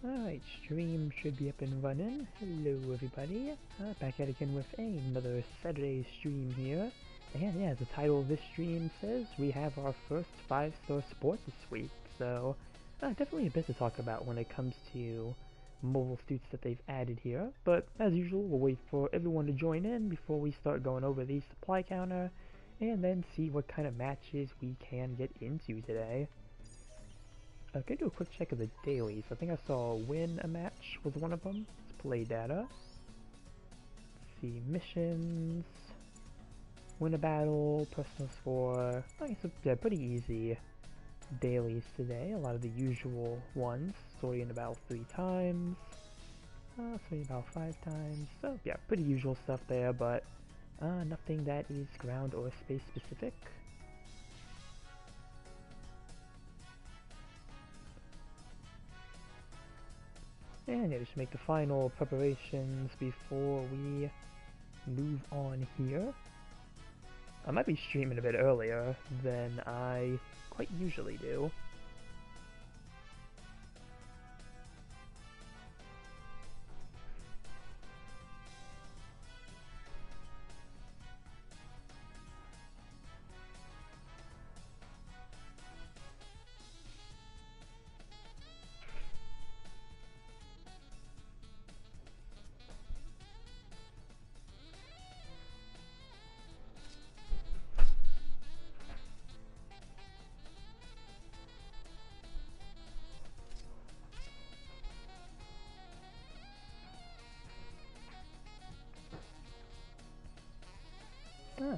Alright, stream should be up and running. Hello everybody, back at it again with another Saturday stream here. And yeah, as the title of this stream says, we have our first 5-star support this week. So, definitely a bit to talk about when it comes to mobile suits that they've added here. But as usual, we'll wait for everyone to join in before we start going over the supply counter, and then see what kind of matches we can get into today. Okay, do a quick check of the dailies. I think I saw win a match was one of them. Let's play data. Let's see, missions, win a battle, personal score. I guess yeah, pretty easy dailies today. A lot of the usual ones. Sorting in about 3 times. Sorting about 5 times. So yeah, pretty usual stuff there, but nothing that is ground or space specific. And yeah, just make the final preparations before we move on here. I might be streaming a bit earlier than I quite usually do.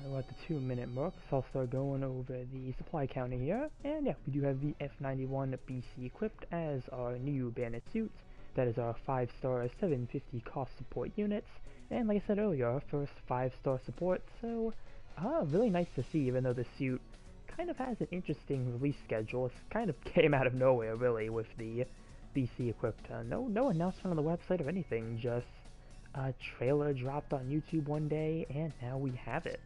We're at the 2-minute mark, so I'll start going over the supply counter here. And yeah, we do have the F91 BC equipped as our new Bandit suit. That is our 5-star 750 cost support units. And like I said earlier, our first 5-star support, so really nice to see, even though the suit kind of has an interesting release schedule. It kind of came out of nowhere, really, with the BC equipped. No announcement on the website or anything, just a trailer dropped on YouTube one day, and now we have it.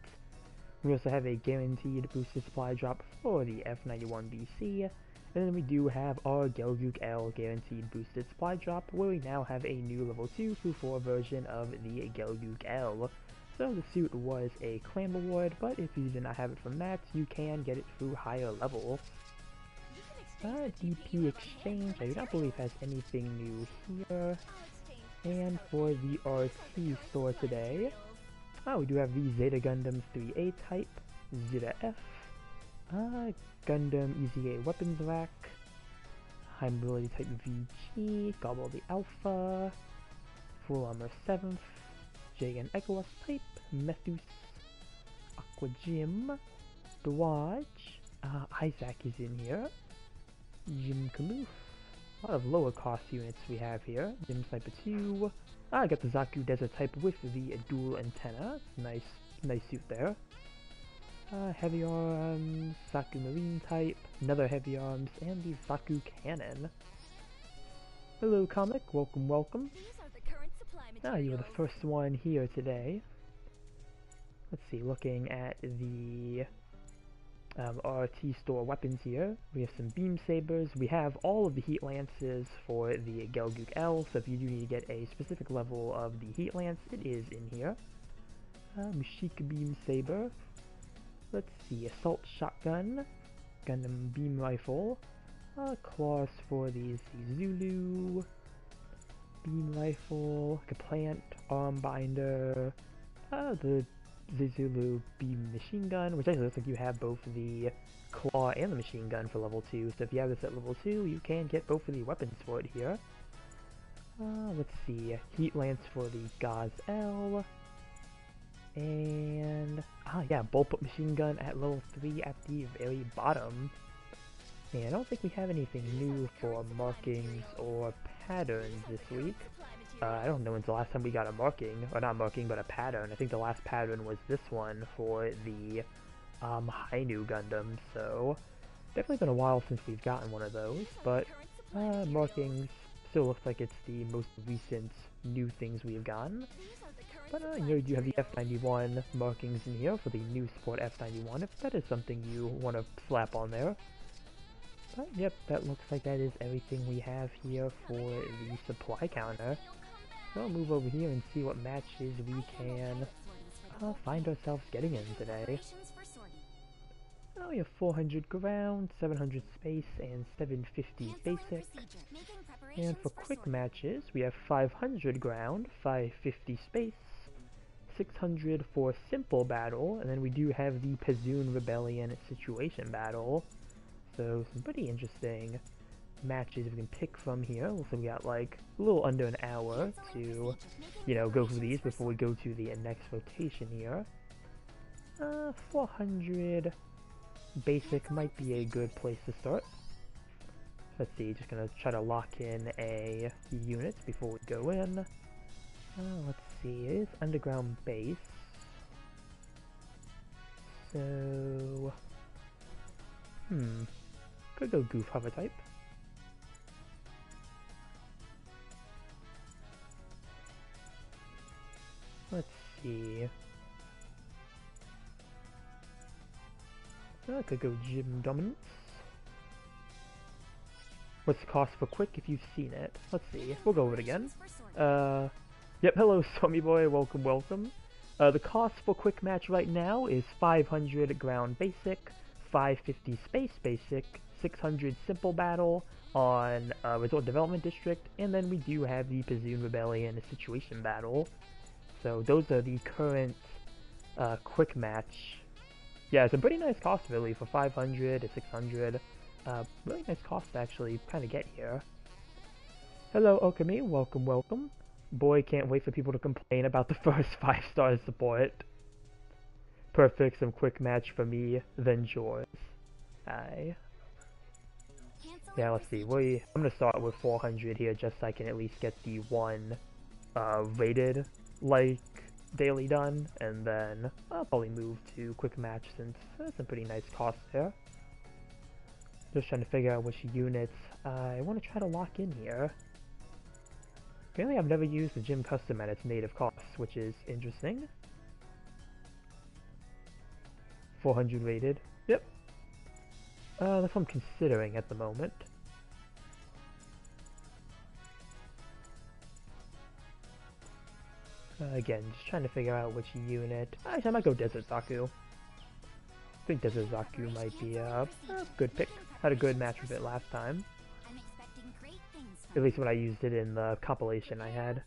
We also have a guaranteed boosted supply drop for the F91BC, and then we do have our Gelgoog L guaranteed boosted supply drop, where we now have a new level 2 through 4 version of the Gelgoog L. So the suit was a clan reward, but if you do not have it from that, you can get it through higher levels. DP Exchange, I do not believe has anything new here. And for the RT store today, we do have the Zeta Gundam 3A type, Zeta F, Gundam EZA weapons rack, high mobility type VG, Gobble the Alpha, full armor 7th, Jagan Echoas type, Methus, Aqua Jim, Dodge, Isaac is in here, Jim Kamoof. A lot of lower cost units we have here. Jim Sniper 2. I got the Zaku Desert type with the dual antenna. Nice suit there. Heavy arms, Zaku Marine type, another heavy arms, and the Zaku cannon. Hello comic, welcome. You are the first one here today. Let's see, looking at the RT store weapons here. We have some beam sabers. We have all of the heat lances for the Gelgoog L, so if you do need to get a specific level of the heat lance, it is in here. Mushika beam saber. Let's see, assault shotgun, Gundam beam rifle, claws for the Zulu, beam rifle, like a plant, arm binder, the Zulu beam machine gun, which actually looks like you have both the claw and the machine gun for level 2, so if you have this at level 2, you can get both of the weapons for it here. Let's see, heat lance for the Gaz L, and yeah, bullpup machine gun at level 3 at the very bottom. And I don't think we have anything new for markings or patterns this week. I don't know when's the last time we got a marking, or not marking, but a pattern. I think the last pattern was this one for the Hainu Gundam, so definitely been a while since we've gotten one of those, but markings still looks like it's the most recent new things we've gotten. But you do have the F91 markings in here for the new support F91, if that is something you want to slap on there. Yep, that looks like that is everything we have here for the supply counter. So I'll move over here and see what matches we can find ourselves getting in today. Oh, we have 400 ground, 700 space, and 750 basic. And for quick matches, we have 500 ground, 550 space, 600 for simple battle, and then we do have the Pazoon Rebellion situation battle. So some pretty interesting matches we can pick from here. Looks like we got like a little under an hour to, you know, go through these before we go to the next rotation here. 400 basic might be a good place to start. Let's see, just gonna try to lock in a unit before we go in. Let's see, it is underground base. So, could go goof hover type. Let's see. I could go gym dominance. What's the cost for quick if you've seen it? Let's see. We'll go over it again. Yep, hello Swami boy, welcome, welcome. The cost for quick match right now is 500 ground basic, 550 space basic, 600 simple battle on Resort Development District, and then we do have the Pazoon Rebellion situation battle. So those are the current quick match. Yeah, it's a pretty nice cost really for 500 to 600. Really nice cost to actually kind of get here. Hello Okami, welcome, welcome. Boy, can't wait for people to complain about the first 5-star support. Perfect, some quick match for me, then yours. Aye. Yeah, let's see. I'm gonna start with 400 here just so I can at least get the one rated like daily done, and then I'll probably move to quick match since that's a pretty nice cost there. Just trying to figure out which units I want to try to lock in here. Apparently I've never used the gym custom at its native cost, which is interesting. 400 rated. Yep. That's what I'm considering at the moment. Again, just trying to figure out which unit. Actually, I might go Desert Zaku. I think Desert Zaku might be a good pick. Had a good match with it last time. At least when I used it in the compilation I had.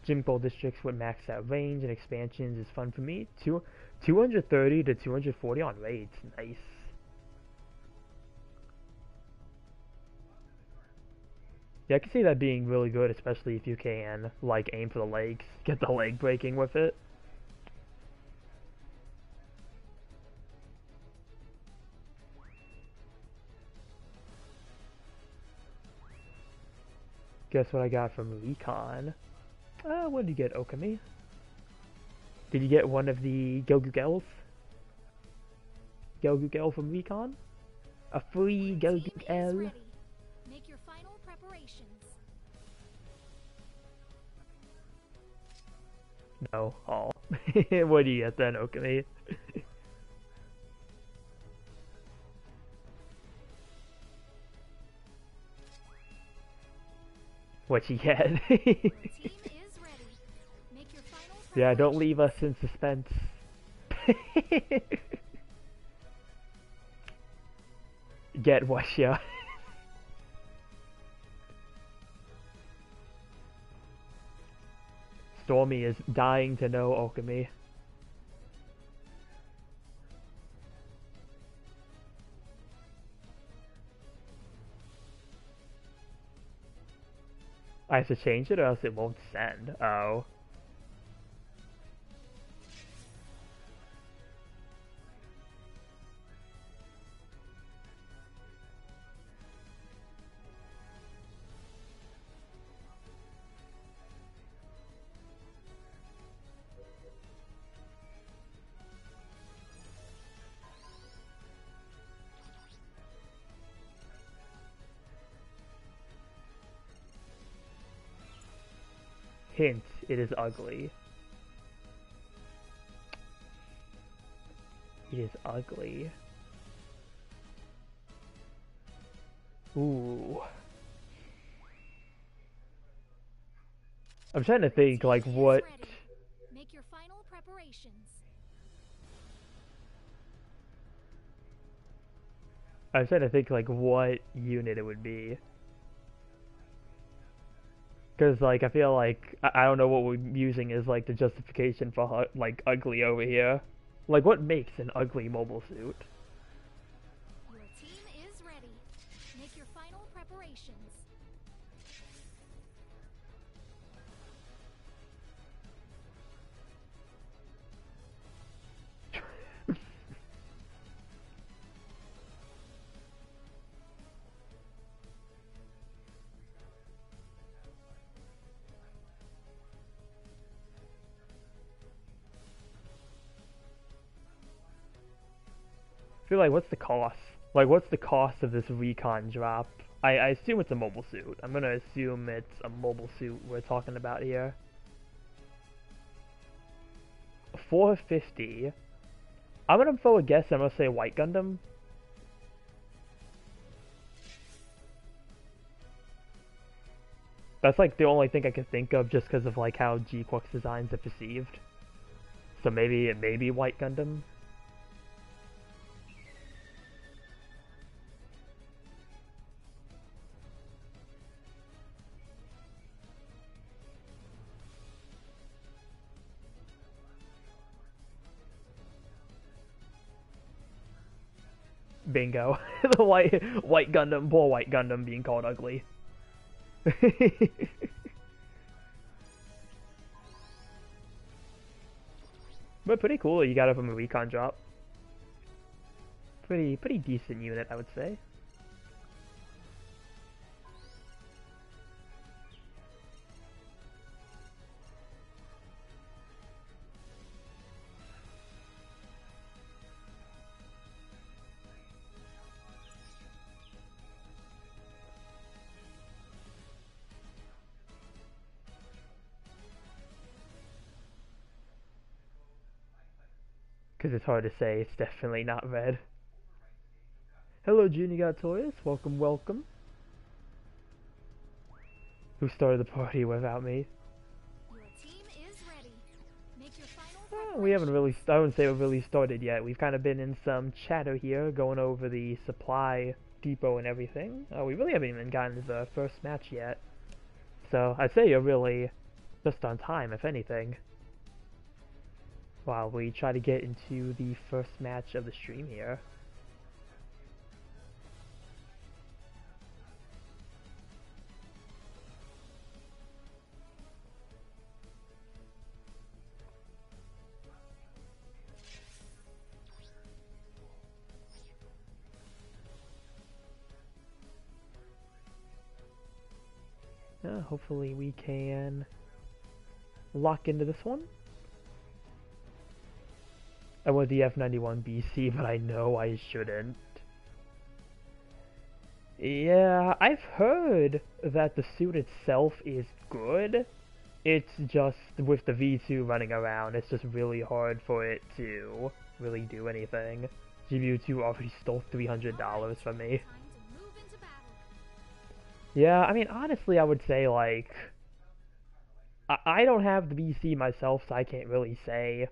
Gym Gold Districts with maxed out range and expansions is fun for me. 230 to 240 on raids. Nice. Yeah, I can see that being really good, especially if you can, like, aim for the legs. Get the leg breaking with it. Guess what I got from Recon? What did you get, Okami? Did you get one of the Gelgugels? Gelgugel from Recon? A free Gelgugel? Make your final preparations. No. Oh. What do you get then, Okami? What you get? Yeah, don't leave us in suspense. Get Washa. Stormy is dying to know Okami. I have to change it or else it won't send. Oh. Hint, it is ugly. It is ugly. Ooh. I'm trying to think, like, what... Make your final preparations. I'm trying to think, like, what unit it would be. Because, like, I feel like, I don't know what we're using as, like, the justification for, like, ugly over here. Like, what makes an ugly mobile suit? Your team is ready. Make your final preparations. I feel like, what's the cost? Like, what's the cost of this recon drop? I assume it's a mobile suit. I'm gonna assume it's a mobile suit we're talking about here. 450. I'm gonna throw a guess. I'm gonna say White Gundam. That's like the only thing I can think of, just because of like how G-Quark's designs are perceived. So maybe it may be White Gundam. Bingo. The white Gundam, poor White Gundam being called ugly. But pretty cool that you got it from a recon drop. Pretty decent unit, I would say. Because it's hard to say, it's definitely not red. Hello, Junior Toys. Welcome, welcome. Who started the party without me? Your team is ready. Make your final We haven't really, I wouldn't say we've really started yet. We've kind of been in some chatter here, going over the supply depot and everything. We really haven't even gotten to the first match yet. So I'd say you're really just on time, if anything. While we try to get into the first match of the stream here. Hopefully we can lock into this one. I want the F91BC, but I know I shouldn't. Yeah, I've heard that the suit itself is good. It's just, with the V2 running around, it's just really hard for it to really do anything. GBO2 already stole $300 from me. Yeah, I mean, honestly, I would say, like, I don't have the VC myself, so I can't really say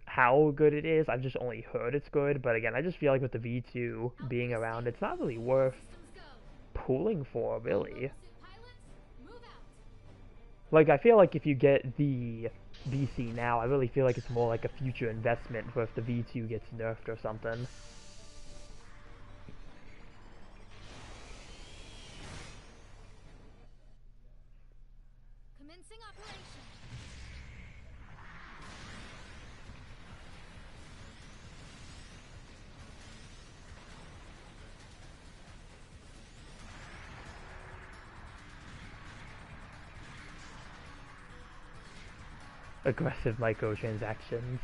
how good it is. I've just only heard it's good, but again, I just feel like with the V2 being around, it's not really worth pulling for, really. Like, I feel like if you get the VC now, I really feel like it's more like a future investment for if the V2 gets nerfed or something. Commencing operation. Aggressive microtransactions.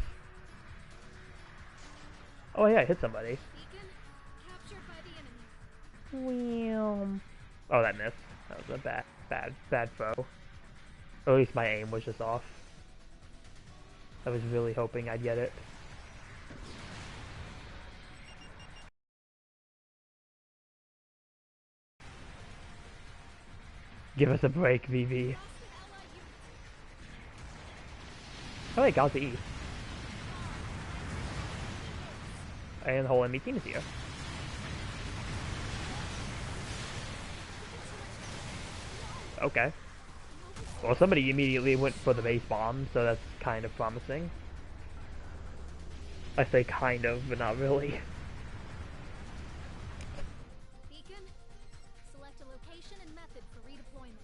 Oh yeah, I hit somebody. Beacon captured by the enemy. Well, oh, that missed. That was a bad throw. Or at least my aim was just off. I was really hoping I'd get it. Give us a break, VV. Oh wait, got the E. And the whole enemy team is here. Okay. Well, somebody immediately went for the base bomb, so that's kind of promising. I say kind of, but not really. Beacon, select a location and method for redeployment.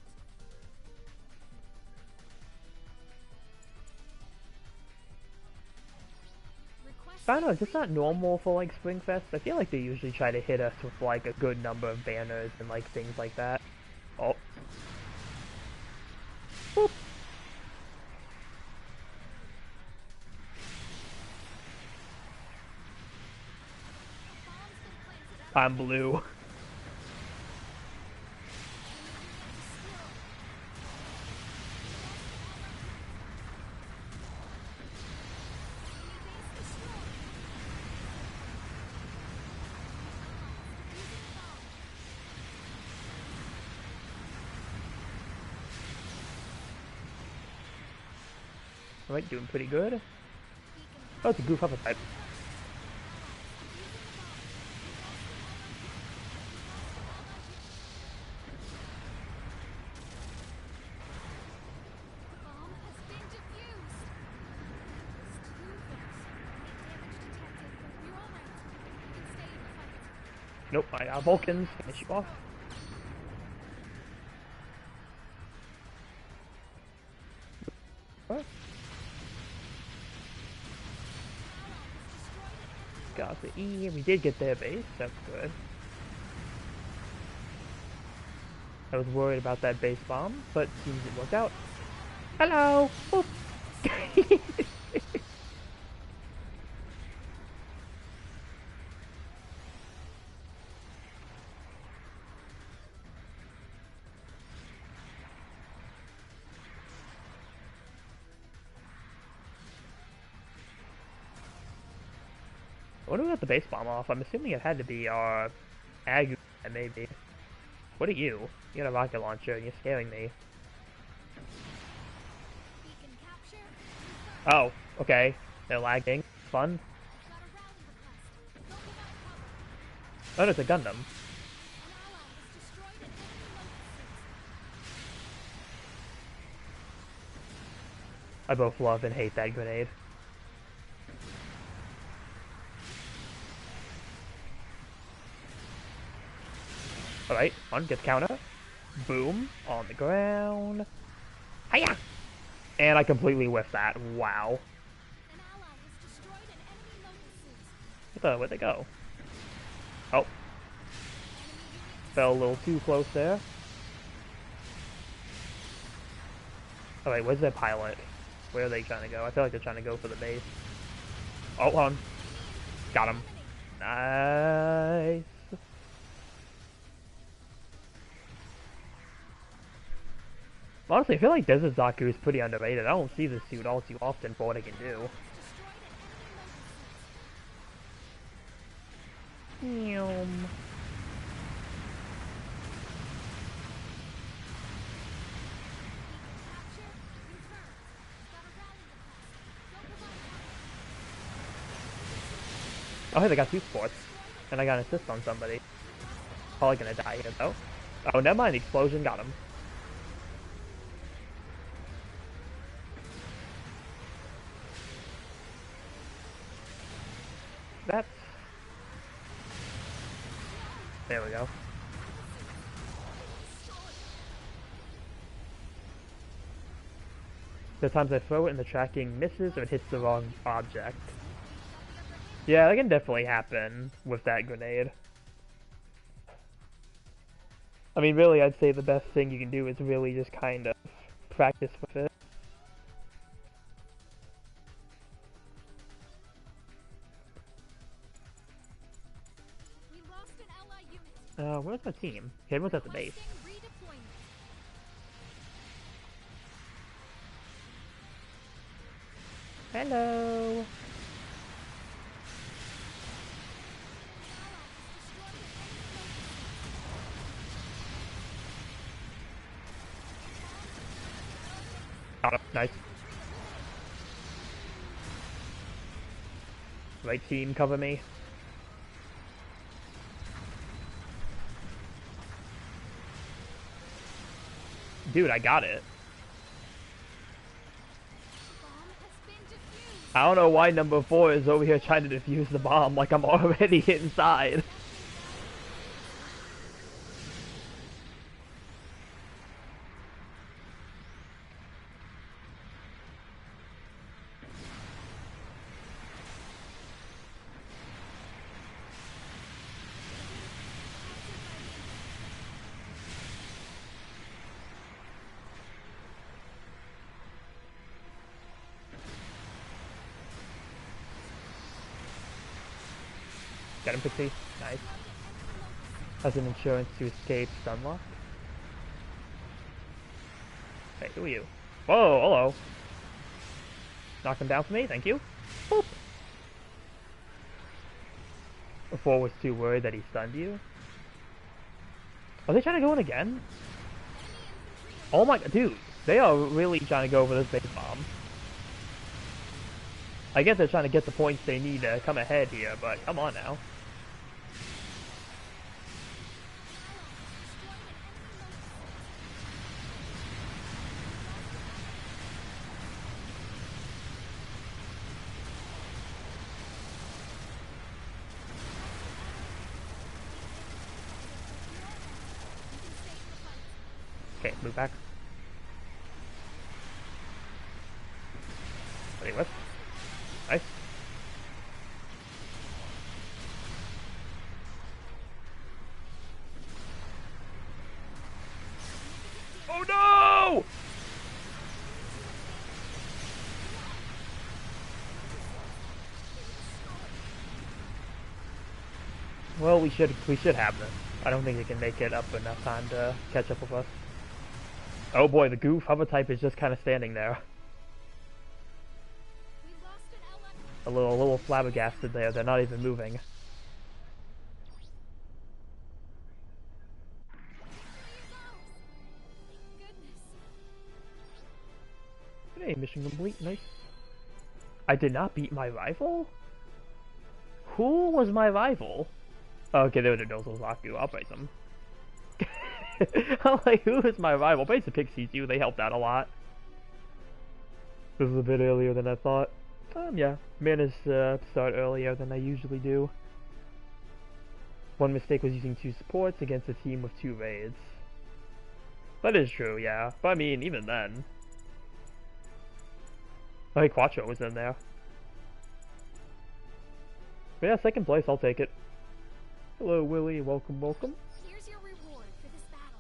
Request I don't know, is this not normal for like Springfest? I feel like they usually try to hit us with like a good number of banners and like things like that. Oh. Boop. I'm blue. Alright, doing pretty good. Oh, it's a goof up a type. Bomb has been defused. It's too close. Damage detected. You're all right. You can stay in the fight. Nope, I got Vulcans. Finish you off. What? Got the E. We did get their base. That's good. I was worried about that base bomb, but seems it worked out. Hello! Boop. I wonder who got the base bomb off. I'm assuming it had to be our Agu, maybe. What are you? You got a rocket launcher and you're scaring me. Beacon capture. Oh, okay. They're lagging. Fun. Got a rally request. Don't give out cover. Oh, no, it's a Gundam. An ally has destroyed an enemy load suit. I both love and hate that grenade. Alright, one gets counter. Boom. On the ground. Hiya! And I completely whiffed that. Wow. An ally has destroyed an enemy load suit. Where'd they go? Oh. Fell a little too close there. Alright, where's their pilot? Where are they trying to go? I feel like they're trying to go for the base. Oh, hold on. Got him. Nice. Honestly, I feel like Desert Zaku is pretty underrated. I don't see this suit all too often for what it can do. Yum. Oh, hey, they got two sports. And I got an assist on somebody. Probably gonna die here, though. Oh, never mind. The explosion got him. That's... There we go. The times I throw it and the tracking misses or it hits the wrong object. Yeah, that can definitely happen with that grenade. I mean, really, I'd say the best thing you can do is really just kind of practice with it. We lost an ally unit. Where's my team? Okay, everyone's at the base. Requesting redeployment. Hello! Got him. Nice. Right team, cover me. Dude, I got it. Bomb has been defused. I don't know why number 4 is over here trying to defuse the bomb like I'm already inside. Got him, Pixie. Nice. Has an insurance to escape Stunlock. Hey, who are you? Whoa, hello. Knock him down for me, thank you. Boop. Before was too worried that he stunned you. Are they trying to go in again? Oh my god, dude. They are really trying to go for this base bomb. I guess they're trying to get the points they need to come ahead here, but come on now. Okay, move back. Wait, what? Nice. Oh no! Well, we should have this. I don't think they can make it up enough time to catch up with us. Oh boy, the goof hover type is just kind of standing there. We lost an ally. A little flabbergasted there. They're not even moving. Goodness. Hey, mission complete. Nice. I did not beat my rival? Who was my rival? Oh, okay, they would have known Zaku. I'll praise them. I'm like, who is my rival? Praise the Pixies, too. They helped out a lot. This was a bit earlier than I thought. Yeah. Managed to start earlier than I usually do. One mistake was using 2 supports against a team with 2 raids. That is true, yeah. But I mean, even then. I think Quattro was in there. But yeah, 2nd place, I'll take it. Hello, Willie. Welcome, welcome. Here's your reward for this battle.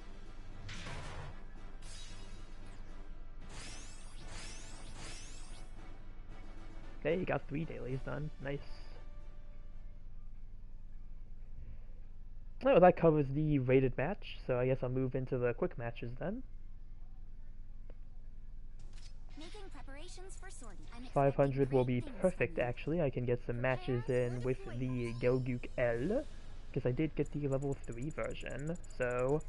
Okay, you got 3 dailies done. Nice. Oh, that covers the rated match, so I guess I'll move into the quick matches then. Making preparations for sorting. 500 will be perfect, actually. I can get some matches in with the Gelgook L, because I did get the level 3 version, so...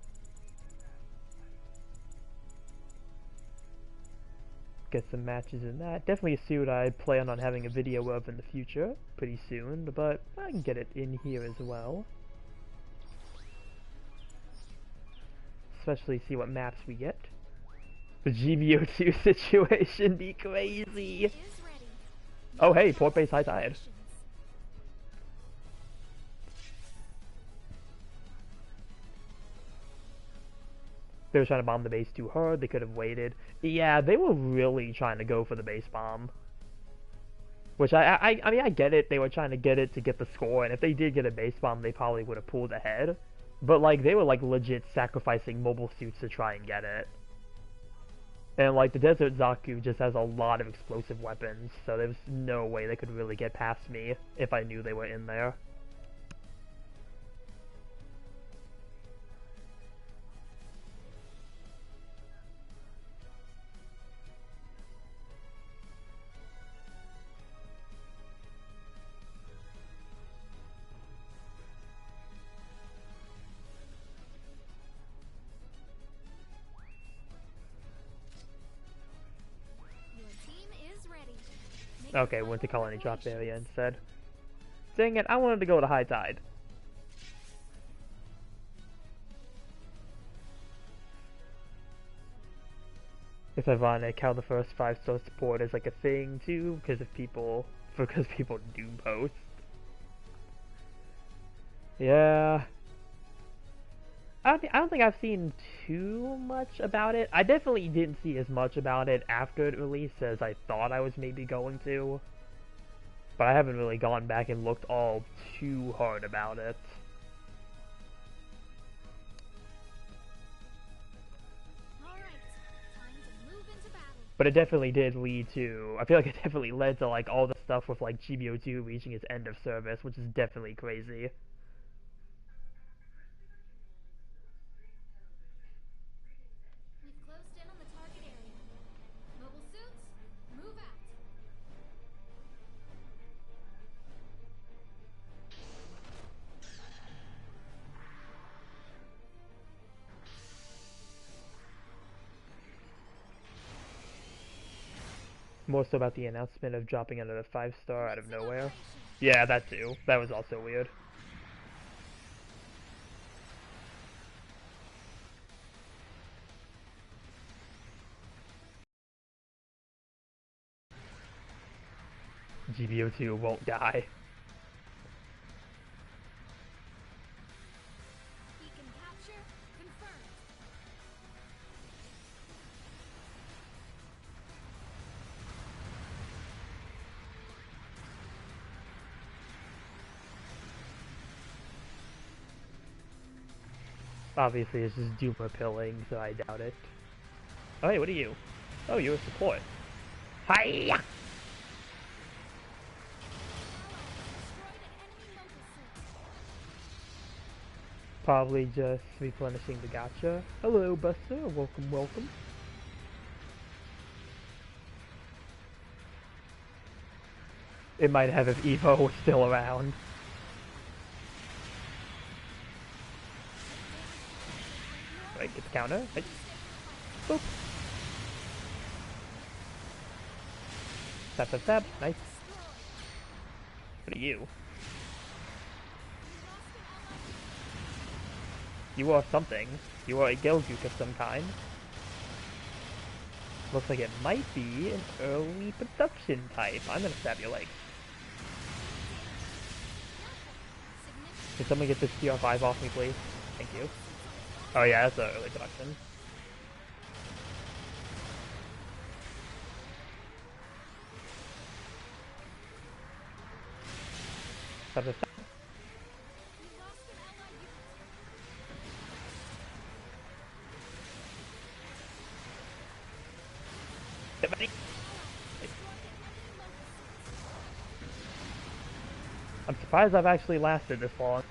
get some matches in that. Definitely a suit I plan on having a video of in the future, pretty soon, but I can get it in here as well. Especially see what maps we get. The GBO2 situation be crazy! Oh hey, Port Base High Tide. They were trying to bomb the base too hard, they could have waited. Yeah, they were really trying to go for the base bomb. Which, I mean, I get it, they were trying to get it to get the score, and if they did get a base bomb, they probably would have pulled ahead. But, like, they were, like, legit sacrificing mobile suits to try and get it. And, like, the Desert Zaku just has a lot of explosive weapons, so there's no way they could really get past me if I knew they were in there. Okay, went to Colony Drop area instead. Dang it, I wanted to go to High Tide. It's ironic how the first 5-star support is like a thing too, because people do post. Yeah. I don't think I've seen too much about it. I definitely didn't see as much about it after it released as I thought I was maybe going to. But I haven't really gone back and looked all too hard about it. But it definitely did lead to, I feel like it definitely led to like all the stuff with like GBO2 reaching its end of service, which is definitely crazy. We've closed in on the target area. Mobile suits, move out. More so about the announcement of dropping another 5-star out of nowhere. Yeah, that too. That was also weird. GBO2 won't die. Beacon capture confirmed. Obviously, it's just Duma pilling, so I doubt it. Oh, hey, what are you? Oh, you're a support. Hiya! Probably just replenishing the gacha. Hello, Buster. Welcome, welcome. It might have if Evo was still around. Right, get the counter. Right. Boop. Tap, tap, tap. Nice. What are you? You are something. You are a Gelgook of some kind. Looks like it might be an early production type. I'm gonna stab your legs. Can someone get this TR5 off me, please? Thank you. Oh yeah, that's an early production. Stop this. Get ready. I'm surprised I've actually lasted this long.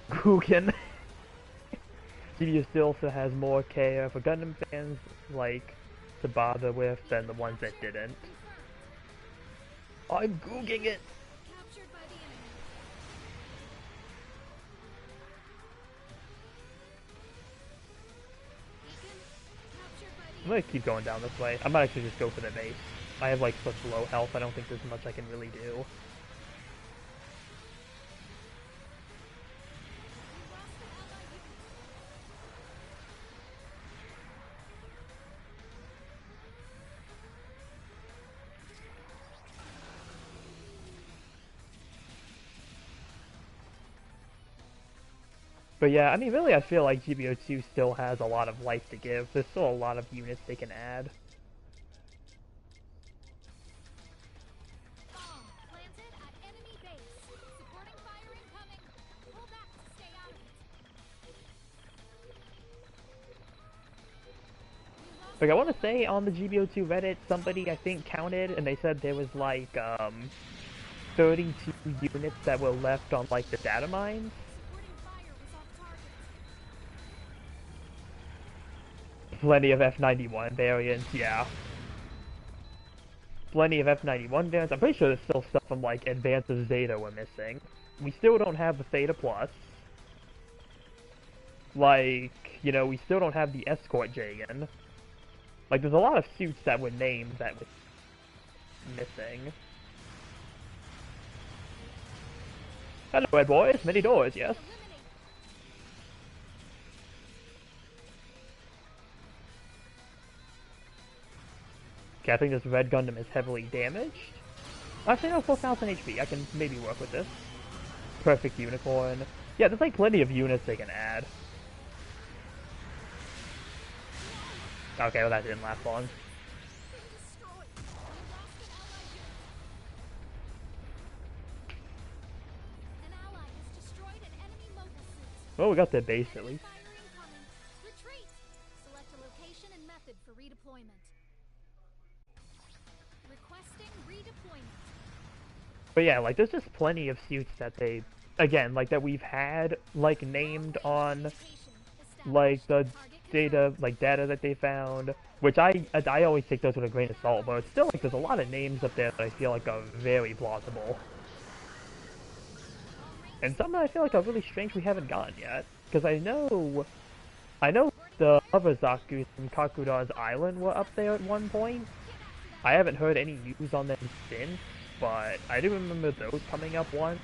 Guggen. GBO still also has more care for Gundam fans like to bother with than the ones that didn't. I'm googing it! Captured by the enemy. Beacon captured by the I'm gonna keep going down this way. I might actually just go for the base. I have like such low health, I don't think there's much I can really do. But yeah, I mean, really, I feel like GBO2 still has a lot of life to give. There's still a lot of units they can add. bomb planted at enemy base. Supporting fire incoming. Pull back to stay out of it. Like, I want to say on the GBO2 Reddit, somebody, I think, counted, and they said there was, like, 32 units that were left on, like, the data mines. Supporting fire was off target. Plenty of F91 variants, yeah. Plenty of F91 variants. I'm pretty sure there's still stuff from, like, Advance of Zeta we're missing. We still don't have the Theta Plus. Like, you know, we still don't have the Escort Jagan. Like, there's a lot of suits that were named that were missing. Hello, red boys. Many doors, yes? Okay, I think this red Gundam is heavily damaged. Actually, no, 4,000 HP. I can maybe work with this. Perfect unicorn. Yeah, there's like plenty of units they can add. Okay, well that didn't last long. Well, we got their base at least. Retreat. Select a location and method for redeployment. Requesting redeployment. But yeah, like there's just plenty of suits that they, again, like that we've had like named on like the data that they found, which I always take those with a grain of salt, but it's still like there's a lot of names up there that I feel like are very plausible. And some that I feel like are really strange we haven't gotten yet. Because I know the other Zaku's from Kakuda's Island were up there at one point. I haven't heard any news on them since, but I do remember those coming up once.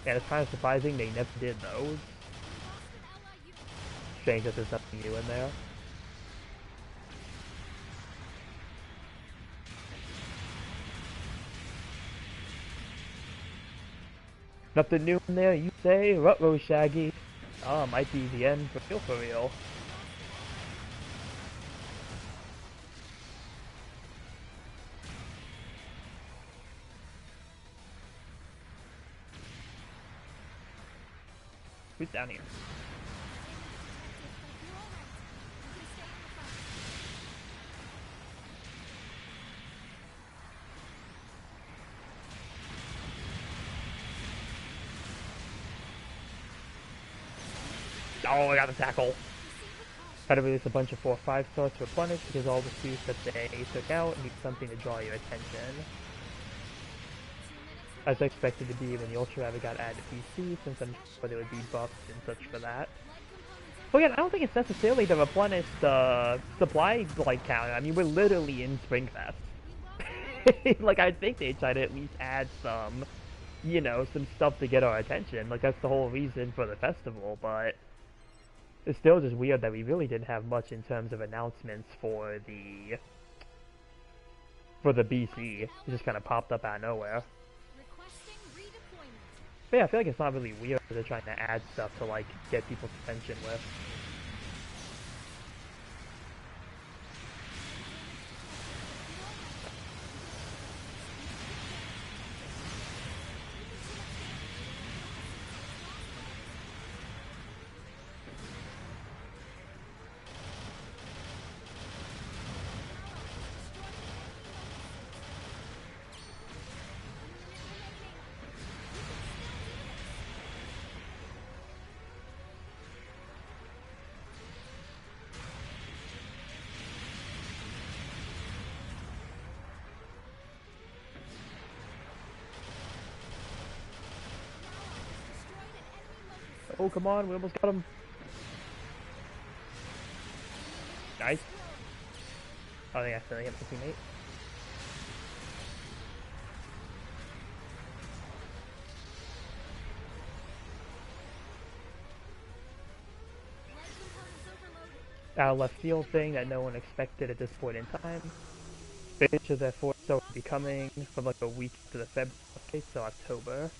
And it's kind of surprising they never did those. Strange that there's nothing new in there. Nothing new in there, you say? Ruh-roh, Shaggy. Ah, might be the end for real, for real. Who's down here? Oh, I got the tackle. Had to release a bunch of 4-5 stars to replenish because all the suits that they took out need something to draw your attention. As expected to be when the Ultra Rabbit got added to PC, since I'm sure there would be buffs and such for that. Well, again, I don't think it's necessarily to replenish the supply count. I mean, we're literally in Springfest. Like, I think they try to at least add some, you know, some stuff to get our attention. Like, that's the whole reason for the festival, but it's still just weird that we really didn't have much in terms of announcements for the BC. It just kind of popped up out of nowhere. But yeah, I feel like it's not really weird that they're trying to add stuff to, like, get people's attention with. Oh, come on, we almost got him. Nice. Oh, I think I accidentally hit my teammate. Out of left field thing that no one expected at this point in time. Finish of that 4 star will be coming from like a week to the February, okay, so October.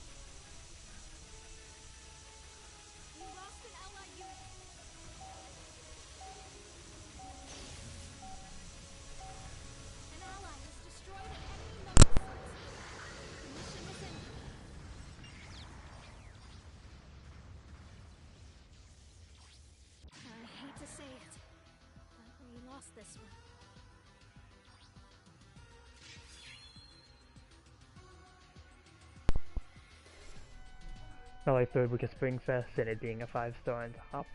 This one. Not like third week of Springfest and it being a 5-star on top.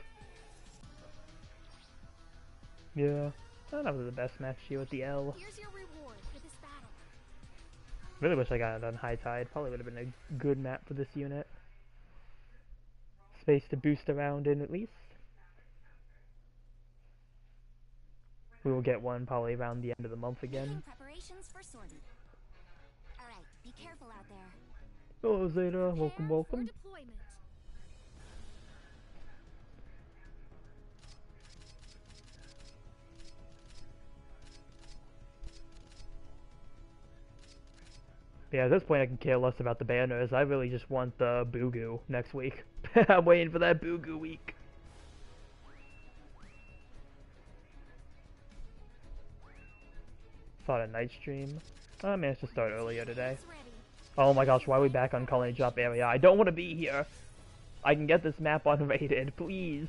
Yeah, not really the best match here with the L. Here's your reward for this battle. Really wish I got it on High Tide. Probably would have been a good map for this unit. Space to boost around in at least. We will get one probably around the end of the month again. Making preparations for sortie. All right, be careful out there. Hello Zeta, welcome, Prepare welcome. For deployment. Yeah, at this point I can care less about the banners. I really just want the Boo next week. I'm waiting for that Boo week. Thought a night stream. I managed to start earlier today. Oh my gosh, why are we back on colony drop area? I don't want to be here. I can get this map unrated, please.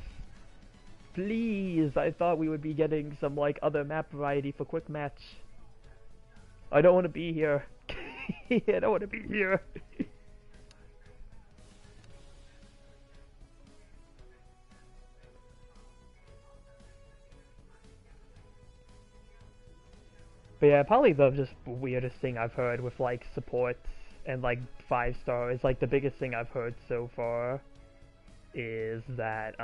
Please, I thought we would be getting some like other map variety for quick match. I don't want to be here. I don't want to be here. But yeah, probably the just weirdest thing I've heard with like supports and like 5-star is like the biggest thing I've heard so far is that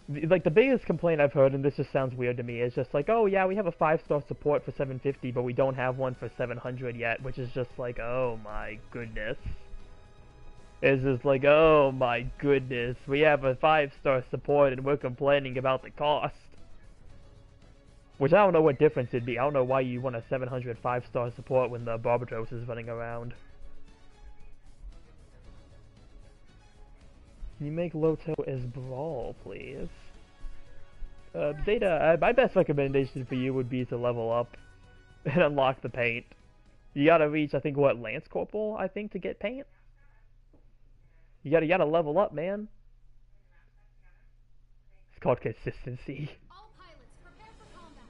like the biggest complaint I've heard, and this just sounds weird to me, is just like, oh yeah, we have a 5-star support for 750, but we don't have one for 700 yet, which is just like, oh my goodness. It's just like, oh my goodness, we have a 5-star support and we're complaining about the cost. Which I don't know what difference it'd be. I don't know why you want a 700 5-star support when the Barbatos is running around. Can you make Loto as Brawl, please? Zeta, my best recommendation for you would be to level up and unlock the paint. You gotta reach, I think, what, Lance Corporal, I think, to get paint? You gotta level up, man. It's called consistency. All pilots, prepare for combat.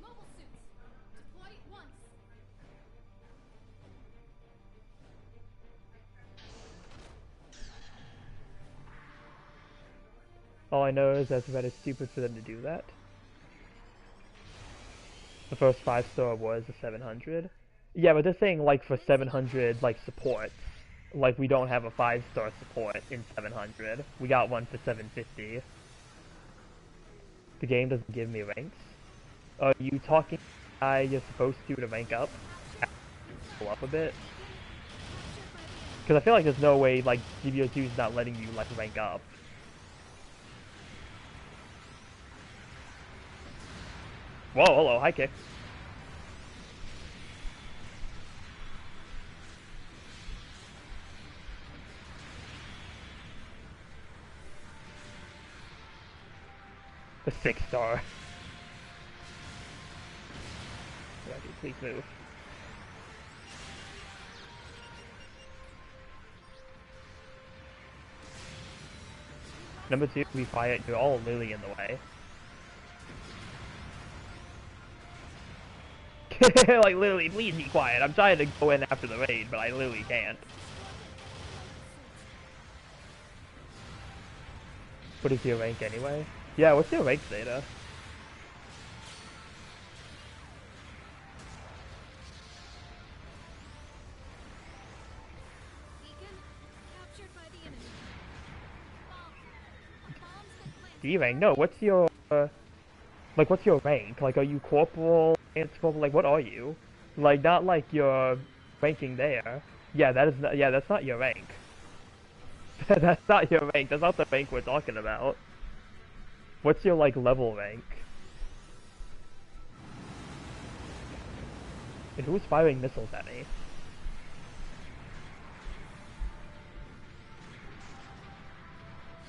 Mobile suits, deploy at once. All I know is that's about as stupid for them to do that. The first 5-star was a 700. Yeah, but they're saying like for 700 like supports. Like we don't have a 5-star support in 700. We got one for 750. The game doesn't give me ranks. Are you talking you're supposed to rank up? Pull up a bit? Because I feel like there's no way like GBO2 is not letting you like rank up. Whoa, hello, high kick. The 6-star. Yeah, dude, please move. Number 2, be quiet, you're all literally in the way. Like, literally, please be quiet. I'm trying to go in after the raid, but I literally can't. What is your rank anyway? Yeah, what's your rank, Zeta? Beacon captured by the enemy. Bomb. A bomb's been planted. D rank? No, what's your, like, what's your rank? Like, are you corporal, lance corporal? Like, what are you? Like, not like your ranking there. Yeah, that is not, yeah, that's not your rank. That's not your rank, that's not the rank we're talking about. What's your, like, level rank? And who's firing missiles at me? An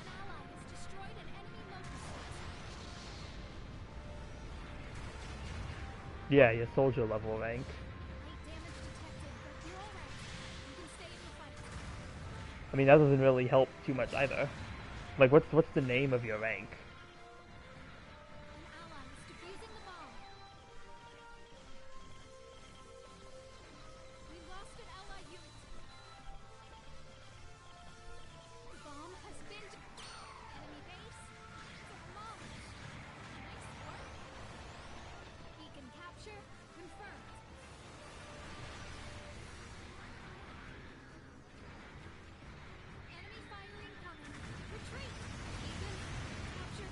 ally has destroyed an enemy locust. Yeah, your soldier level rank. Light damage detected, but you're alright. You can stay in the fight. I mean, that doesn't really help too much either. Like, what's the name of your rank? An ally is defusing the bomb. We lost an ally unit. The bomb has been enemy base demolished. Nice work. Beacon capture confirmed. Enemy fire incoming. Retreat. Beacon captured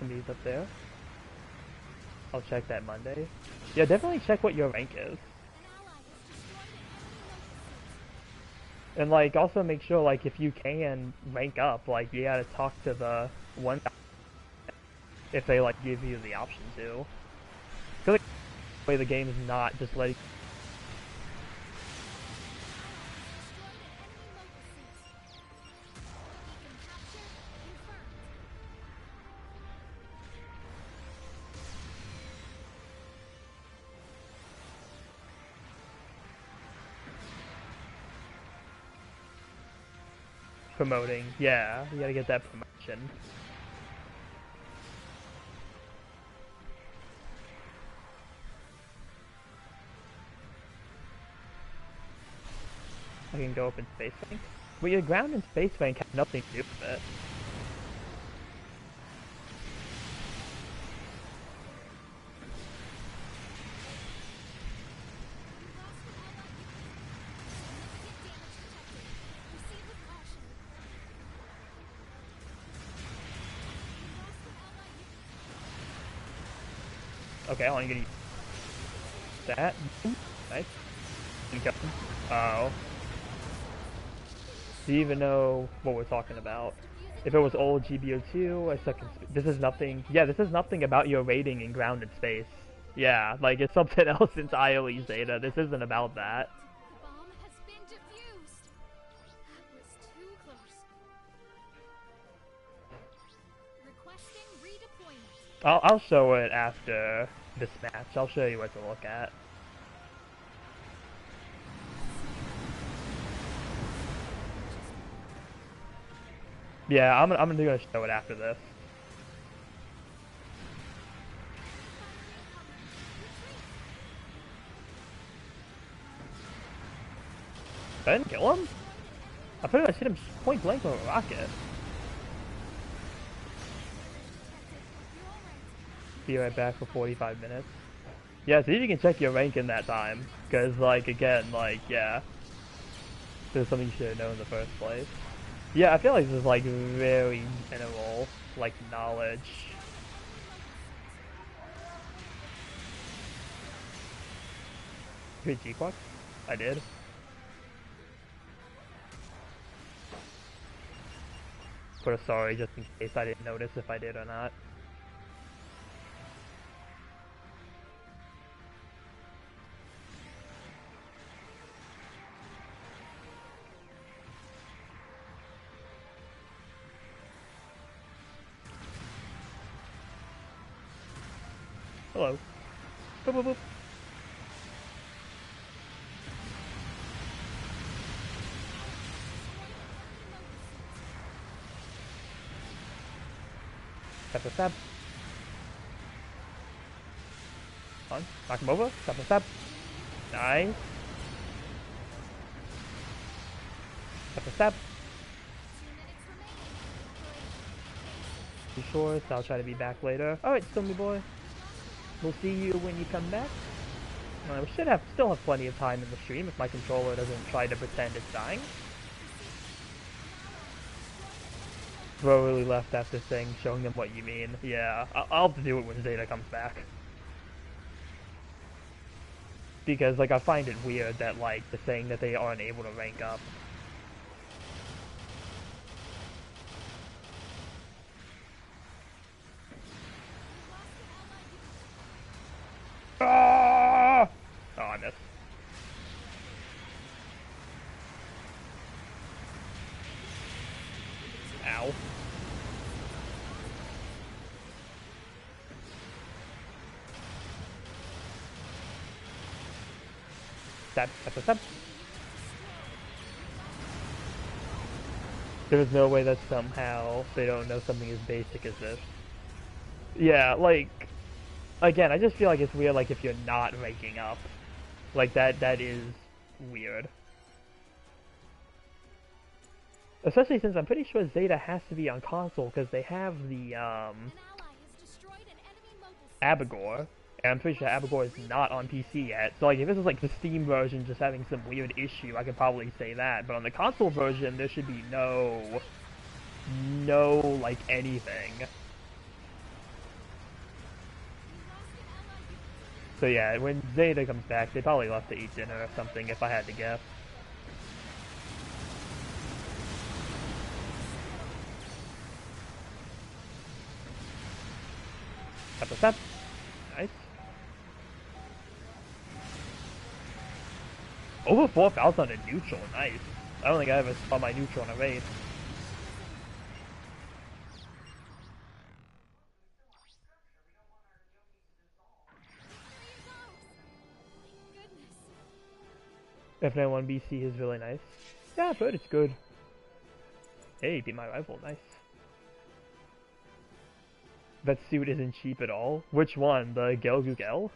somebody's up there. I'll check that Monday. Yeah, definitely check what your rank is. And like also make sure like if you can rank up, like you gotta talk to the one if they like give you the option to. Cause like the way the game is not just letting promoting. Yeah, you gotta get that promotion. I can go up in space rank. Well, your ground and space rank have nothing to do with it. Okay, I'm gonna use that. Nice. Oh. Do you even know what we're talking about? If it was old GBO2, this is nothing. Yeah, this is nothing about your rating in grounded space. Yeah, like it's something else since IOE Zeta. This isn't about that. The bomb has been defused. That was too close. Requesting redeployment. I'll show it after this match. I'll show you what to look at. Yeah, I'm gonna show it after this. I didn't kill him? I pretty much hit him point blank with a rocket. Be right back for 45 minutes. Yeah, see if you can check your rank in that time. Because, like, again, like, yeah. There's something you should have known in the first place. Yeah, I feel like this is, like, very general, like, knowledge. You hit G-Quack? I did. Put a sorry just in case I didn't notice if I did or not. Hello. Boop boop boop. Step a step. On. Knock him over. Step a step. Nice. Step a step. You sure? So I'll try to be back later. Alright, Stormy boy. We'll see you when you come back. We should still have plenty of time in the stream if my controller doesn't try to pretend it's dying. Bro really left after saying, showing them what you mean. Yeah, I'll have to do it when Zeta comes back. Because, like, I find it weird that, like, the saying that they aren't able to rank up. Ah! Oh, I missed. Ow. Step. There's no way that somehow they don't know something as basic as this. Yeah, like, again, I just feel like it's weird, like, if you're not ranking up. Like, that is weird. Especially since I'm pretty sure Zeta has to be on console, because they have the, Abigor. And I'm pretty sure Abigor is not on PC yet. So, like, if this is, like, the Steam version just having some weird issue, I could probably say that. But on the console version, there should be no, like, anything. So yeah, when Zeta comes back, they probably left to eat dinner or something, if I had to guess. Got the step. Nice. Over 4,000 in neutral, nice. I don't think I ever saw my neutral in a race. F91 BC is really nice. Yeah, I've heard it's good. Hey, beat my rival, nice. That suit isn't cheap at all. Which one? The Gelgugel?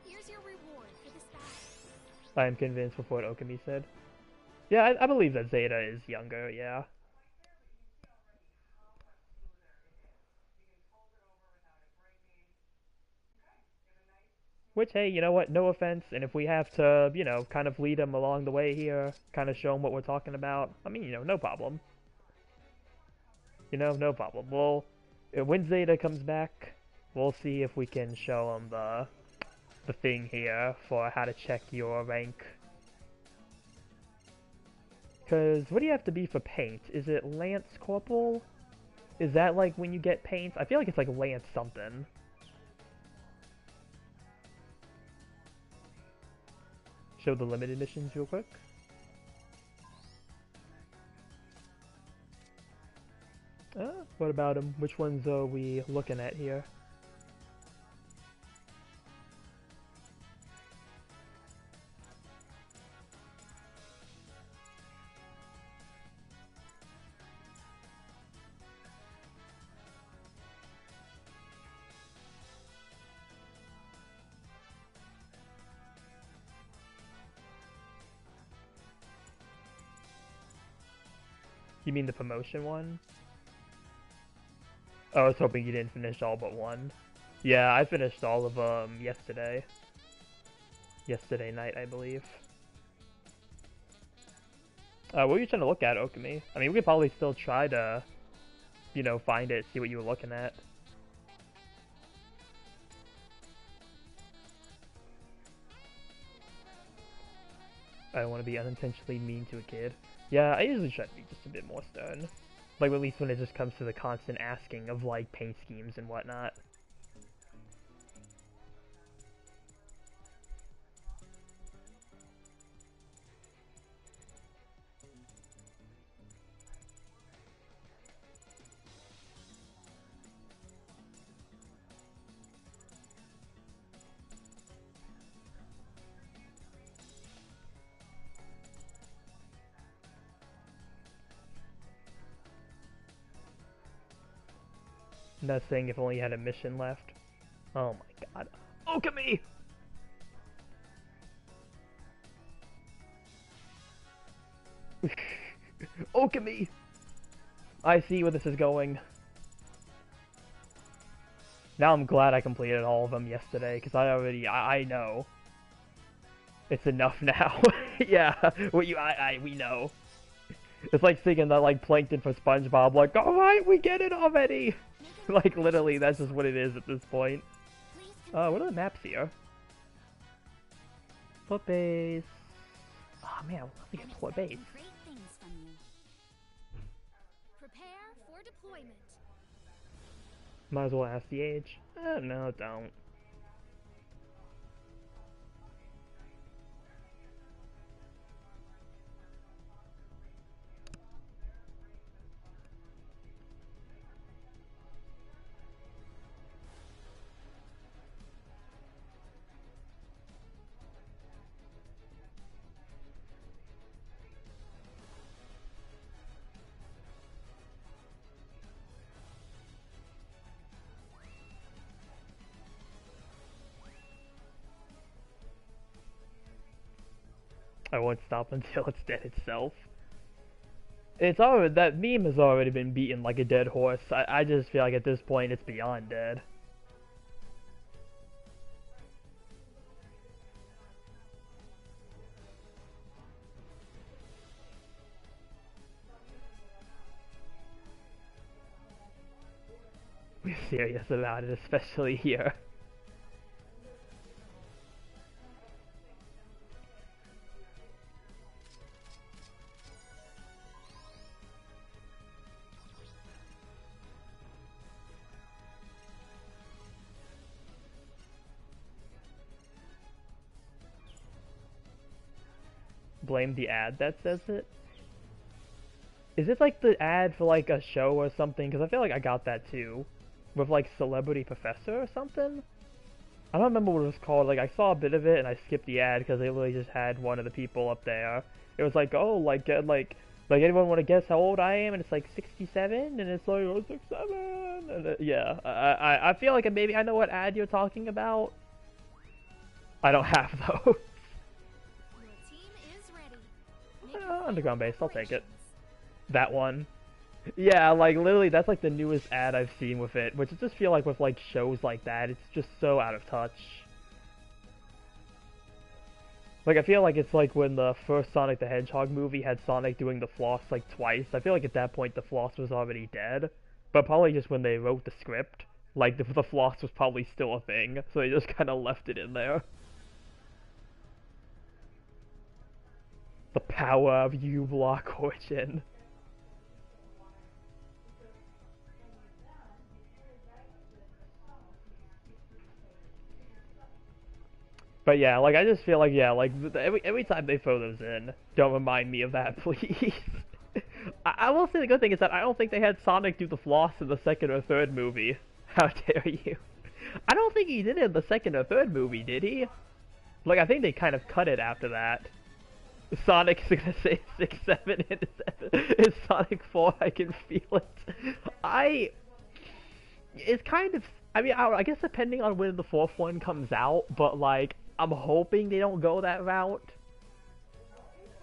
Here's your reward for this battle. I am convinced with what Okami said. Yeah, I believe that Zeta is younger, yeah. Which, hey, you know what, no offense, and if we have to, you know, kind of lead them along the way here, kind of show them what we're talking about, I mean, you know, no problem. You know, no problem. Well, when Zeta comes back, we'll see if we can show them the thing here for how to check your rank. Because, what do you have to be for paint? Is it Lance Corporal? Is that like when you get paint? I feel like it's like Lance something. Show the limited missions real quick. What about them? Which ones are we looking at here? You mean the promotion one? Oh, I was hoping you didn't finish all but one. Yeah, I finished all of them yesterday. Yesterday night, I believe. What were you trying to look at, Okami? I mean, we could probably still try to, you know, find it, see what you were looking at. I don't want to be unintentionally mean to a kid. Yeah, I usually try to be just a bit more stern. Like, at least when it just comes to the constant asking of, like, paint schemes and whatnot. Not saying if only you had a mission left. Oh my god. Okami! Okami! I see where this is going. Now I'm glad I completed all of them yesterday, because I know. It's enough now. Yeah, we know. It's like singing that, like, Plankton for SpongeBob, like, alright, we get it already! Like, literally, that's just what it is at this point. What are the maps here? Port base. Oh man, I would love to get port base. Prepare for deployment. Might as well ask the age. No, don't. I won't stop until it's dead itself. It's already, that meme has already been beaten like a dead horse. I just feel like at this point it's beyond dead. serious about it, especially here. Blame the ad that says it? Is it like the ad for like a show or something? Because I feel like I got that too. With like Celebrity Professor or something? I don't remember what it was called. Like I saw a bit of it and I skipped the ad because they literally just had one of the people up there. It was like, oh, like anyone want to guess how old I am? And it's like 67, and it's like, oh, 67. And yeah, I feel like maybe I know what ad you're talking about. I don't have those. Underground base, I'll take it. That one. Yeah, like literally that's like the newest ad I've seen with it, which I just feel like with like shows like that, it's just so out of touch. Like I feel like it's like when the first Sonic the Hedgehog movie had Sonic doing the floss like twice. I feel like at that point the floss was already dead, but probably just when they wrote the script, like the floss was probably still a thing, so they just kind of left it in there. The power of U-Block Origin. But yeah, like I just feel like yeah, like every time they throw those in, don't remind me of that, please. I will say the good thing is that I don't think they had Sonic do the floss in the second or third movie. How dare you? I don't think he did it in the second or third movie, did he? Like I think they kind of cut it after that. Sonic's gonna say 6, 7, and 7. It's Sonic 4, I can feel it. It's kind of, I mean, I guess depending on when the fourth one comes out, but like, I'm hoping they don't go that route.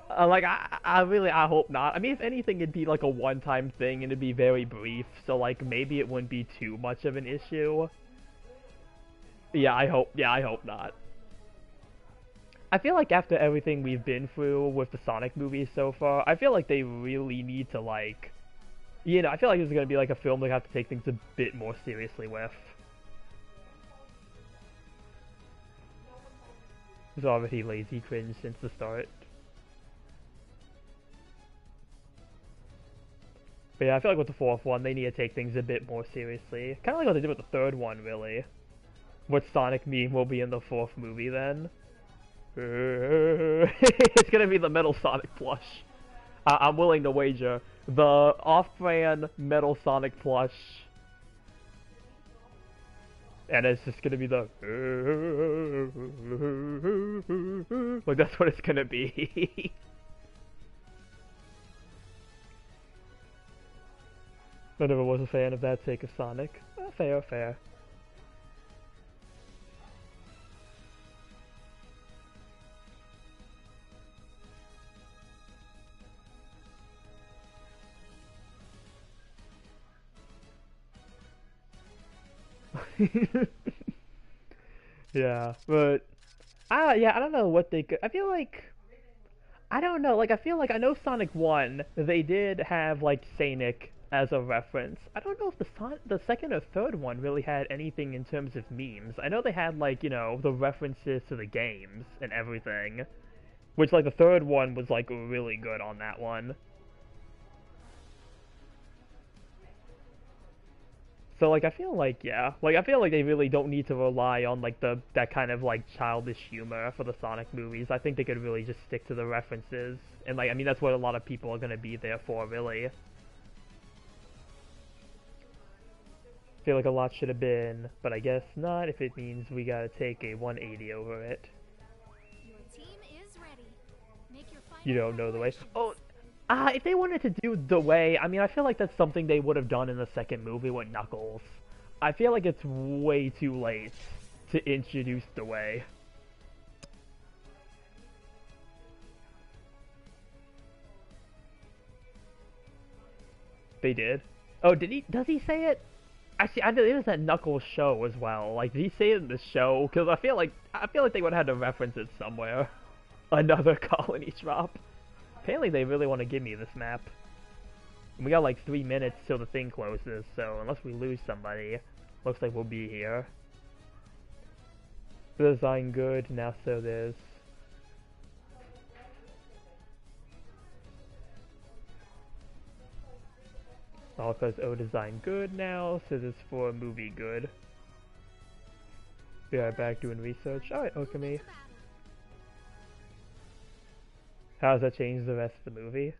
Like, I hope not. I mean, if anything, it'd be like a one-time thing, and it'd be very brief, so like, maybe it wouldn't be too much of an issue. Yeah, I hope not. I feel like after everything we've been through with the Sonic movies so far, I feel like they really need to like, you know, I feel like this is going to be like a film they have to take things a bit more seriously with. It's already lazy cringe since the start. But yeah, I feel like with the fourth one, they need to take things a bit more seriously. Kind of like what they did with the third one, really. What Sonic meme will be in the fourth movie then. It's gonna be the Metal Sonic plush. I'm willing to wager. The off-brand Metal Sonic plush. And it's just gonna be the... Like, that's what it's gonna be. I never was a fan of that take of Sonic. Fair, fair. Yeah, but yeah, I don't know what they could. I feel like I don't know. Like I feel like I know Sonic 1, they did have like Sonic as a reference. I don't know if the second or third one really had anything in terms of memes. I know they had like, you know, the references to the games and everything, which like the third one was like really good on that one. So like I feel like yeah, like I feel like they really don't need to rely on like that kind of like childish humor for the Sonic movies. I think they could really just stick to the references, and like I mean that's what a lot of people are gonna be there for, really. I feel like a lot should have been, but I guess not if it means we gotta take a 180 over it. Your team is ready. Make your final You don't know the way. preparations. Oh. If they wanted to do the way, I mean, I feel like that's something they would have done in the second movie with Knuckles. I feel like it's way too late to introduce the way. They did? Oh, did he? Does he say it? Actually, I know it was that Knuckles show as well. Like, did he say it in the show? Because I feel like they would have had to reference it somewhere. Another colony drop. Apparently they really want to give me this map. And we got like 3 minutes till the thing closes, so unless we lose somebody... Looks like we'll be here. The design good, now so there's... All because O design good now, so this for movie good. Be right back doing research. Alright, Okami. How does that change the rest of the movie?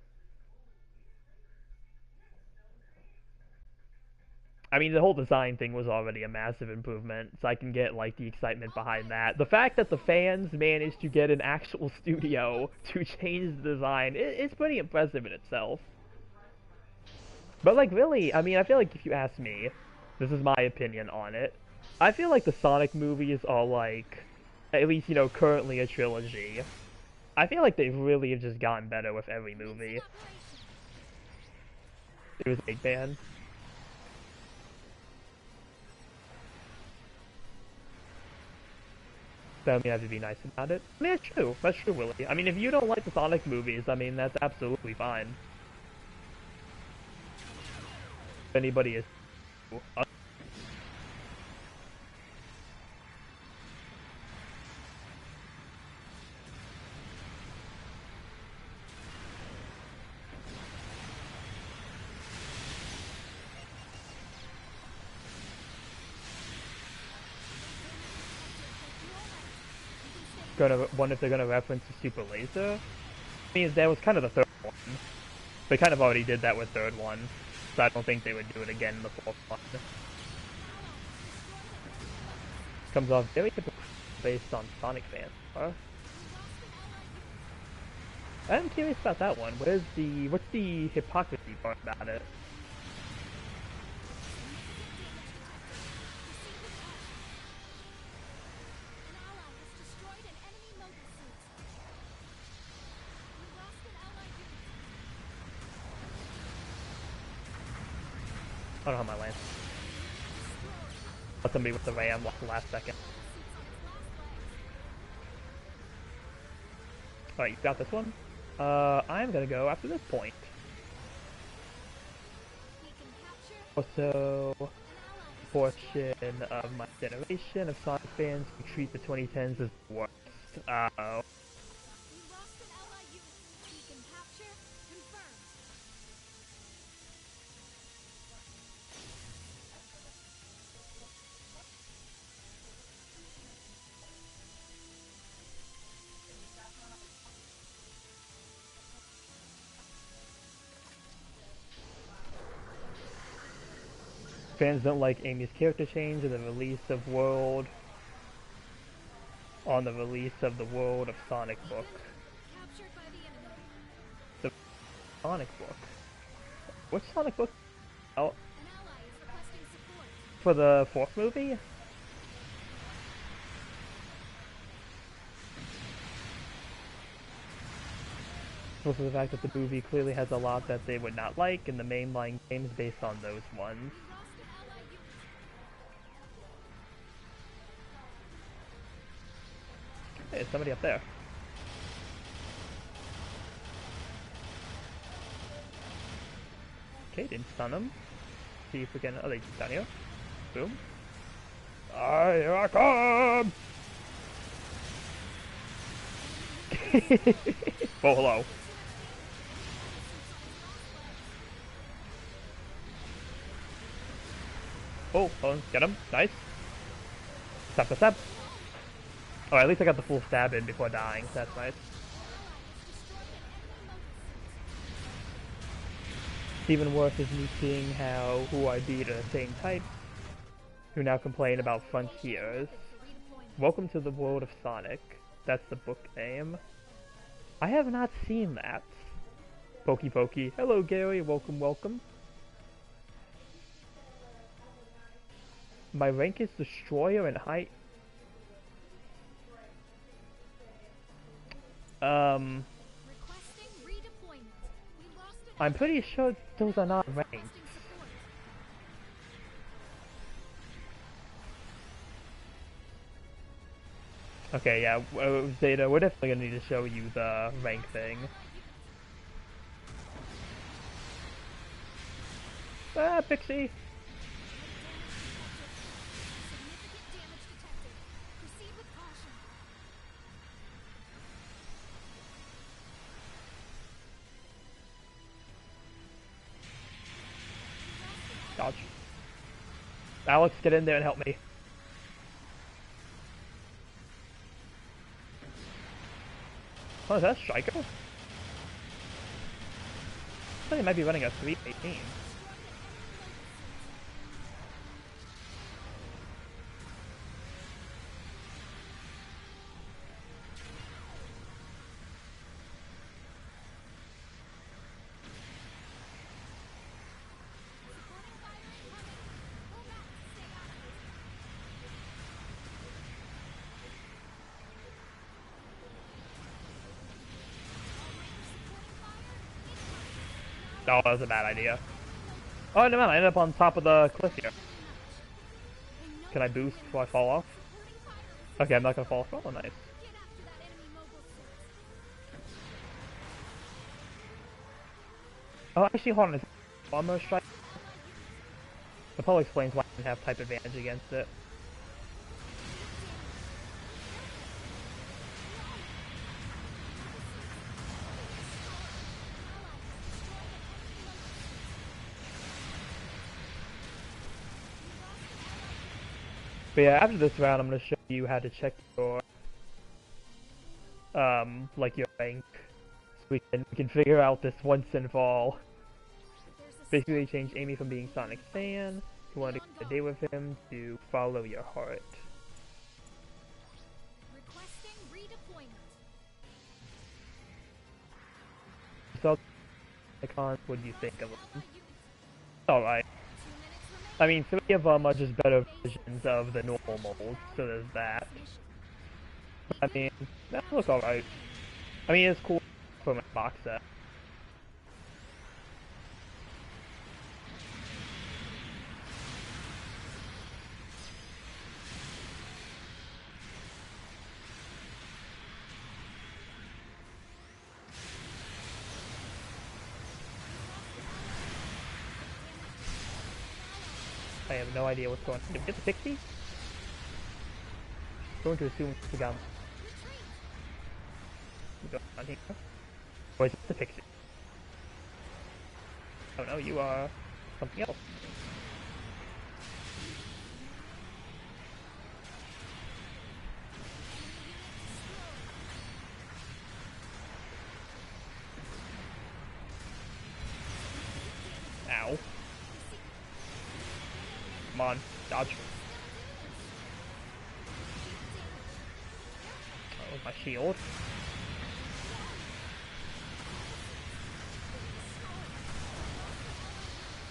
I mean, the whole design thing was already a massive improvement, so I can get, like, the excitement behind that. The fact that the fans managed to get an actual studio to change the design, it's pretty impressive in itself. But, like, really, I mean, I feel like if you ask me, this is my opinion on it, I feel like the Sonic movies are, like, at least, you know, currently a trilogy. I feel like they really have just gotten better with every movie. It was Big Band. So, I mean, I have to be nice about it. I mean, that's true. That's true, Willie. I mean, if you don't like the Sonic movies, I mean, that's absolutely fine. If anybody is... wonder if they're gonna reference the Super Laser. I mean, that was kind of the third one. They kind of already did that with third one, so I don't think they would do it again in the fourth one. Comes off very typical based on Sonic fans, huh? I'm curious about that one. What's the hypocrisy part about it? I don't know how my lance. Let somebody with the ram walk the last second. Alright, you got this one? I'm gonna go after this point. Also, portion of my generation of Sonic fans who treat the 2010s as the worst. Uh-oh. Fans don't like Amy's character change in the release of World... on the release of the World of Sonic book. The Sonic book? Which Sonic book? Oh. For the fourth movie? Also the fact that the movie clearly has a lot that they would not like in the mainline games based on those ones. Hey, there's somebody up there. Okay, didn't stun him. See if we can... Oh, they just down here. Boom. Ah, here I come! Oh, hello. Oh, hold on. Get him. Nice. Stab, stab. Oh, at least I got the full stab in before dying. That's nice. Even worse is me seeing how who I beat are the same types, who now complain about frontiers. Welcome to the World of Sonic. That's the book name. I have not seen that. Pokey Pokey. Hello Gary, welcome, welcome. My rank is Destroyer and height. I'm pretty sure those are not ranked. Okay, yeah, Zeta, we're definitely gonna need to show you the rank thing. Ah, Pixie! dodge. Alex, get in there and help me. Oh, is that a striker? I thought he might be running a 318. Oh, that was a bad idea. Oh, no, man, I ended up on top of the cliff here. Can I boost before I fall off? Okay, I'm not gonna fall off. Oh, nice. Oh, actually, hold on. Is armor strike? That probably explains why I didn't have type advantage against it. But yeah, after this round, I'm gonna show you how to check your, like your rank, so we can figure out this once and for all. Basically, they changed Amy from being Sonic's fan, who wanted to get a day with him, to follow your heart. Requesting redeployment. So, icons, what do you think of them? Alright. I mean, 3 of them are just better versions of the normal molds, so there's that. But, I mean, that looks alright. I mean, it's cool for my box set. I have no idea what's going on. Did we get the pixie? I'm going to assume it's the gun. On here. Or is it the pixie? Oh no, you are something else. Ow. Come on, dodge. Oh, my shield.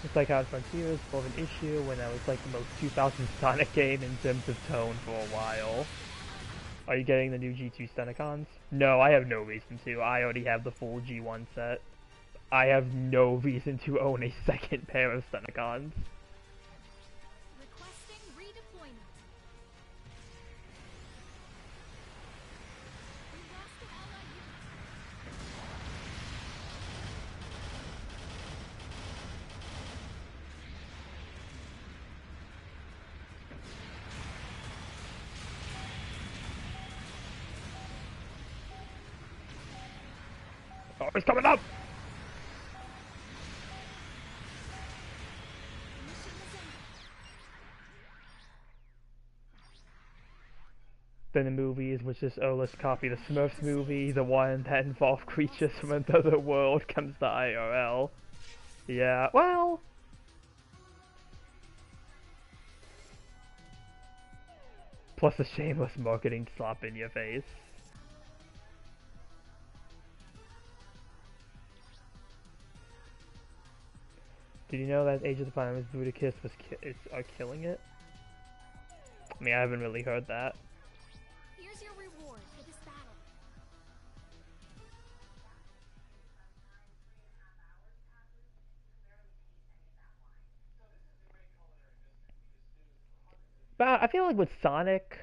It's like how Frontier was more of an issue when that was like the most 2000 Sonic game in terms of tone for a while. Are you getting the new G2 Stunticons? No, I have no reason to. I already have the full G1 set. I have no reason to own a second pair of Stunticons. Requesting redeployment. We lost an ally Oh, he's coming up! Then the movies, which is, oh, let's copy the Smurfs movie, the one that involved creatures from another world comes to IRL. Yeah, well... Plus a shameless marketing slap in your face. Did you know that Age of the Primates Bruticus are killing it? I mean, I haven't really heard that. Here's your reward for this battle. But I feel like with Sonic...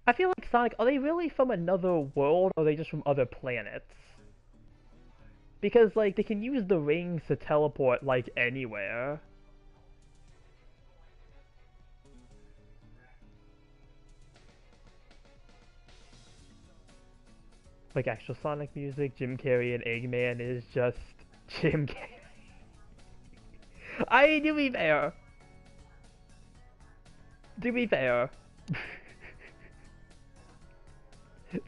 I feel like Sonic, are they really from another world, or are they just from other planets? Because, like, they can use the rings to teleport, like, anywhere. Like, actual Sonic music, Jim Carrey and Eggman is just Jim Carrey. I do be fair. To be fair.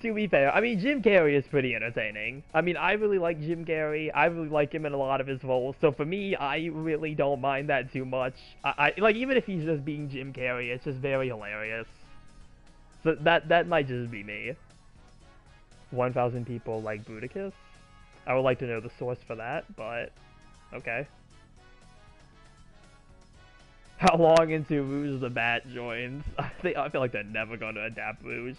To be fair, I mean, Jim Carrey is pretty entertaining. I mean, I really like Jim Carrey. I really like him in a lot of his roles. So for me, I really don't mind that too much. I like, even if he's just being Jim Carrey, it's just very hilarious. So that might just be me. 1,000 people like Bruticus? I would like to know the source for that, but okay. How long into Rouge the Bat joins? I feel like they're never going to adapt Rouge.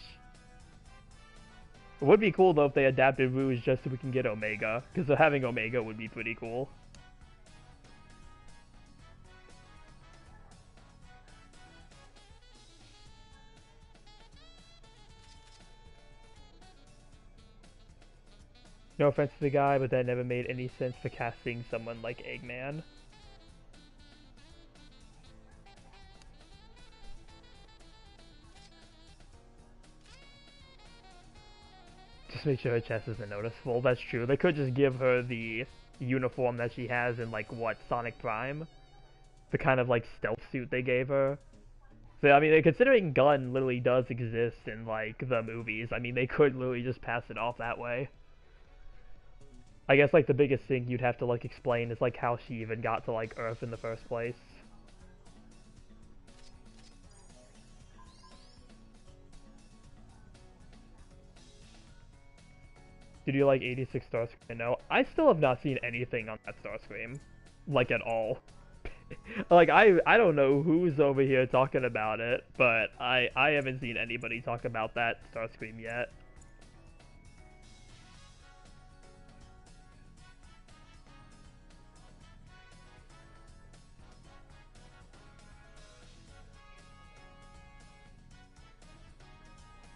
It would be cool though if they adapted Rouge just so we can get Omega, because having Omega would be pretty cool. No offense to the guy, but that never made any sense for casting someone like Eggman. Just make sure her chest isn't noticeable. That's true. They could just give her the uniform that she has in, like, what, Sonic Prime? The kind of, like, stealth suit they gave her. So, I mean, considering Gun literally does exist in, like, the movies, I mean, they could literally just pass it off that way. I guess, like, the biggest thing you'd have to, like, explain is, like, how she even got to, like, Earth in the first place. Did you like 86 Starscream? No, I still have not seen anything on that Starscream. Like, at all. Like, I don't know who's over here talking about it, but I haven't seen anybody talk about that Starscream yet.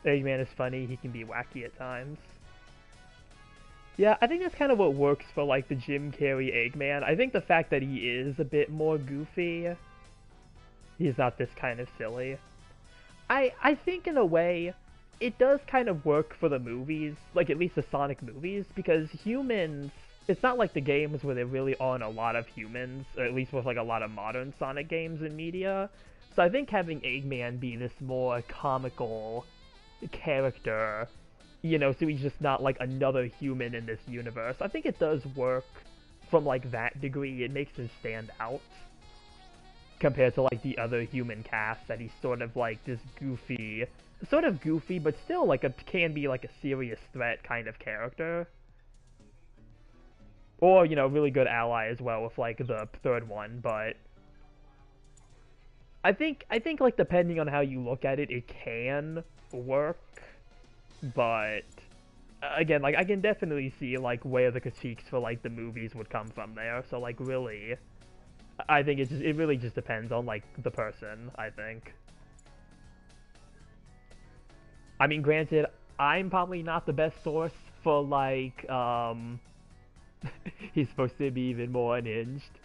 Eggman is funny, he can be wacky at times. Yeah, I think that's kind of what works for, like, the Jim Carrey Eggman. I think the fact that he is a bit more goofy, he's not this kind of silly. I think, in a way, it does kind of work for the movies, like, at least the Sonic movies, because humans, it's not like the games where there really aren't a lot of humans, or at least with, like, a lot of modern Sonic games and media. So I think having Eggman be this more comical character, you know, so he's just not like another human in this universe, I think it does work from like that degree. It makes him stand out compared to like the other human cast, that he's sort of like this goofy, but still like can be like a serious threat kind of character. Or, you know, really good ally as well with like the third one, but I think like depending on how you look at it, it can work. But again, like, I can definitely see like where the critiques for like the movies would come from there. So like, really, I think it really just depends on like the person, I think. I mean, granted, I'm probably not the best source for like he's supposed to be even more unhinged.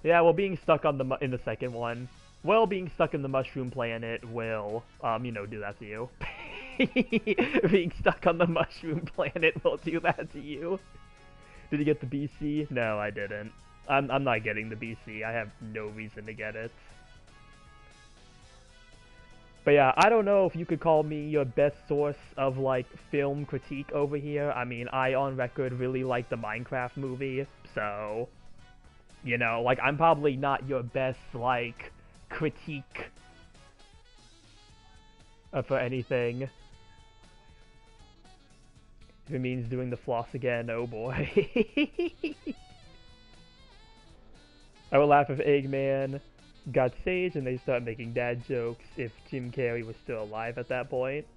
Yeah, well, being stuck on in the second one, well, being stuck in the mushroom planet will you know, do that to you. Being stuck on the mushroom planet will do that to you. Did you get the BC? No, I didn't. I'm not getting the BC. I have no reason to get it. But yeah, I don't know if you could call me your best source of like film critique over here. I mean, I on record really like the Minecraft movie, so you know, like, I'm probably not your best like critique for anything. If it means doing the floss again, oh boy. I would laugh if Eggman got Sage and they start making dad jokes if Jim Carrey was still alive at that point.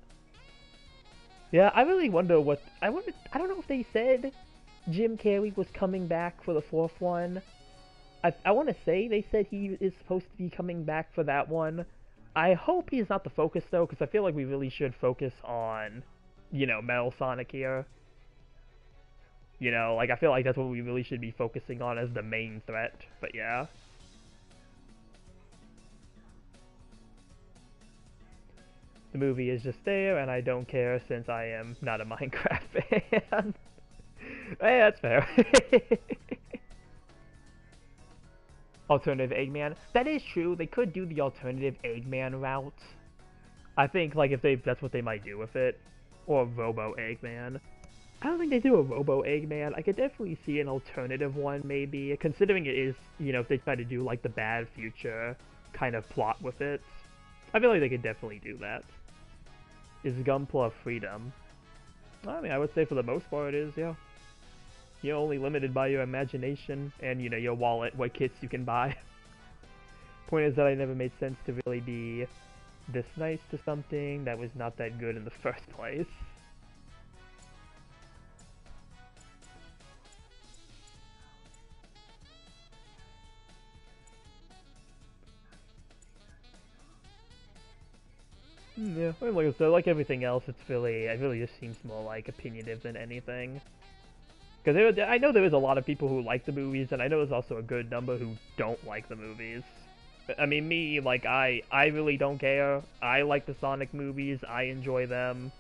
Yeah, I really wonder what... I don't know if they said Jim Carrey was coming back for the fourth one. I want to say they said he is supposed to be coming back for that one. I hope he's not the focus, though, because I feel like we really should focus on, you know, Metal Sonic here. You know, like, I feel like that's what we really should be focusing on as the main threat, but yeah. The movie is just there, and I don't care since I am not a Minecraft fan. Hey, that's fair. alternative Eggman. That is true. They could do the alternative Eggman route. I think like if that's what they might do with it, or Robo Eggman. I don't think they do a Robo Eggman. I could definitely see an alternative one maybe, considering it is, you know, if they try to do like the bad future kind of plot with it. I feel like they could definitely do that. Is Gunpla freedom? I mean, I would say for the most part it is, yeah. You're only limited by your imagination and, you know, your wallet, what kits you can buy. Point is that it never made sense to really be this nice to something that was not that good in the first place. Yeah, I mean, like I said, like everything else, it really just seems more like opinionative than anything. Because I know there is a lot of people who like the movies, and I know there's also a good number who don't like the movies. I mean, me, like, I really don't care. I like the Sonic movies, I enjoy them.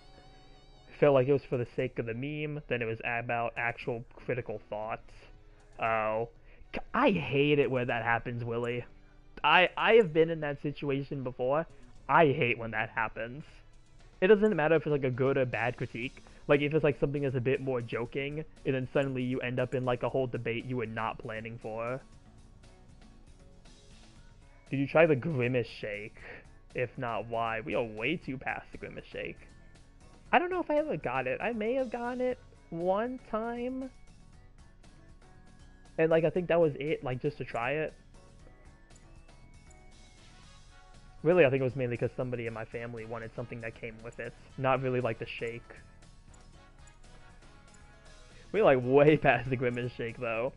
Felt like it was for the sake of the meme, then it was about actual critical thoughts. Oh, I hate it when that happens, Willie. I have been in that situation before. I hate when that happens. It doesn't matter if it's like a good or bad critique. Like if it's like something that's a bit more joking, and then suddenly you end up in like a whole debate you were not planning for. Did you try the Grimace Shake? If not, why? We are way too past the Grimace Shake. I don't know if I ever got it. I may have gotten it one time. And like I think that was it, like just to try it. Really, I think it was mainly because somebody in my family wanted something that came with it. Not really like the shake. We're like way past the Grimace Shake though.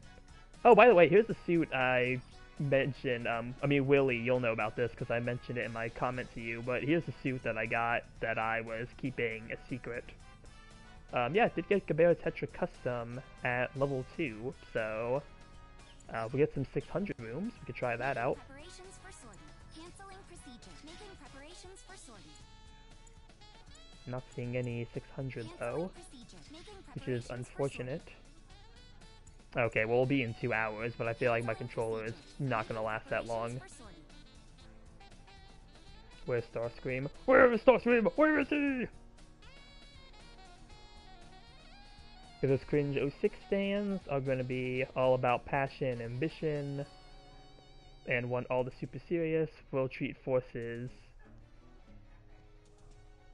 Oh, by the way, here's the suit I mentioned. I mean, Willie, you'll know about this because I mentioned it in my comment to you, but here's the suit that I got that I was keeping a secret. Yeah, I did get GBO2 Tetra Custom at level 2, so we get some 600 rooms. We could try that out. Not seeing any 600 though, which is unfortunate. Okay, well, we'll be in 2 hours, but I feel like my controller is not gonna last that long. Where's Starscream? Where is Starscream? Where is he? Because those cringe 06 stands are gonna be all about passion, ambition, and want all the super serious, will treat forces.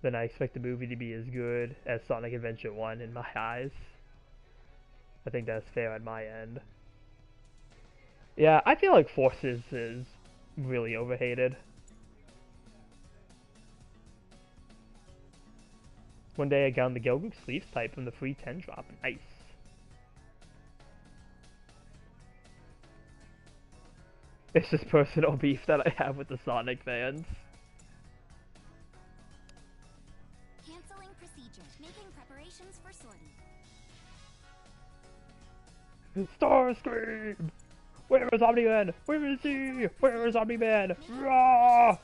Then I expect the movie to be as good as Sonic Adventure 1 in my eyes. I think that's fair on my end. Yeah, I feel like Forces is really overhated. One day I got the Girl Group Sleeves type from the free 10 drop. Nice. It's just personal beef that I have with the Sonic fans. Starscream! Where is Omni-Man? Where is he? Where is Omni-Man? Rah!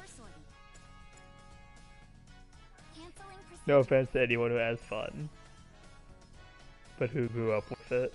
No offense to anyone who has fun, but who grew up with it.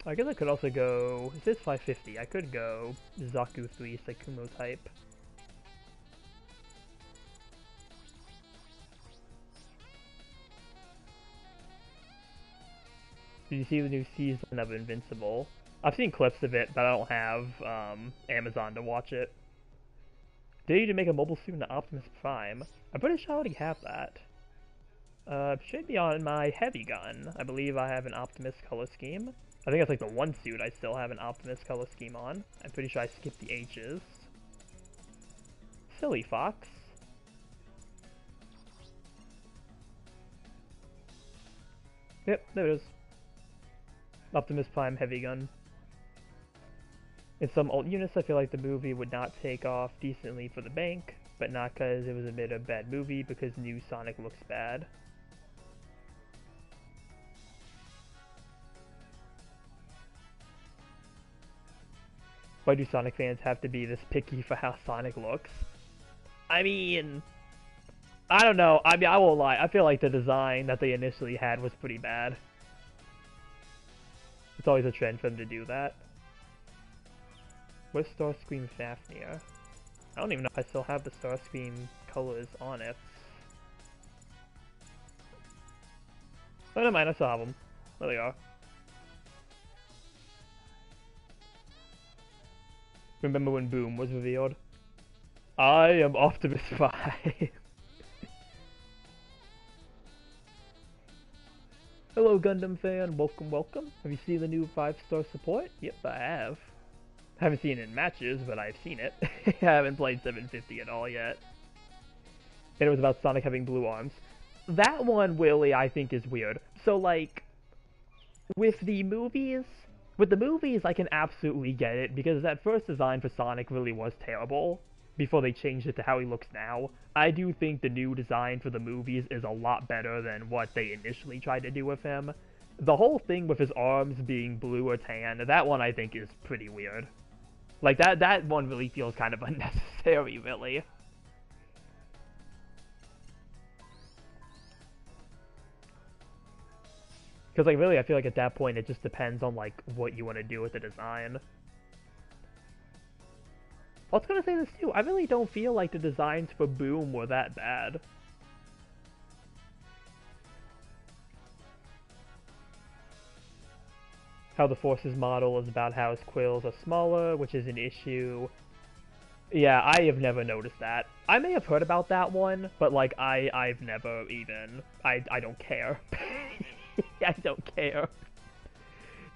I guess I could also go, it says 550, I could go Zaku 3 Sakumo type. Did you see the new season of Invincible? I've seen clips of it, but I don't have Amazon to watch it. Did you need to make a mobile suit into Optimus Prime? I'm pretty sure I already have that. Should be on my heavy gun. I believe I have an Optimus color scheme. I think that's like the one suit I still have an Optimus color scheme on. I'm pretty sure I skipped the H's. Silly fox. Yep, there it is. Optimus Prime heavy gun. In some alt units, I feel like the movie would not take off decently for the bank, but not because it was a bit of a bad movie, because new Sonic looks bad. Why do Sonic fans have to be this picky for how Sonic looks? I mean, I don't know. I mean, I won't lie. I feel like the design that they initially had was pretty bad. It's always a trend for them to do that. Where's Starscream Fafnir? I don't even know if I still have the Starscream colors on it. Oh, never mind, I still have them. There they are. Remember when Boom was revealed? I am Optimus Prime. Hello, Gundam fan. Welcome, welcome. Have you seen the new 5-star support? Yep, I have. I haven't seen it in matches, but I've seen it. I haven't played 750 at all yet. And it was about Sonic having blue arms. That one, really, I think is weird. So, like, with the movies, I can absolutely get it, because that first design for Sonic really was terrible, before they changed it to how he looks now. I do think the new design for the movies is a lot better than what they initially tried to do with him. The whole thing with his arms being blue or tan, that one I think is pretty weird. Like, that one really feels kind of unnecessary, really. Because, like, really, I feel like at that point it just depends on, like, what you want to do with the design. I was gonna say this too, I really don't feel like the designs for Boom were that bad. How the Forces model is about how his quills are smaller, which is an issue. Yeah, I have never noticed that. I may have heard about that one, but like I've never even I don't care. I don't care.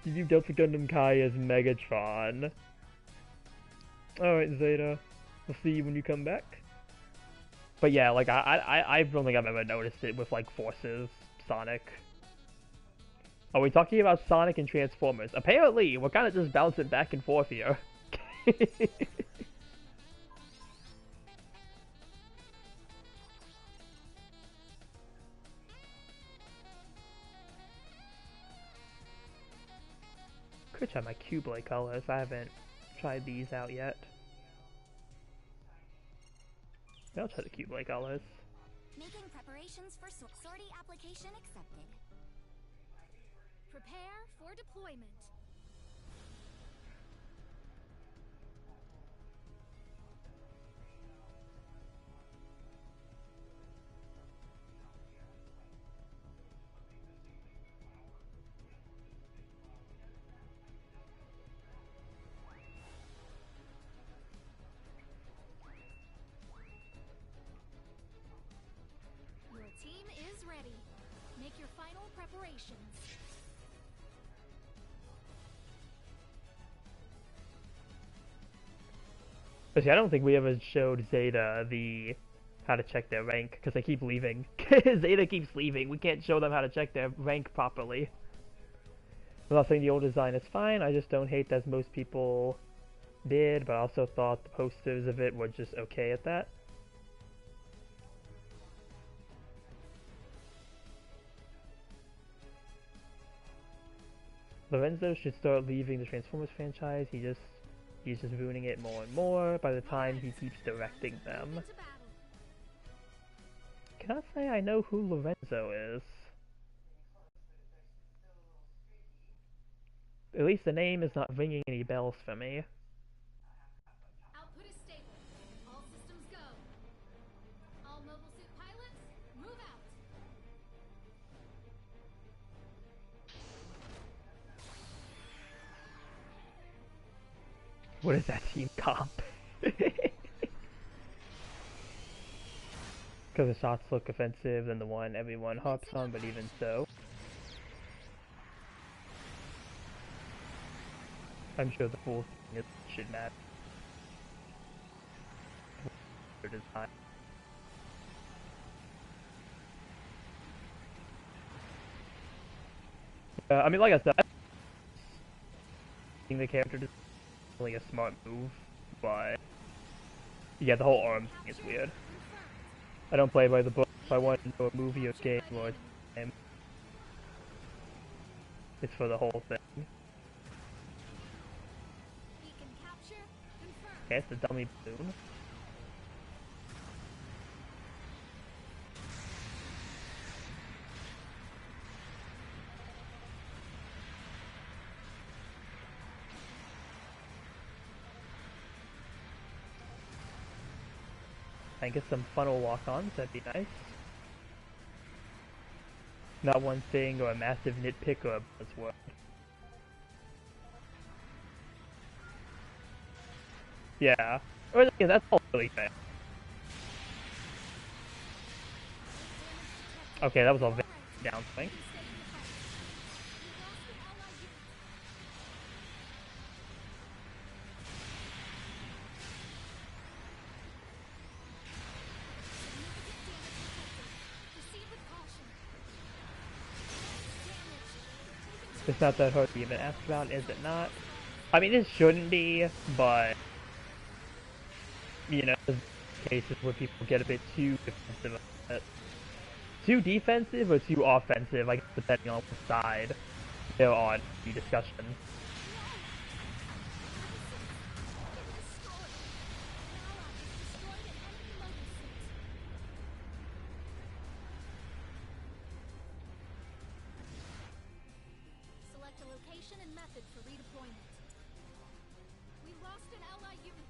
Did you Delta Gundam Kai as Megatron? Alright, Zeta. We'll see you when you come back. But yeah, like I don't think I've ever noticed it with like Forces Sonic. Are we talking about Sonic and Transformers? Apparently, we're kind of just bouncing back and forth here. Could try my Q-Blade colors. I haven't tried these out yet. I'll try the Q-Blade colors. Making preparations for sortie application accepted. Prepare for deployment. Your team is ready. Make your final preparations. But see, I don't think we ever showed Zeta the how to check their rank, because they keep leaving. Zeta keeps leaving. We can't show them how to check their rank properly. I'm not saying the old design is fine, I just don't hate as most people did, but I also thought the posters of it were just okay at that. Lorenzo should start leaving the Transformers franchise. He's just ruining it more and more by the time he keeps directing them. Can I say I know who Lorenzo is? At least the name is not ringing any bells for me. Output is stable. All systems go. All mobile suit pilots, move out. What is that team comp? Because the shots look offensive than the one everyone harps on, but even so. I'm sure the full thing should matter. Design. I mean, like I said, I think the character is really a smart move, but yeah, the whole arm thing is weird. I don't play by the book. If I want to know a movie or game or game, it's for the whole thing. Beacon captured. Okay, it's a dummy balloon. I get some funnel walk-ons, that'd be nice. Not one thing or a massive nitpick or a buzzword. Yeah. Or, yeah, that's all really fair. Okay, that was all very downswing. It's not that hard to even ask about, is it not? I mean, it shouldn't be, but, you know, there's cases where people get a bit too defensive about it. Too defensive or too offensive, like, depending on what side they're on the discussion. Select a location and method for redeployment. We lost an ally unit.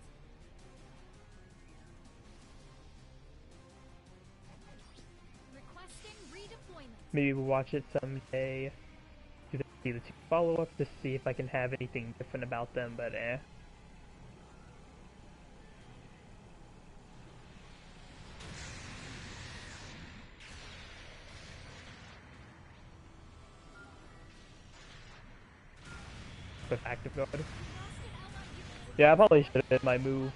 Requesting redeployment. Maybe we'll watch it someday. Do the two follow-ups to see if I can have anything different about them, but eh. With active guard. Yeah, I probably should have been my move.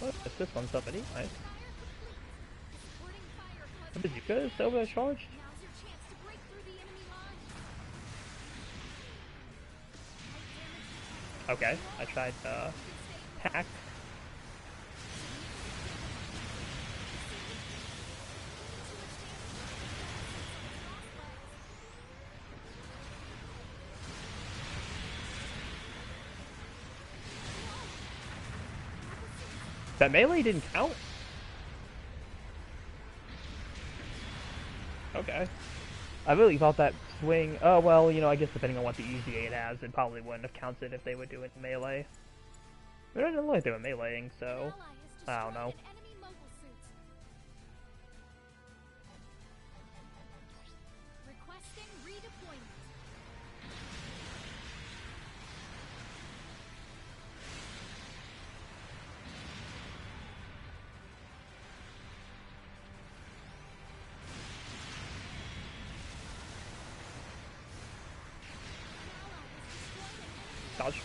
What is this one? Somebody? Nice. What did you guys overcharged? Now's your chance to break through the enemy line. Okay, I tried to hack. That melee didn't count? Okay. I really thought that swing... Oh, well, you know, I guess depending on what the easy 8 has, it probably wouldn't have counted if they were doing melee. But I didn't look like they were meleeing, so... I don't know. Enemy mobile suit. Requesting redeployment. Dodge.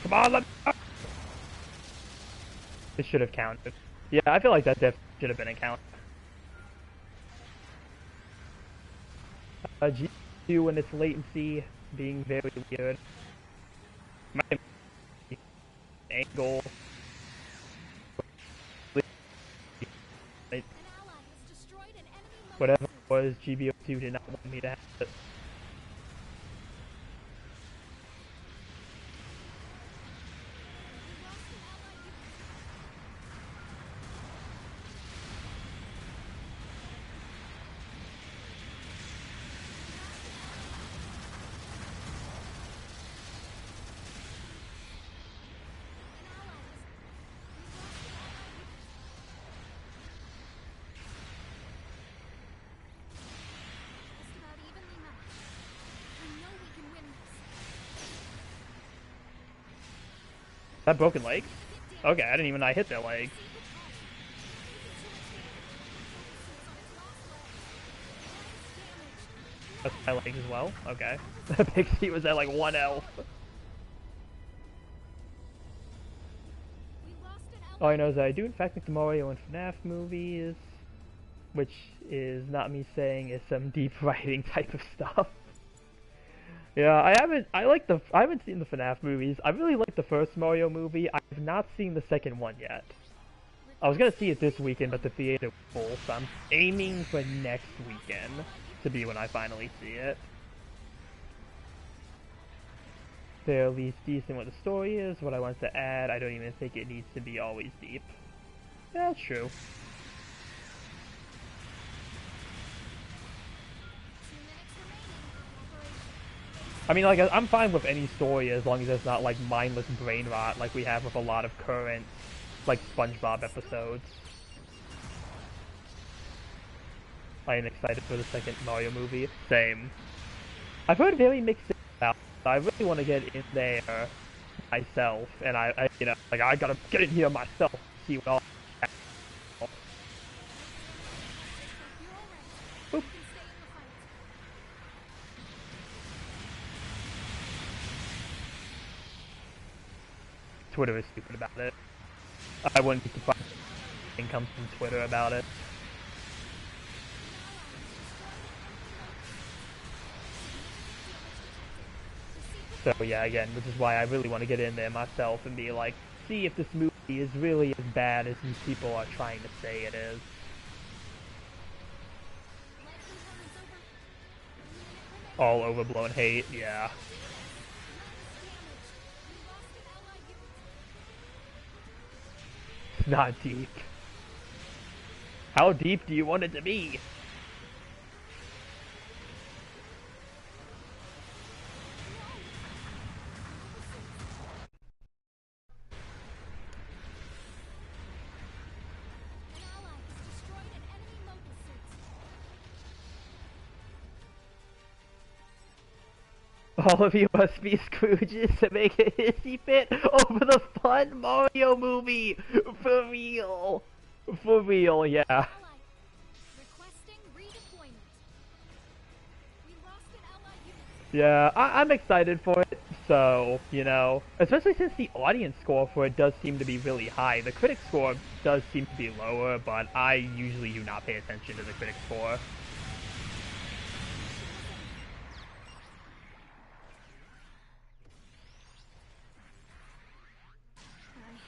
Come on, let me... This should have counted. Yeah, I feel like that definitely should have been a count. GBO2 and its latency being very weird. My angle. An ally has destroyed an enemy mobile Whatever it suit. was, GBO2 did not want me to have it. We lost an ally unit. Just about evenly matched. I know we can win this. That broken leg? Okay, I didn't even know I hit that leg. That's my leg as well? Okay. Pixie was at like 1 health. All I know is that I do in fact like the Mario and FNAF movies, which is not me saying is some deep writing type of stuff. Yeah, I haven't seen the FNAF movies. I really like the first Mario movie. I've not seen the second one yet. I was gonna see it this weekend, but the theater was full, so I'm aiming for next weekend to be when I finally see it. They're at least decent what the story is. What I want to add, I don't even think it needs to be always deep. Yeah, that's true. 2 minutes remaining. Operation. I mean, like, I'm fine with any story as long as it's not, like, mindless brain rot like we have with a lot of current, like, SpongeBob episodes. I am excited for the second Mario movie. Same. I've heard very mixed things about it. I really want to get in there myself, and I you know, like, I gotta get in here myself, see what all. You're all right. Boop. You can stay in the fight. Twitter is stupid about it. I wouldn't be surprised if anything comes from Twitter about it. So yeah, again, which is why I really want to get in there myself and be like, see if this movie is really as bad as these people are trying to say it is. Life components over. 1 minute remaining. All overblown hate, yeah. Damage. We lost an allied unit. Not deep. How deep do you want it to be? An ally has destroyed an enemy mobile suit. All of you must be Scrooges to make a hissy fit over the fun Mario movie! For real! For real, yeah. Ally. Requesting redeployment. We lost an allied unit. Yeah, I'm excited for it, so, you know, especially since the audience score for it does seem to be really high. The critic score does seem to be lower, but I usually do not pay attention to the critic score. I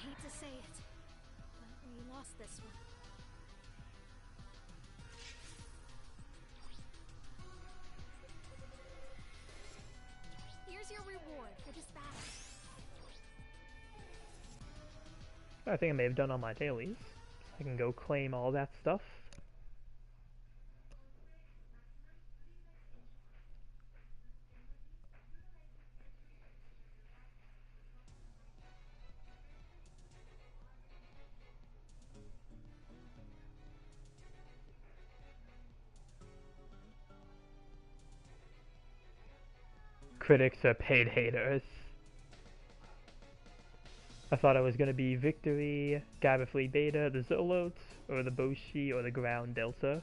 hate to say it, but we lost this one. Here's your reward for this battle. I think I may have done all my dailies. I can go claim all that stuff. Critics are paid haters. I thought I was gonna be Victory, Gabberfleet Beta, the Zolotes, or the Boshi, or the Ground Delta.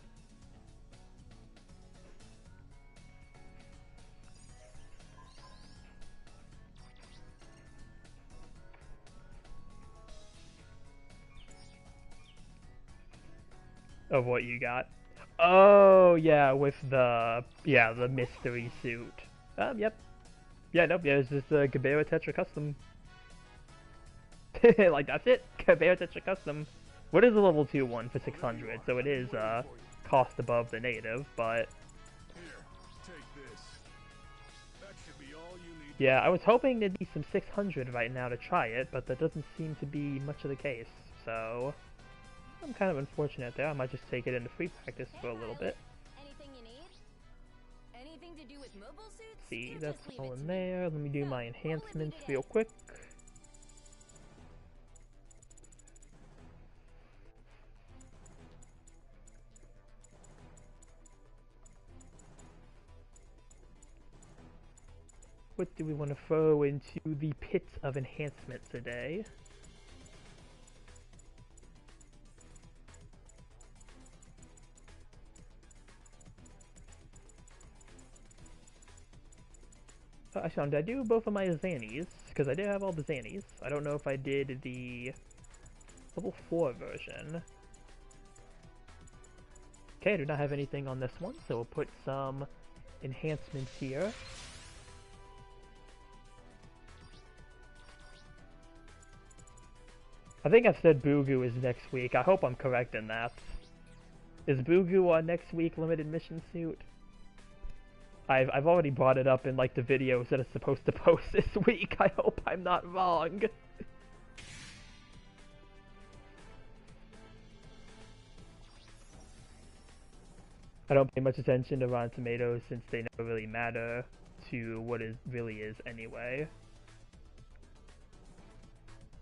Of what you got. Oh, yeah, with the mystery suit. Yep. Yeah, nope, yeah, it's just a GBO2 Tetra Custom. Like, that's it. GBO2 Tetra Custom. What is a level 2 one for 600? So it is, cost above the native, but... Here, take this. That should be all you need. Yeah, I was hoping there'd be some 600 right now to try it, but that doesn't seem to be much of the case, so... I'm kind of unfortunate there. I might just take it into free practice for a little bit. Anything you need? Anything to do with mobile suits? See, You that's just leave all it in to me. there. Let me do my enhancements real quick. What do we want to throw into the pit of enhancement today? Actually, did I do both of my Xannies? Because I did have all the Xannies. I don't know if I did the level 4 version. Okay, I do not have anything on this one, so we'll put some enhancements here. I think I said Bugu is next week. I hope I'm correct in that. Is Bugu our next week limited mission suit? I've already brought it up in like the videos that it's supposed to post this week. I hope I'm not wrong. I don't pay much attention to Rotten Tomatoes since they never really matter to what it really is anyway.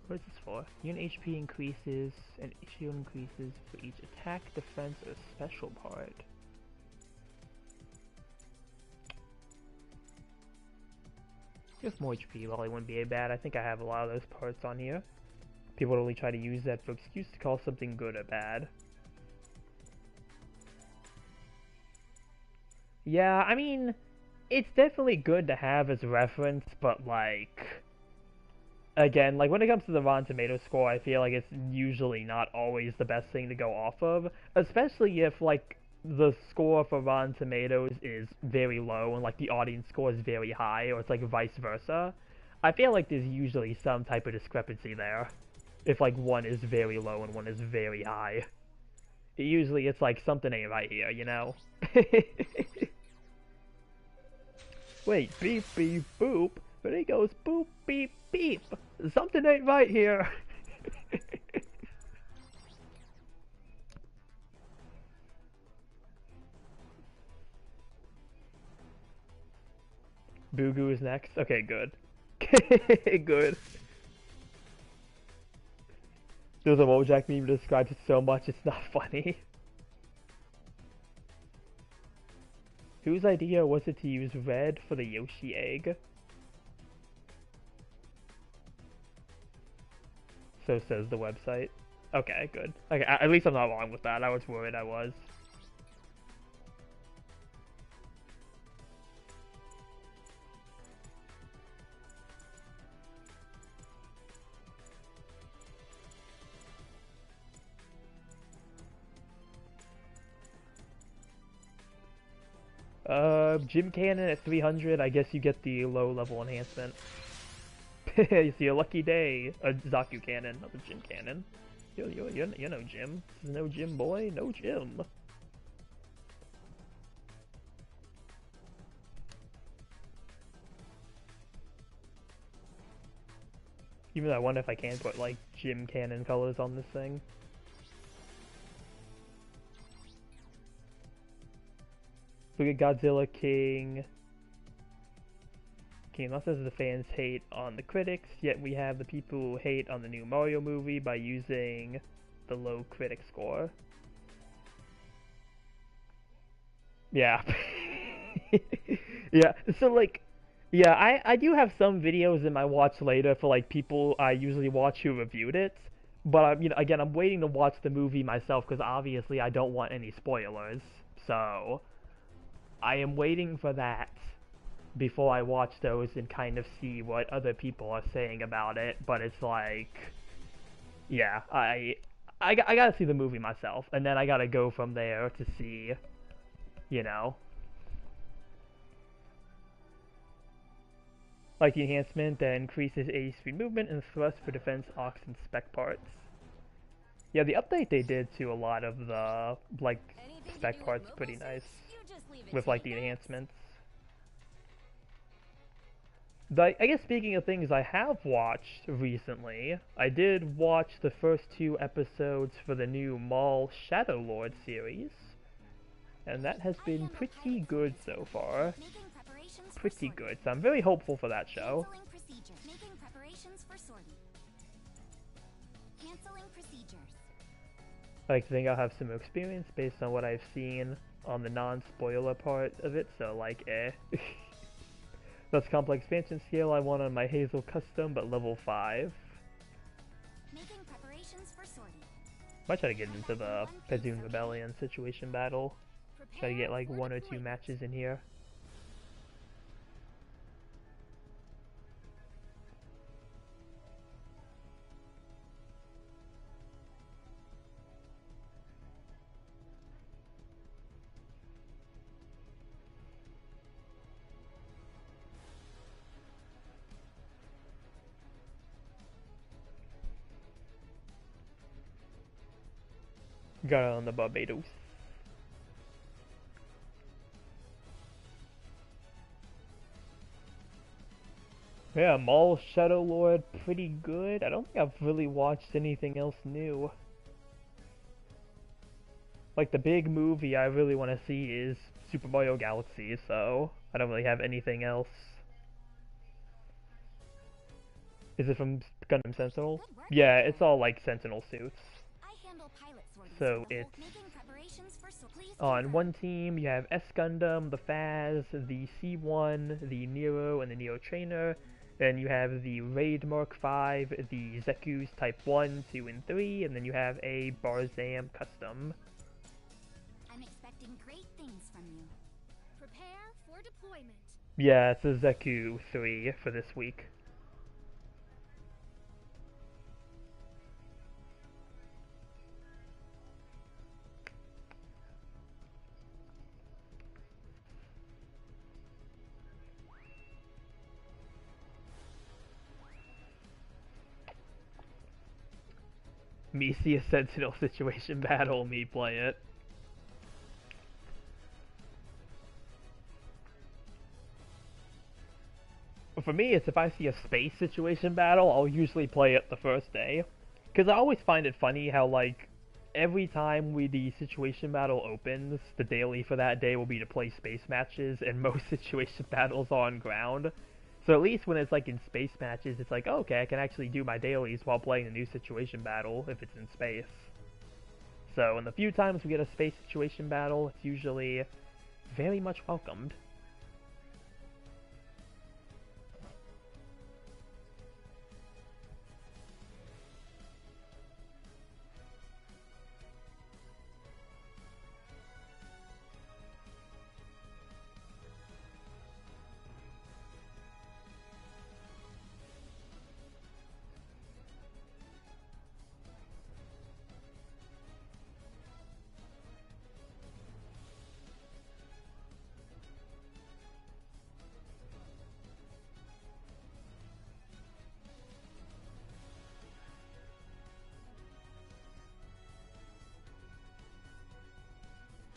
What is this for? Unit HP increases and shield increases for each attack, defense, or special part. Just more HP probably wouldn't be bad. I think I have a lot of those parts on here. People only try to use that for excuse to call something good or bad. Yeah, I mean, it's definitely good to have as reference, but like, again, like when it comes to the Rotten Tomatoes score, I feel like it's usually not always the best thing to go off of, especially if like the score for Rotten Tomatoes is very low and like the audience score is very high, or it's like vice versa. I feel like there's usually some type of discrepancy there. If like one is very low and one is very high. Usually it's like something ain't right here, you know? Wait, beep beep boop. But he goes boop beep beep. Something ain't right here. Bugu is next. Okay, good. Good. There's a Wojak meme that describes it so much it's not funny. Whose idea was it to use red for the Yoshi egg? So says the website. Okay, good. Okay, at least I'm not wrong with that. I was worried I was. Gym Cannon at 300, I guess you get the low level enhancement. You see a lucky day. A Zaku Cannon, not the Gym Cannon. You're no Gym. This is no Gym, boy. No Gym. Even though I wonder if I can put, like, Gym Cannon colors on this thing. Look at Godzilla King. King Los says the fans hate on the critics, yet we have the people who hate on the new Mario movie by using the low critic score. Yeah. Yeah, so like, yeah, I do have some videos in my watch later for like people I usually watch who reviewed it, but you know, again, I'm waiting to watch the movie myself because obviously I don't want any spoilers, so I am waiting for that before I watch those and kind of see what other people are saying about it. But it's like, yeah, I gotta see the movie myself, and then I gotta go from there to see, you know, like the enhancement that increases AE speed movement and thrust for defense, ox, and spec parts. Yeah, the update they did to a lot of the like spec parts pretty nice with like the enhancements. I guess speaking of things I have watched recently, I did watch the first 2 episodes for the new Maul Shadow Lord series, and that has been pretty good so far. Pretty good, so I'm very hopeful for that show. I like to think I'll have some experience based on what I've seen on the non-spoiler part of it, so like, eh. That's complex expansion scale I want on my Hazel custom, but level 5. Might try to get into the Pezun Rebellion situation battle. Try to get like 1 or 2 matches in here. Got it on the Barbados. Yeah, Maul Shadow Lord, pretty good. I don't think I've really watched anything else new. Like, the big movie I really want to see is Super Mario Galaxy, so I don't really have anything else. Is it from Gundam Sentinel? Good work, Yeah, Uncle. it's all like Sentinel suits. I handle pilot sorties So for the it's making preparations for please on confirm. one team you have S Gundam, the Faz, the C1, the Nero, and the Neo Trainer. Then you have the Raid Mark V, the Zeku's Type 1, 2, and 3, and then you have a Barzam Custom. I'm expecting great things from you. Prepare for deployment. Yeah, it's a Zeku 3 for this week. Me see a Sentinel situation battle, me play it. For me, it's if I see a space situation battle, I'll usually play it the first day. Because I always find it funny how, like, every time the situation battle opens, the daily for that day will be to play space matches, and most situation battles are on ground. So at least when it's like in space matches, it's like, oh, okay, I can actually do my dailies while playing a new situation battle if it's in space. So in the few times we get a space situation battle, it's usually very much welcomed.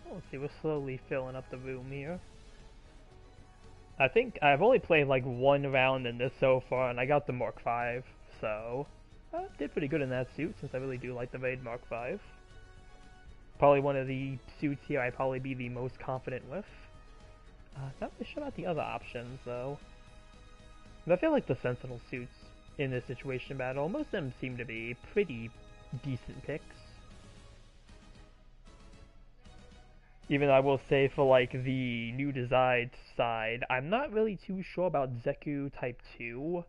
Let's see, we're slowly filling up the room here. I think I've only played like one round in this so far, and I got the Mark V, so I did pretty good in that suit, since I really do like the Raid Mark V. Probably one of the suits here I'd probably be the most confident with. Not really sure about the other options, though. But I feel like the Sentinel suits in this situation battle, most of them seem to be pretty decent picks. Even though I will say for like the new design side, I'm not really too sure about Zeku Type 2,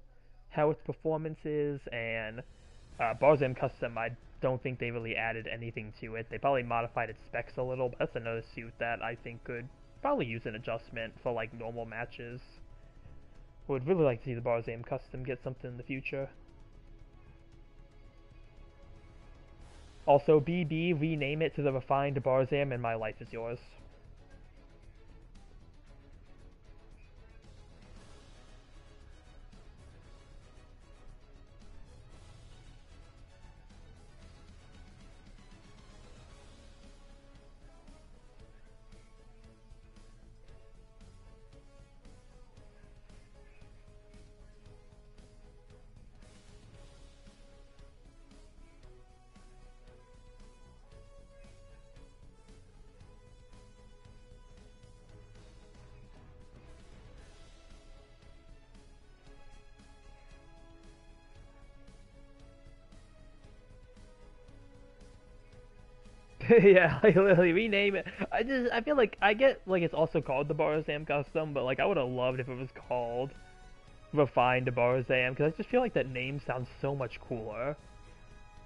how its performance is, and Barzam Custom, I don't think they really added anything to it. They probably modified its specs a little, but that's another suit that I think could probably use an adjustment for like normal matches. Would really like to see the Barzam Custom get something in the future. Also, BB, rename it to the Refined Barzam and my life is yours. Yeah, like literally rename it. I feel like I get like it's also called the Barzam Custom, but like I would have loved if it was called Refined Barzam, because I just feel like that name sounds so much cooler.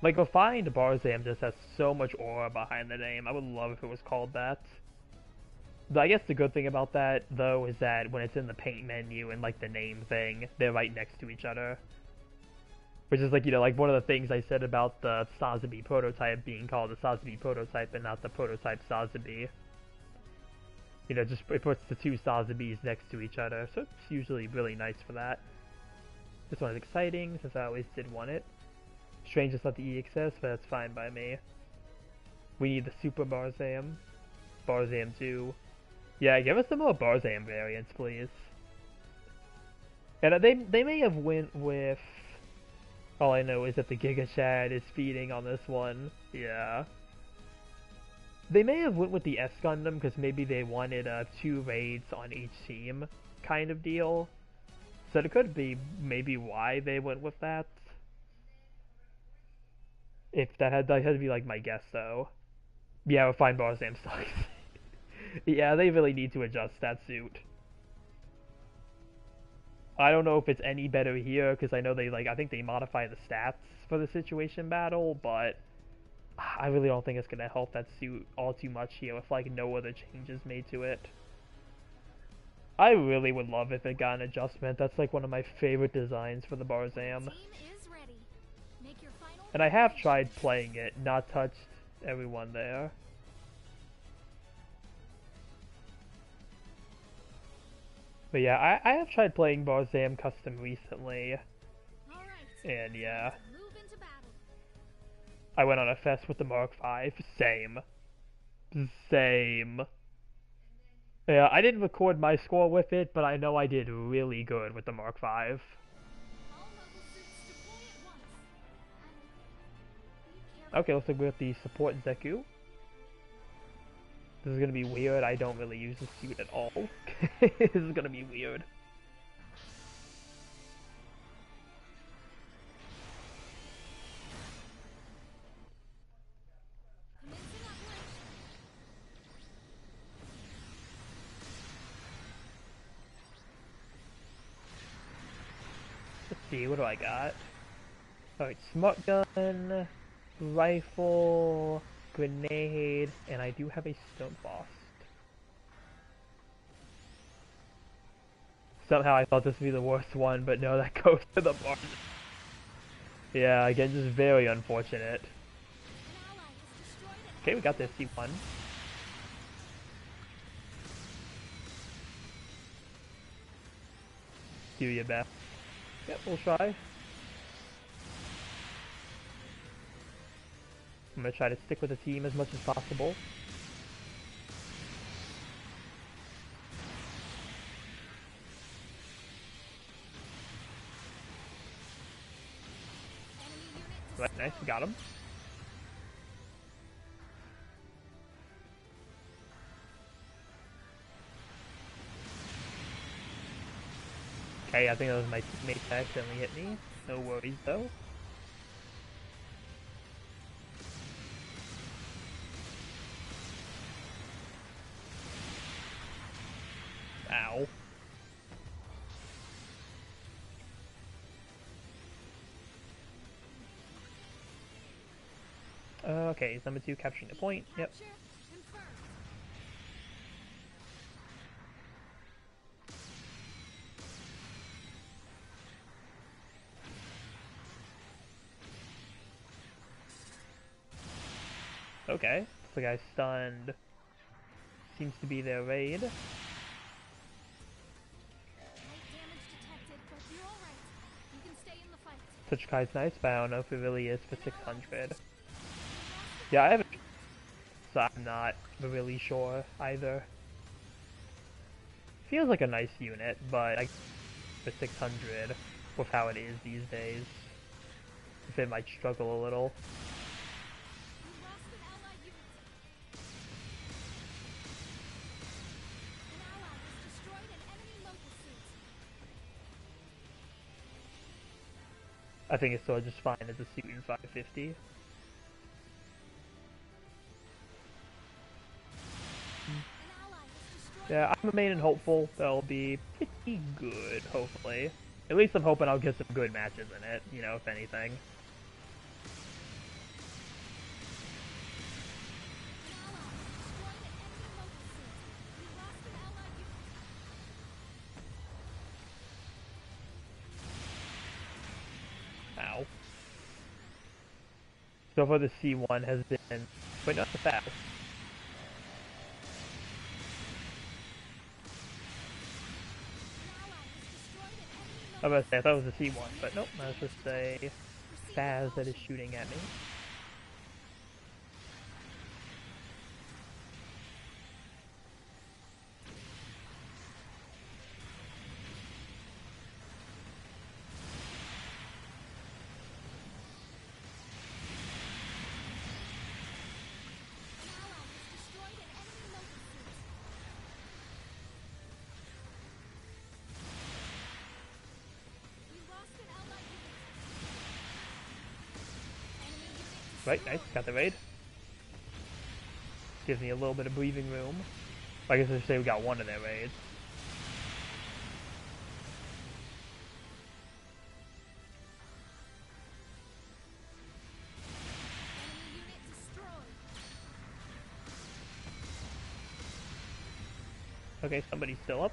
Like Refined Barzam just has so much aura behind the name. I would love if it was called that. But I guess the good thing about that though is that when it's in the paint menu and like the name thing, they're right next to each other. Which is like, you know, like one of the things I said about the Sazabi prototype being called the Sazabi prototype and not the prototype Sazabi. You know, just it puts the two Sazabis next to each other, so it's usually really nice for that. This one is exciting, since I always did want it. Strange it's not the EXS, but that's fine by me. We need the Super Barzam. Barzam 2. Yeah, give us some more Barzam variants, please. And they may have went with... All I know is that the Giga Chad is feeding on this one. Yeah. They may have went with the S Gundam because maybe they wanted 2 raids on each team kind of deal. So it could be maybe why they went with that. If that had to be like my guess though. Yeah, we'll find Barzam sucks. Yeah, they really need to adjust that suit. I don't know if it's any better here because I know I think they modify the stats for the situation battle, but I really don't think it's gonna help that suit all too much here with like no other changes made to it. I really would love if it got an adjustment. That's like one of my favorite designs for the Barzam. And I have tried playing it, not touched everyone there. But yeah, I have tried playing Barzam Custom recently. And yeah. I went on a fest with the Mark V. Same. Same. Yeah, I didn't record my score with it, but I know I did really good with the Mark V. Okay, let's go with the support Zeku. This is gonna be weird. I don't really use this suit at all. This is gonna be weird. Let's see, what do I got? Alright, smart gun, rifle, grenade, and I do have a stone frost. Somehow I thought this would be the worst one, but no, that goes to the bar. Yeah, again, just very unfortunate. Okay, we got this C1. Do your best. Yep, we'll try. I'm gonna try to stick with the team as much as possible. Right, nice, we got him. Okay, I think that was my teammate that accidentally hit me. No worries though. Ow. Okay, number 2 capturing the point. Yep. Okay, the guy's stunned. Seems to be their raid. Such guy's nice, but I don't know if it really is for 600. Yeah, I haven't, so I'm not really sure either. Feels like a nice unit, but I for 600 with how it is these days, if it might struggle a little. I think it's still just fine as a suit in 550. Yeah, I'm remaining hopeful they'll be pretty good, hopefully. At least I'm hoping I'll get some good matches in it, you know, if anything. Ow. So far the C1 has been, but not the fast. I was about to say, I thought it was a C1, but nope, that's just a Spaz that is shooting at me. Right, nice, got the raid. Gives me a little bit of breathing room. I guess I should say we got one of their raids. Enemy unit destroyed. Okay, somebody's still up.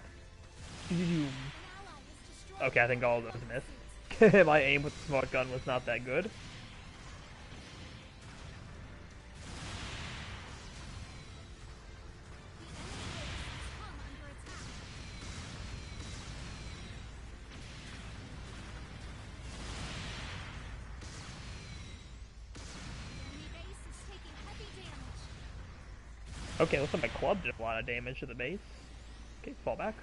An ally has destroyed. Okay, I think all of those missed. My aim with the smart gun was not that good. Okay, looks like my club did a lot of damage to the base. Okay, fall back.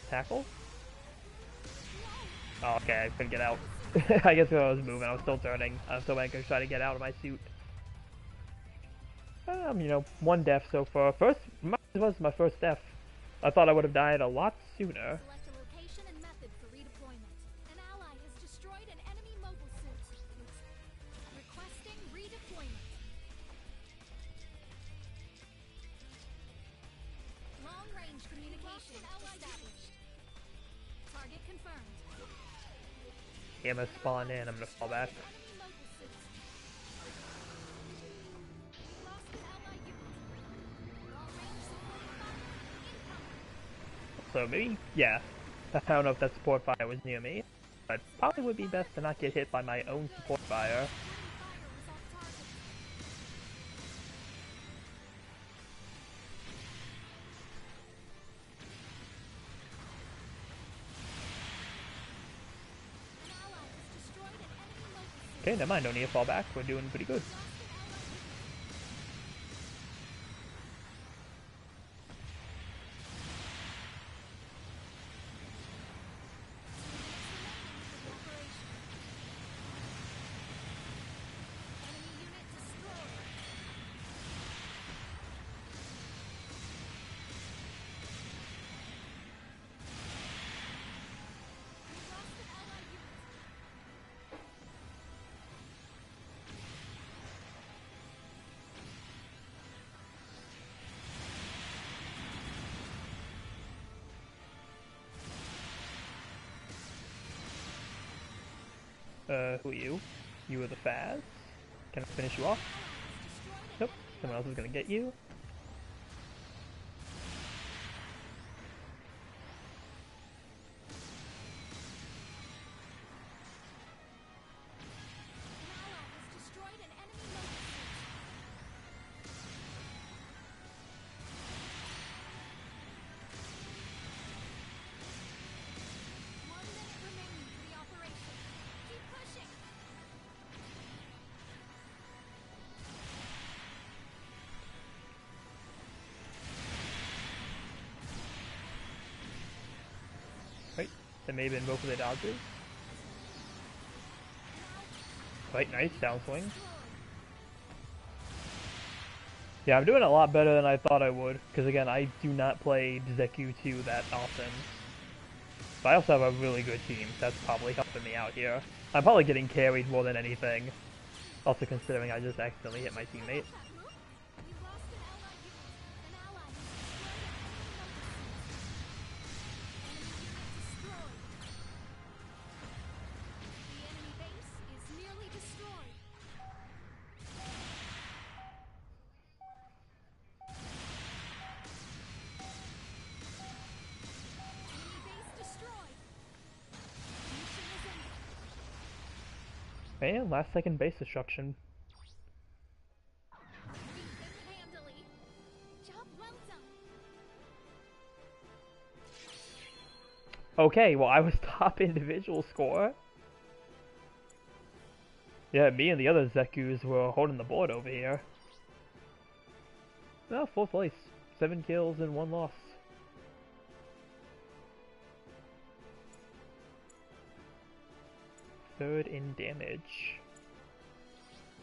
Tackle? Oh, okay, I couldn't get out. I guess when I was moving, I was still turning. I was still going to try to get out of my suit. You know, one death so far. This was my first death. I thought I would have died a lot sooner. Select a location and method for redeployment. An ally has destroyed an enemy mobile suit. Requesting redeployment. Long-range communication established. Target confirmed. Yeah, I'm gonna spawn in. I'm gonna fall back. Enemy mobile suit. Lost an ally unit. Long-range support fire incoming. So maybe, yeah. I don't know if that support fire was near me, but probably would be best to not get hit by my own support fire. Okay, never mind, don't need to fall back. We're doing pretty good. Who are you? You are the Faz. Can I finish you off? Nope. Someone else is gonna get you. Right. That may have been both of the dodges. Right, nice downswing. Yeah, I'm doing a lot better than I thought I would, because again, I do not play GBO2 that often. But I also have a really good team, that's probably helping me out here. I'm probably getting carried more than anything. Also considering I just accidentally hit my teammate. And last second base destruction. Okay, well I was top individual score. Yeah, me and the other Zekus were holding the board over here. No, 4th place. 7 kills and 1 loss. Third in damage.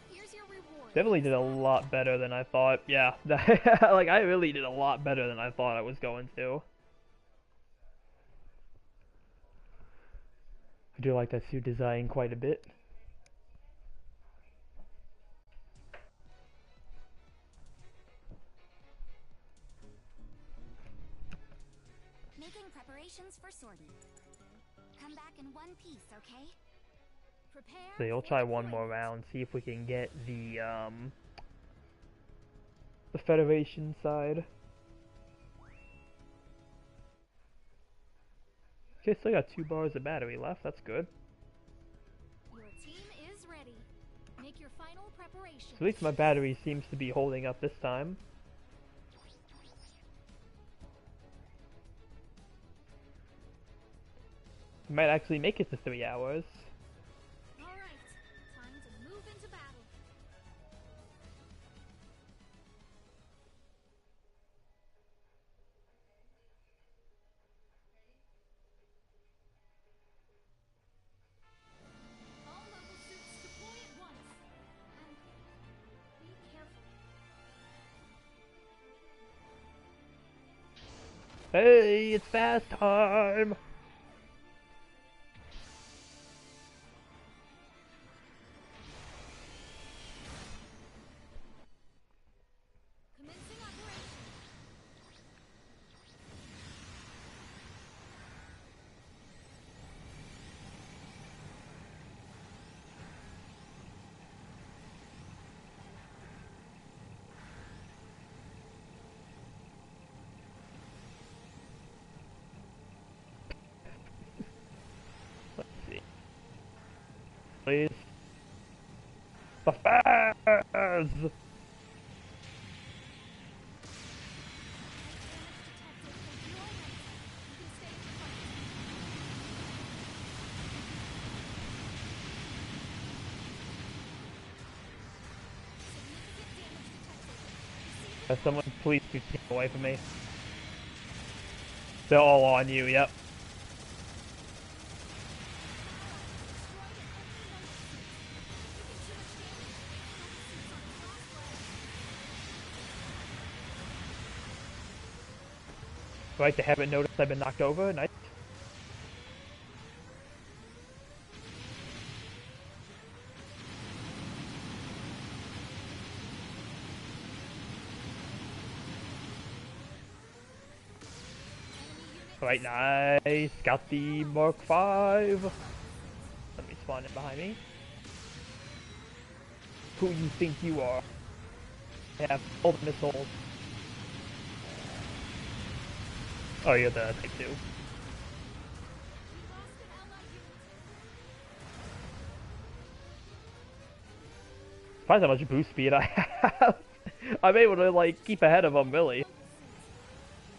Here's your reward. Definitely did a lot better than I thought. Yeah, like I really did a lot better than I thought I was going to. I do like that suit design quite a bit. Making preparations for sortie. Come back in one piece, okay? Prepare. So we'll try one more round, see if we can get the Federation side. Okay, still got 2 bars of battery left. That's good. Your team is ready. Make your final preparations. So at least my battery seems to be holding up this time. Might actually make it to 3 hours. All right, time to move into battle. All mobile suits deploy at once. And be careful. Hey, it's fast time! Commencing operation. Let's see. Please. The fast! Someone please keep away from me. They're all on you, yep. Right, they haven't noticed I've been knocked over. Nice. Right, nice. Got the Mark 5. Let me spawn in behind me. Who you think you are? I have all the missiles. Oh, you're the Type 2. Surprised how much boost speed I have. I'm able to, like, keep ahead of them, really.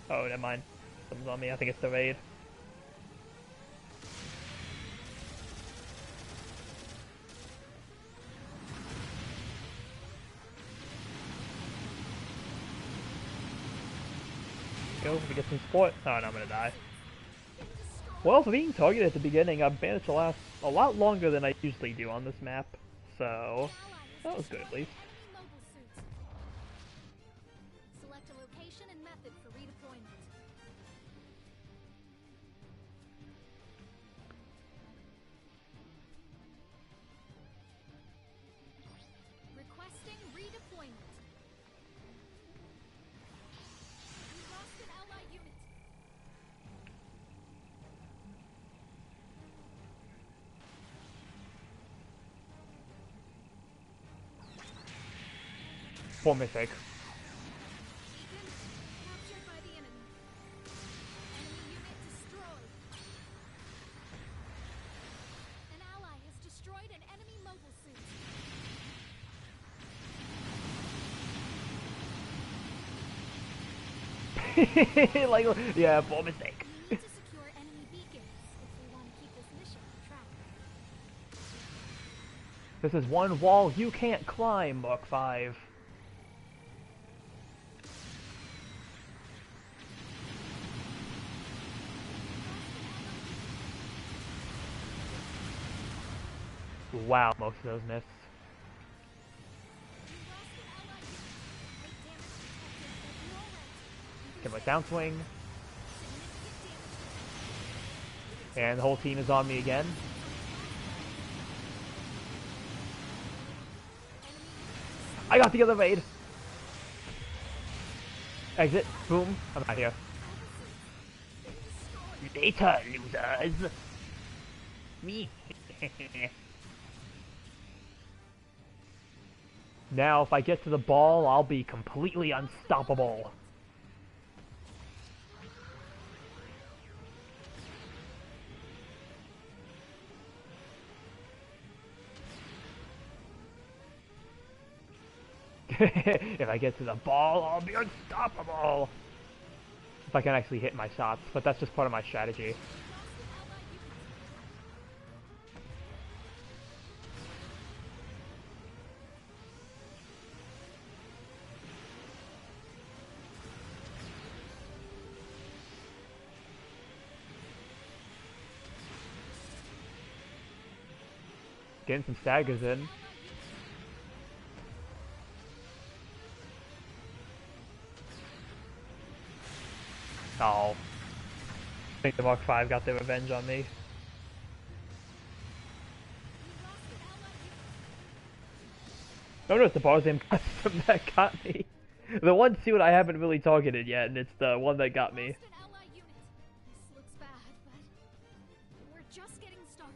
Oh, never mind. Something's on me. I think it's the raid. Go, we get some support. Oh, no, I'm gonna die. Well, for being targeted at the beginning, I've managed to last a lot longer than I usually do on this map. So, that was good at least. Select a location and method for redeployment. Requesting redeployment. We lost an allied unit. Poor mistake. Beacon captured by the enemy. Enemy unit destroyed. An ally has destroyed an enemy mobile suit. Like, yeah, poor mistake. We need to secure enemy beacons if we want to keep this mission on track. This is one wall you can't climb, Mark 5. Wow, most of those missed. Get my downswing. And the whole team is on me again. I got the other raid. Exit. Boom. I'm out here. Later, losers. Me. Now, if I get to the ball, I'll be completely unstoppable. If I get to the ball, I'll be unstoppable. If I can actually hit my shots, but that's just part of my strategy. Getting some staggers in. Oh. I think the Mark 5 got their revenge on me. No, no, it's the Barzam custom that got me. The one suit I haven't really targeted yet, and it's the one that got me. This looks bad, but we're just getting started.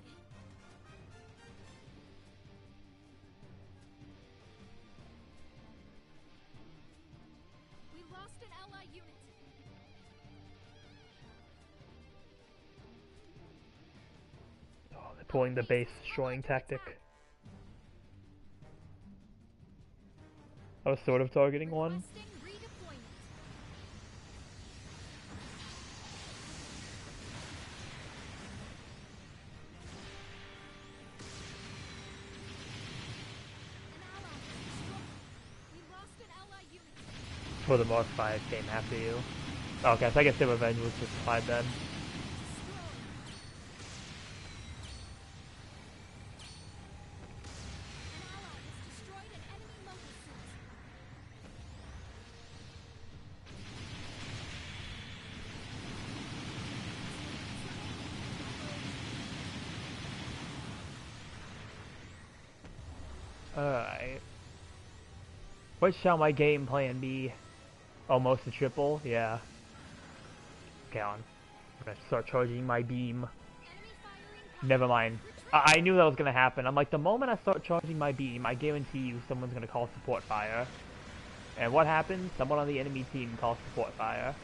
We lost an ally unit. Oh, they're pulling the base destroying tactic. I was sort of targeting one. Requesting redeployment. An ally destroyed. We lost an ally unit. For the Mark 5 came after you. Okay, so I guess the revenge was justified then. Alright. What shall my game plan be? Almost a triple? Yeah. Okay, on. I'm gonna start charging my beam. Never mind. I knew that was gonna happen. I'm like, the moment I start charging my beam, I guarantee you someone's gonna call support fire. And what happens? Someone on the enemy team calls support fire.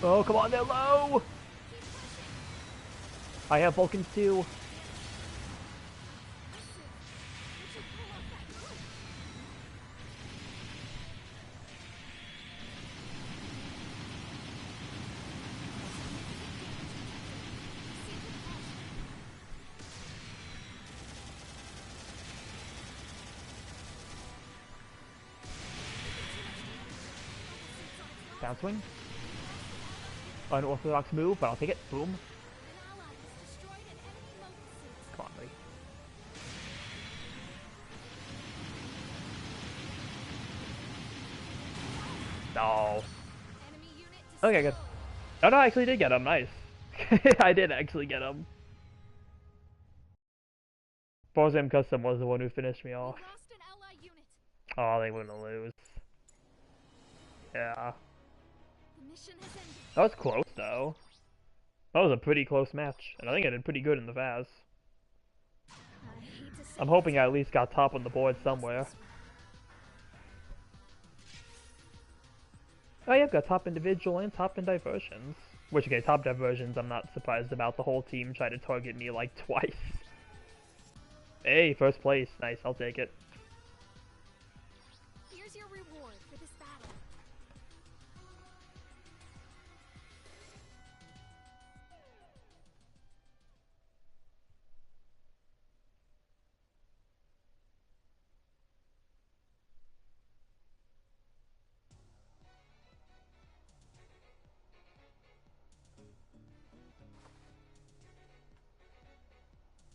Oh, come on, they're low! I have Vulcans too. Downswing. Unorthodox move, but I'll take it. Boom. Come on, buddy. No. Okay, good. Oh, no, I actually did get him. Nice. I did actually get him. Barzam Custom was the one who finished me off. Oh, they wouldn't lose. Yeah. That was close, though. That was a pretty close match, and I think I did pretty good in the Vaz. I'm hoping I at least got top on the board somewhere. Oh yeah, I've got top individual and top in diversions. Which, okay, top diversions I'm not surprised about. The whole team tried to target me like twice. Hey, first place. Nice, I'll take it. Here's your reward for this battle.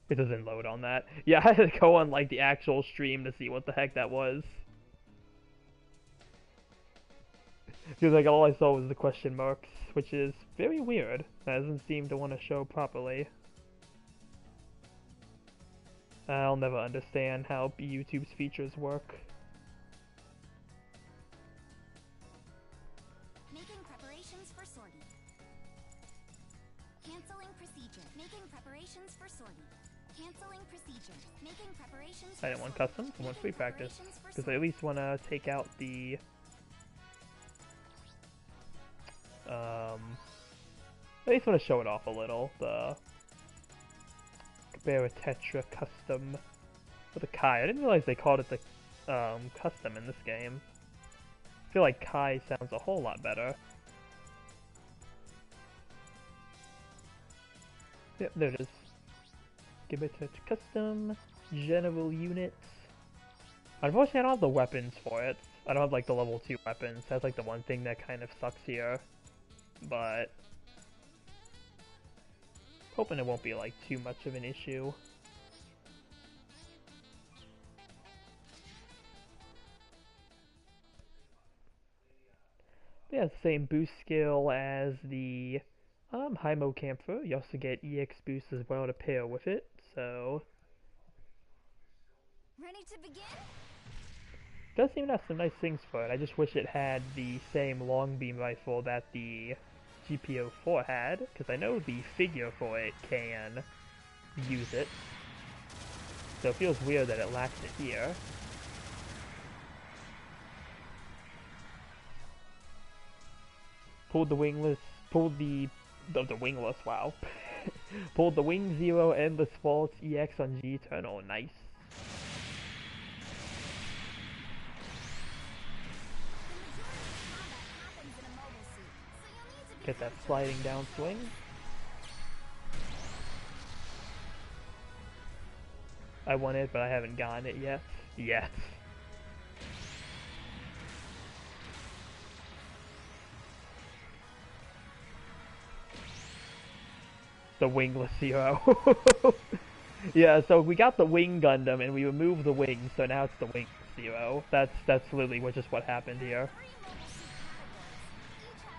It doesn't load on that. Yeah, I had to go on like the actual stream to see what the heck that was. Because like all I saw was the question marks, which is very weird. That doesn't seem to want to show properly. I'll never understand how YouTube's features work. Making preparations for sortie. Canceling procedure. Making preparations for sortie. Canceling procedure. Making preparations for I didn't want custom, I want free practice. Because I at least want to take out the... at least want to show it off a little. The... GBO2 Tetra custom with the Kai. I didn't realize they called it the custom in this game. I feel like Kai sounds a whole lot better. Yep, there it is. GBO2 custom, general units. Unfortunately, I don't have the weapons for it. I don't have like the level 2 weapons. That's like the one thing that kind of sucks here. But hoping it won't be like too much of an issue. Yeah, same boost skill as the Hymo Camphor. You also get EX boost as well to pair with it, so... Ready to begin? Does seem to have some nice things for it. I just wish it had the same long beam rifle that the GBO4 had, because I know the figure for it can use it. So it feels weird that it lacks it here. Pulled the wingless, pulled the wingless, wow. Pulled the Wing Zero Endless Faults EX on G Eternal, nice. Get that sliding down swing. I want it, but I haven't gotten it yet. Yet. The Wingless Zero. Yeah, so we got the Wing Gundam and we removed the wings, so now it's the Wing Zero. That's literally just what happened here.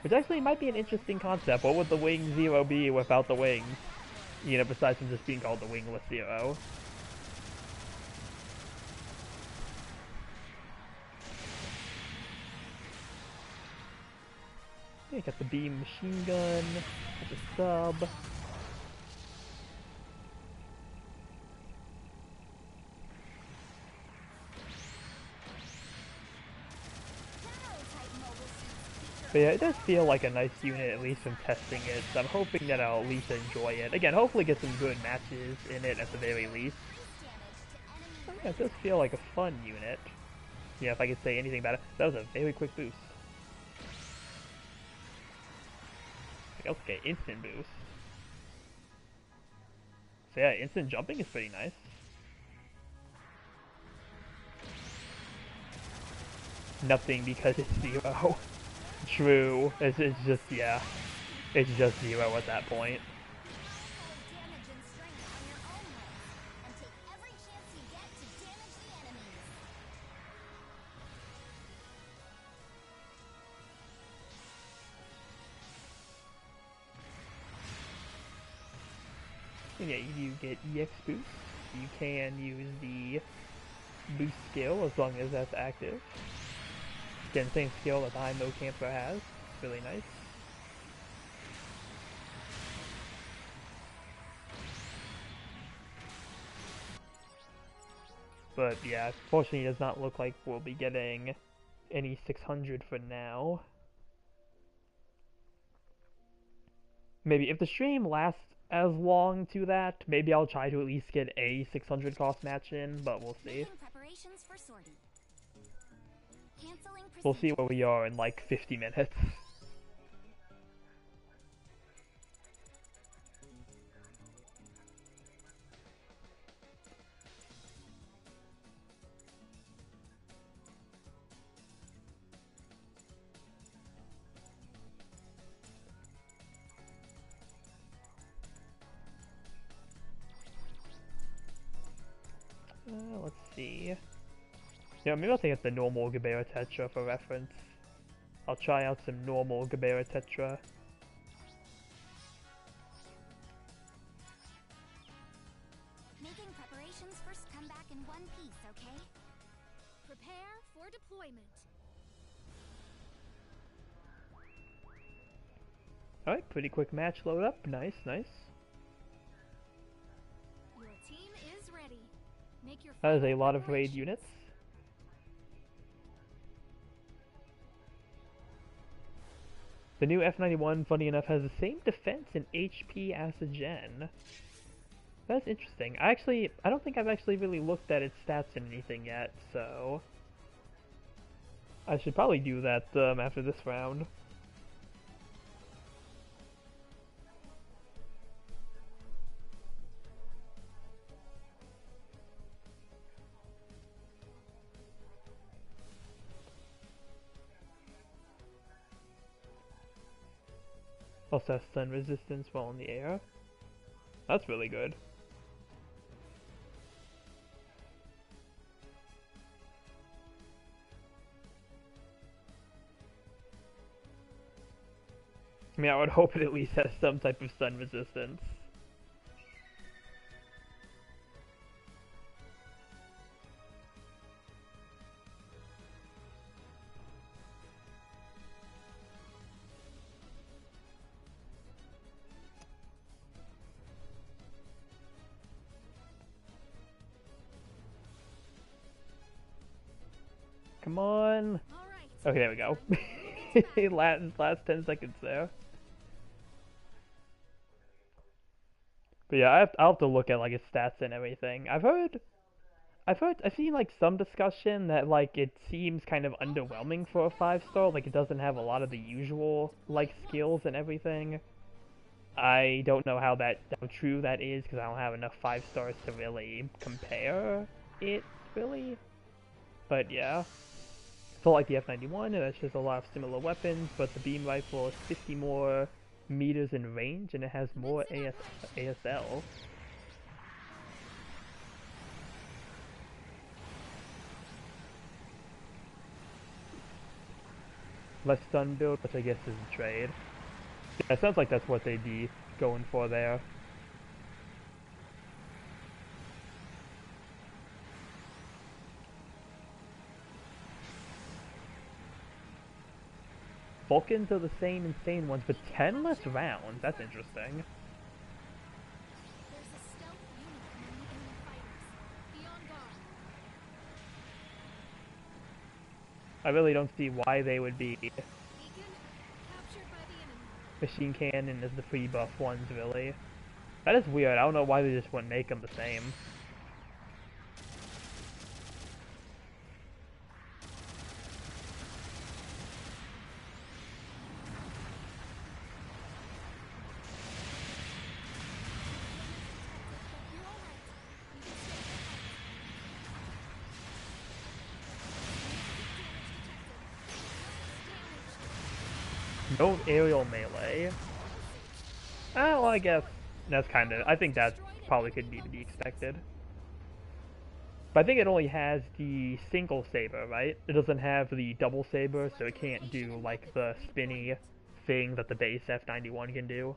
Which actually might be an interesting concept. What would the Wing Zero be without the wings? You know, besides from just being called the Wingless Zero. Yeah, got the beam machine gun, got the sub. But yeah, it does feel like a nice unit, at least from testing it, so I'm hoping that I'll at least enjoy it. Again, hopefully get some good matches in it at the very least. But yeah, it does feel like a fun unit. Yeah, if I could say anything about it. That was a very quick boost. Okay, instant boost. So yeah, instant jumping is pretty nice. Nothing because it's zero. True. It's just, yeah. It's just zero at that point. And yeah, you get EX boost. You can use the boost skill as long as that's active. Again, same skill that the Hymo Camphor has. It's really nice. But yeah, fortunately it does not look like we'll be getting any 600 for now. Maybe if the stream lasts as long to that, maybe I'll try to at least get a 600 cost match in, but we'll see. Preparations for sortie. We'll see where we are in like 50 minutes. Let's see. Yeah, maybe I'll take out the normal GBO2 Tetra for reference. I'll try out some normal GBO2 Tetra. Making preparations first come back in one piece, okay? Prepare for deployment. Alright, pretty quick match load up. Nice, nice. Your team is ready. Make your That is a final lot of raid preparations. units. The new F91, funny enough, has the same defense and HP as the Gen. That's interesting. I don't think I've actually really looked at its stats and anything yet, so I should probably do that after this round. Also has stun resistance while in the air. That's really good. I mean, I would hope it at least has some type of stun resistance. Come on! All right. Okay, there we go. last 10 seconds there. But yeah, I'll have to look at like its stats and everything. I've seen like some discussion that like it seems kind of underwhelming for a 5-star, like it doesn't have a lot of the usual like skills and everything. I don't know how true that is because I don't have enough 5-stars to really compare it really. But yeah. So like the F91, and that's just a lot of similar weapons, but the beam rifle is 50 more meters in range and it has more ASL. Less stun build, which I guess is a trade. Yeah, it sounds like that's what they'd be going for there. Vulcans are the same insane ones, but 10 less rounds. That's interesting. There's a stealth unit among the enemy fighters. Be on guard. I really don't see why they would be Beacon captured by the enemy. machine cannon as the free buff ones, really. That is weird. I don't know why they just wouldn't make them the same. You're all right. You can stay behind. Damage detected. No aerial melee. Oh, well, I guess that's I think that probably could be to be expected. But I think it only has the single saber, right? It doesn't have the double saber, so it can't do like the spinny thing that the base F91 can do.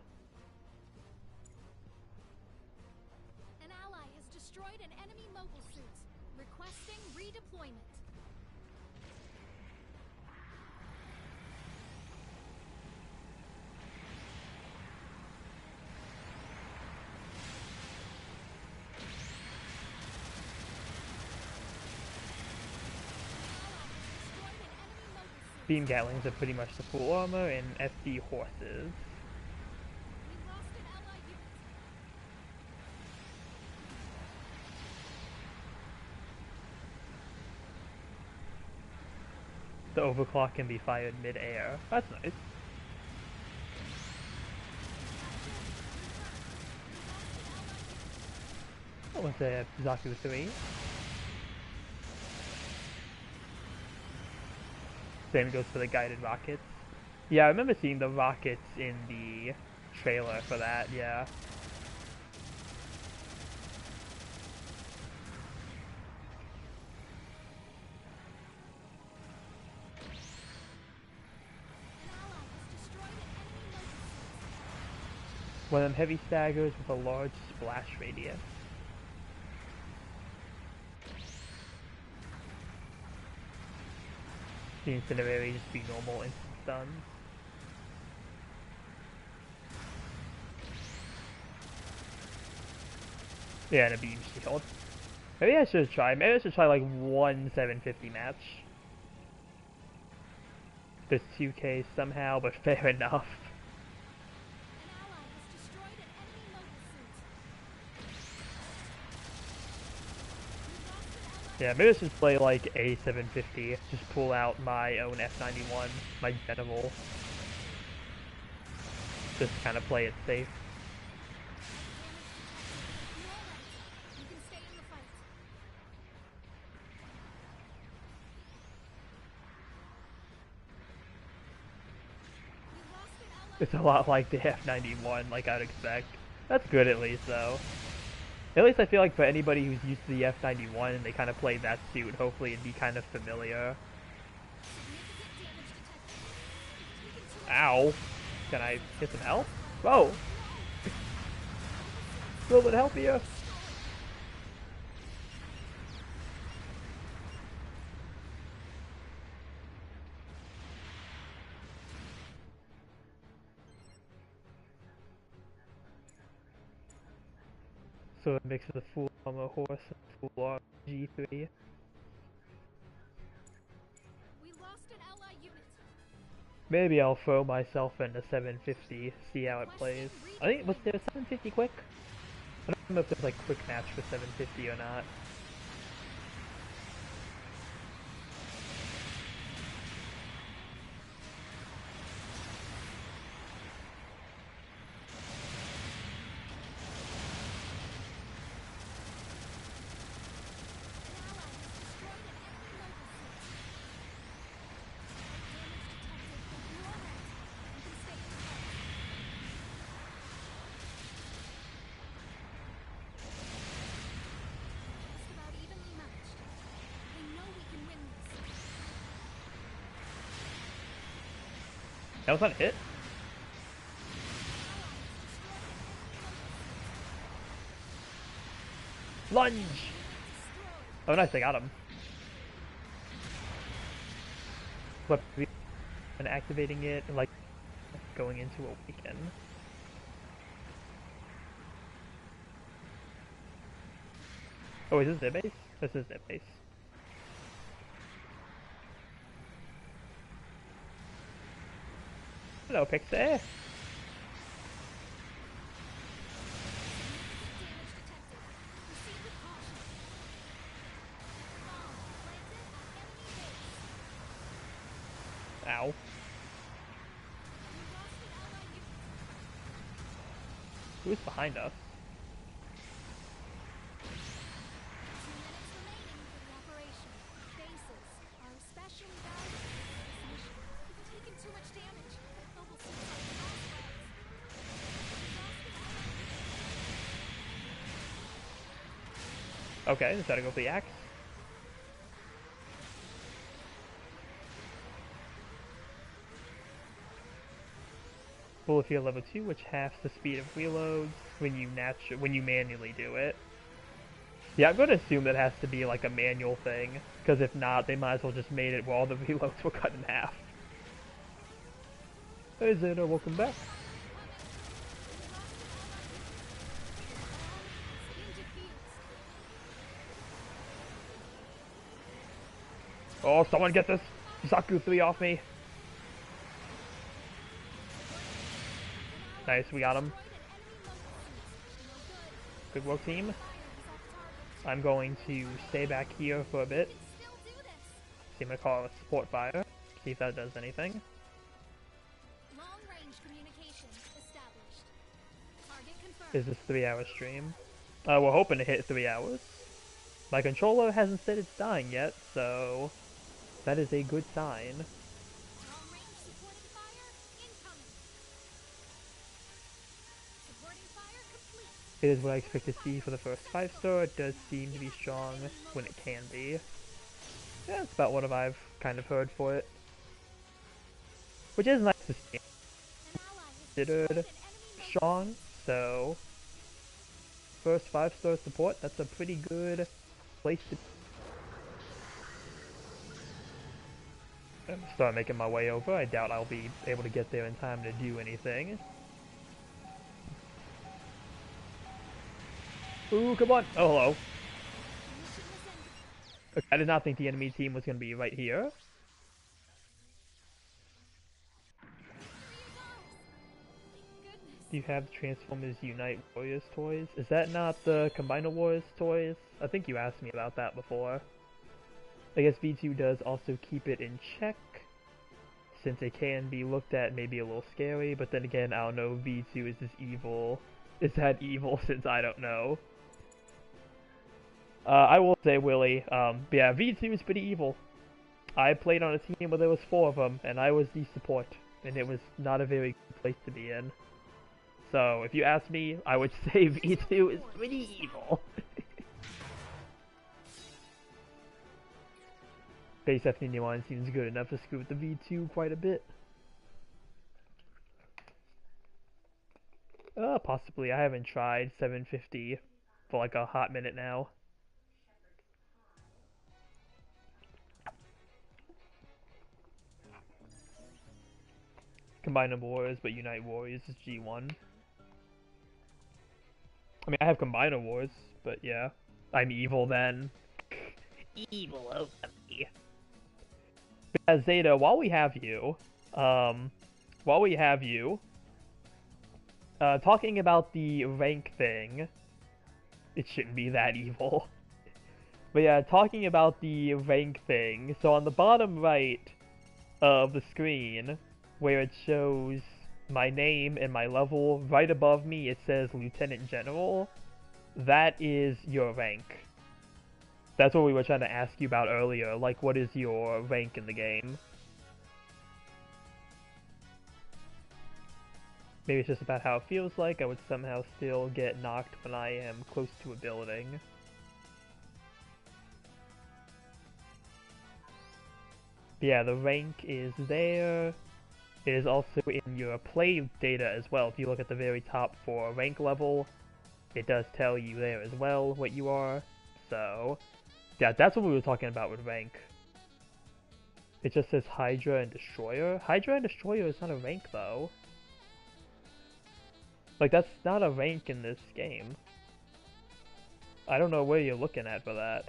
An ally has destroyed an enemy mobile suit. Requesting redeployment. Beam Gatlings are pretty much the full armor, and FD horses. We've lost an allied unit. The overclock can be fired mid-air. That's nice. I want to Zaku 3. Same goes for the guided rockets. Yeah, I remember seeing the rockets in the trailer for that, yeah. One of them heavy staggers with a large splash radius. The incinerary just be normal instant stuns. Yeah, and a beam shield. Maybe I should try like one 750 match. There's 2K somehow, but fair enough. Yeah, maybe I should play like a 750. Just pull out my own F91, my general. Just kind of play it safe. It's a lot like the F91, like I'd expect. That's good at least, though. At least I feel like for anybody who's used to the F91 and they kind of play that suit, hopefully it'd be kind of familiar. Ow. Can I get some help? Whoa! A little bit help here. So it mixes the full armor horse and full armor G3. We lost an ally unit. Maybe I'll throw myself into 750, see how it plays. I think, was there a 750 quick? I don't remember if there's like quick match for 750 or not. That was not a hit? Lunge! Oh nice, I got him. But and activating it and like going into a weekend. Oh, is this their base? This is their base. Hello, Pixie. Ow. Who's behind us? Okay, let's try to go for the axe. Bullet field level 2, which halves the speed of reloads when you manually do it. Yeah, I'm going to assume that has to be like a manual thing, because if not, they might as well just made it where all the reloads were cut in half. Hey Zeta, welcome back. Oh, someone get this Zaku 3 off me. Nice, we got him. Good work, team. I'm going to stay back here for a bit. See, I'm going to call it a support fire. see if that does anything. Long-range communication established. Target confirmed. Is this 3-hour stream? We're hoping to hit 3 hours. My controller hasn't said it's dying yet, so that is a good sign. Long-range supporting fire incoming. Supporting fire complete. It is what I expect to see for the first 5-star. It does seem to be strong when it can be. Yeah, that's about what I've kind of heard for it. Which is nice to see. An ally has destroyed Considered an enemy strong, so first 5-star support, that's a pretty good place to start making my way over. I doubt I'll be able to get there in time to do anything. Ooh, come on! Oh, hello. mission has ended. Okay, I did not think the enemy team was going to be right here. Goodness. Do you have Transformers Unite Warriors toys? Is that not the Combiner Wars toys? I think you asked me about that before. I guess V2 does also keep it in check, since it can be looked at maybe a little scary, but then again, I don't know, V2 is this evil. Is that evil since I don't know? I will say, Willie, yeah, V2 is pretty evil. I played on a team where there was 4 of them, and I was the support, and it was not a very good place to be in. So, if you ask me, I would say V2 is pretty evil. Base F91 seems good enough to screw with the V2 quite a bit. Possibly. I haven't tried 750 for like a hot minute now. Combine Wars, but Unite Warriors is G1. I mean, I have Combiner Wars, but yeah. I'm evil then. Evil over me. But Zeta, while we have you, talking about the rank thing, it shouldn't be that evil. But yeah, talking about the rank thing, so on the bottom right of the screen, where it shows my name and my level, right above me it says Lieutenant General. That is your rank. That's what we were trying to ask you about earlier, like what is your rank in the game? Maybe it's just about how it feels like I would somehow still get knocked when I am close to a building. But yeah, the rank is there. It is also in your play data as well. If you look at the very top for rank level, it does tell you there as well what you are. So, yeah, that's what we were talking about with rank. It just says Hydra and Destroyer. Hydra and Destroyer is not a rank though. Like, that's not a rank in this game. I don't know where you're looking at for that.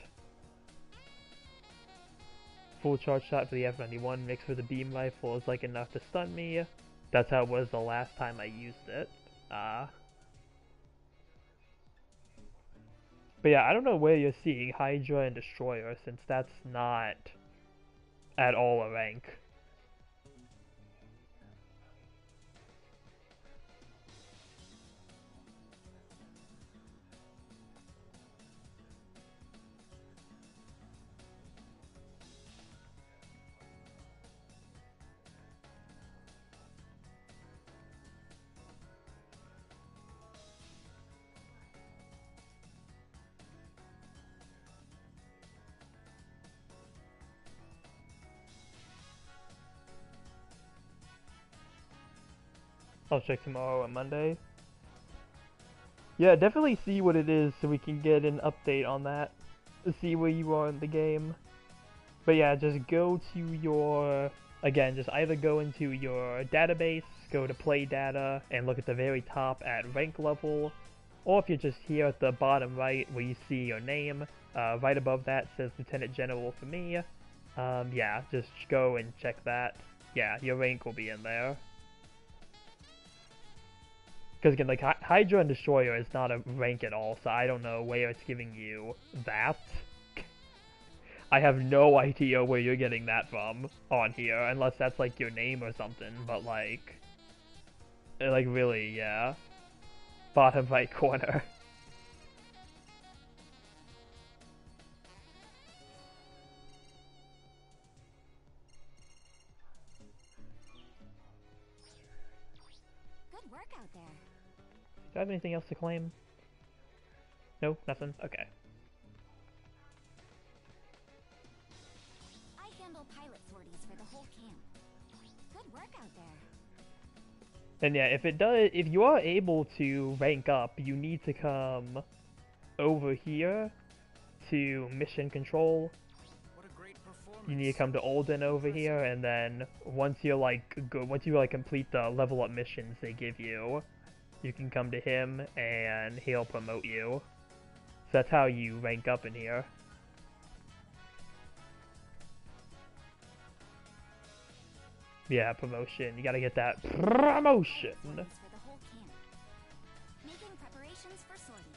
Full charge shot for the F91 mixed with a beam rifle is like enough to stun me. That's how it was the last time I used it. But yeah, I don't know where you're seeing Hydra and Destroyer since that's not at all a rank. I'll check tomorrow and Monday. Yeah, definitely see what it is so we can get an update on that. To see where you are in the game. But yeah, just go to your... Again, just either go into your database, go to play data, and look at the very top at rank level. Or if you're just here at the bottom right where you see your name, right above that says Lieutenant General for me. Yeah, just go and check that. Yeah, your rank will be in there. Because again, like, Hydra and Destroyer is not a rank at all, so I don't know where it's giving you that. I have no idea where you're getting that from on here, unless that's like your name or something, but like really, yeah. Bottom right corner. Good work out there. Do I have anything else to claim? No, nothing? Okay. I handle pilot sorties for the whole camp. Good work out there. And yeah, if you are able to rank up, you need to come over here to mission control. What a great performance. You need to come to Olden over here, and then once you complete the level up missions they give you, you can come to him and he'll promote you. So that's how you rank up in here. Yeah, promotion. You gotta get that promotion. For the whole camp. Making preparations for sortie.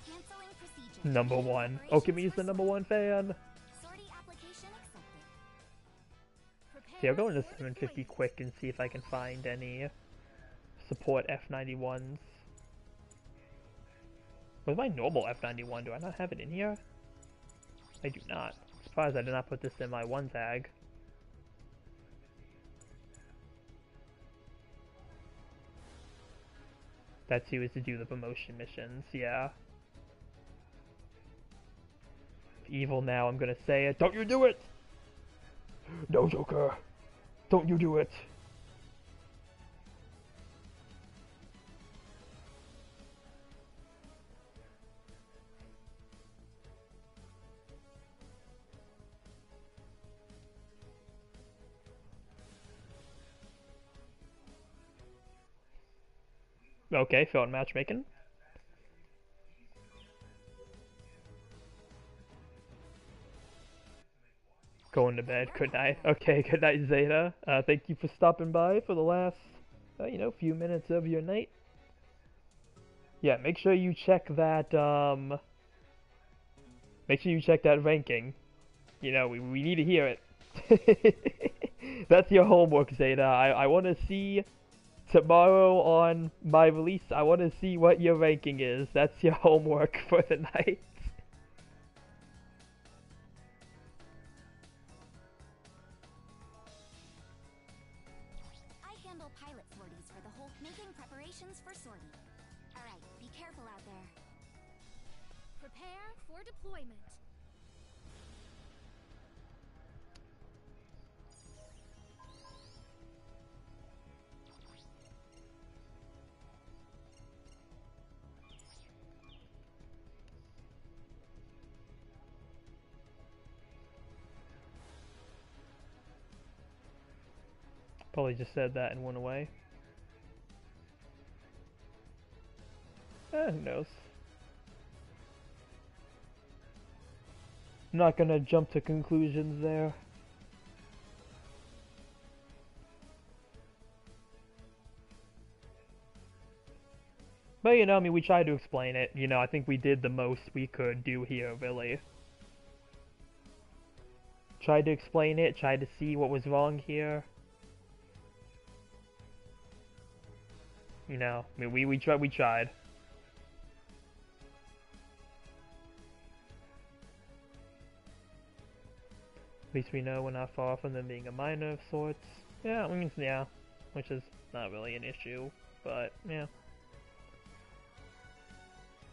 Canceling procedure. Number one. Okami's the number one fan. Sortie application accepted. See, I'll go into 750 quick and see if I can find any support F91s. Where's my normal F91? Do I not have it in here? I do not. I'm surprised I did not put this in my one tag. That too is to do the promotion missions, yeah. Evil now, I'm gonna say it. Don't you do it! No, Joker! Don't you do it! Okay, phone matchmaking. Going to bed. Good night. Okay, good night, Zeta. Thank you for stopping by for the last, few minutes of your night. Yeah, make sure you check that, ranking. You know, we need to hear it. That's your homework, Zeta. I want to see tomorrow on my release. I want to see what your ranking is. That's your homework for the night. I handle pilot sorties for the whole, making preparations for sortie. Alright, be careful out there. Prepare for deployment. Probably just said that and went away. Who knows? I'm not gonna jump to conclusions there. But I mean, we tried to explain it. I think we did the most we could do here, really. Tried to explain it, tried to see what was wrong here. I mean, we tried. At least we know we're not far from them being a minor of sorts. Yeah, I mean, yeah, which is not really an issue, but yeah.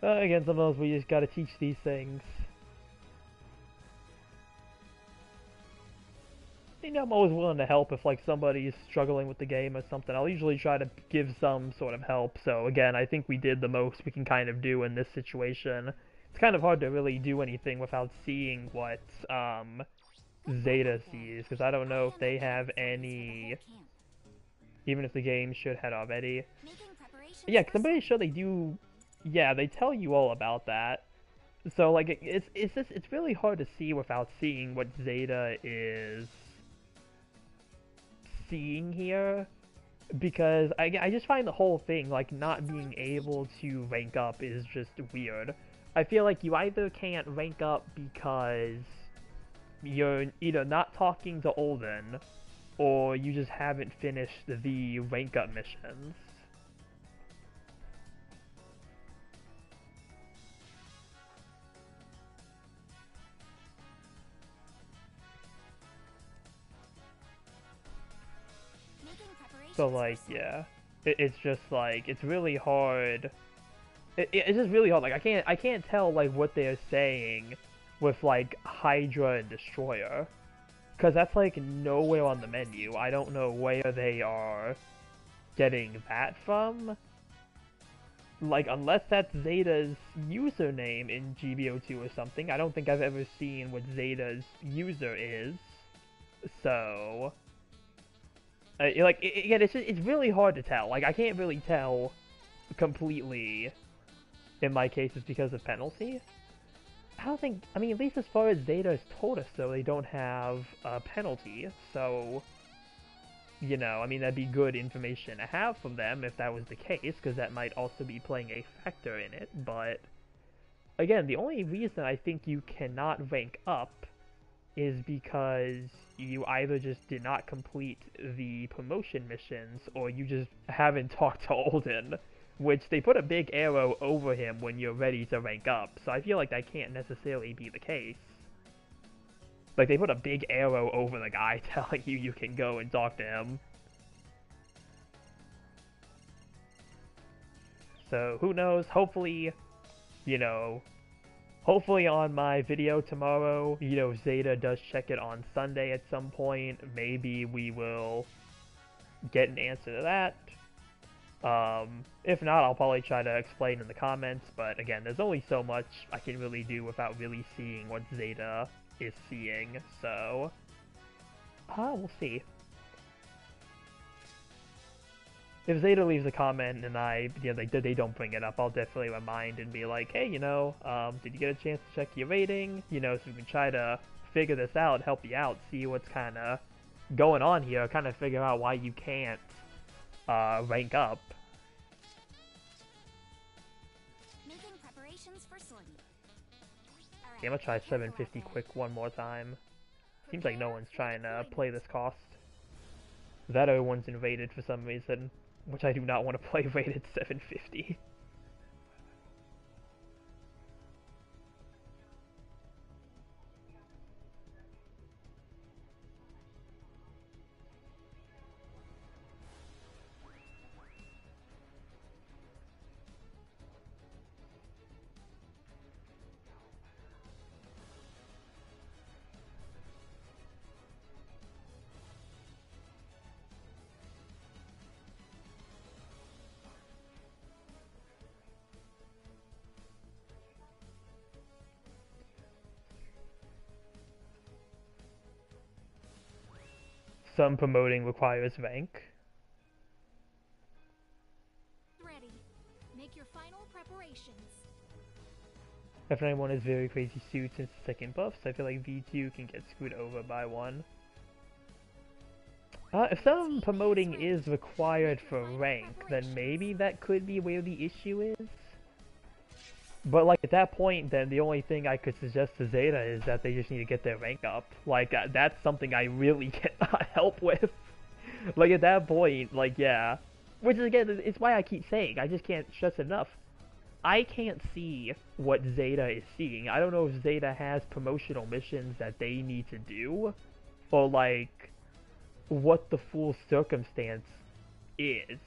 Again, sometimes we just gotta teach these things. I'm always willing to help if somebody is struggling with the game or something. I'll usually try to give some sort of help. So again, I think we did the most we can kind of do in this situation. It's kind of hard to really do anything without seeing what Zeta sees, because I don't know if they have any, even if the game should have already. Yeah, because I'm pretty sure they do. Yeah, they tell you all about that. So it's really hard to see without seeing what Zeta is seeing here, because I just find the whole thing, not being able to rank up is just weird. I feel like you either can't rank up because you're either not talking to Olden, or you just haven't finished the rank up missions. Making preparations So for like, sleep. yeah, it's just like it's really hard. It's just really hard. Like I can't tell like what they're saying with like Hydra and Destroyer, because that's like nowhere on the menu. I don't know where they are getting that from. Like, unless that's Zeta's username in GBO2 or something. I don't think I've ever seen what Zeta's user is. So, like, again, it's really hard to tell. Like, I can't really tell completely in my case it's because of penalty. I don't think, I mean, at least as far as Zeta has told us, though, they don't have a penalty. So, you know, I mean, that'd be good information to have from them if that was the case, because that might also be playing a factor in it. But, again, the only reason I think you cannot rank up is because you either just did not complete the promotion missions, or you just haven't talked to Olden, which they put a big arrow over him when you're ready to rank up, so I feel like that can't necessarily be the case. Like, they put a big arrow over the guy telling you you can go and talk to him. So, who knows? Hopefully, you know, hopefully on my video tomorrow, you know, Zeta does check it on Sunday at some point. Maybe we will get an answer to that. If not, I'll probably try to explain in the comments, but again, there's only so much I can really do without really seeing what Zeta is seeing, so we'll see. If Zeta leaves a comment and they don't bring it up, I'll definitely remind and be like, hey, you know, did you get a chance to check your rating? You know, so we can try to figure this out, help you out, see what's kind of going on here, kind of figure out why you can't rank up. Making preparations for sleep. Alright, Yeah, I'm gonna try careful out 750 there. quick one more time. Seems like no Prepare one's for trying to deployment. play this cost. That other one's invaded for some reason, which I do not want to play rated 750. Some promoting requires rank. Ready. Make your final preparations. F91 has very crazy suits and second buffs, so I feel like V2 can get screwed over by one. If some promoting is required for rank, then maybe that could be where the issue is. But like at that point, then the only thing I could suggest to Zeta is that they just need to get their rank up. Like that's something I really cannot help with. Like at that point, like yeah. Which is again, it's why I keep saying, I just can't stress it enough. I can't see what Zeta is seeing. I don't know if Zeta has promotional missions that they need to do, or like what the full circumstance is.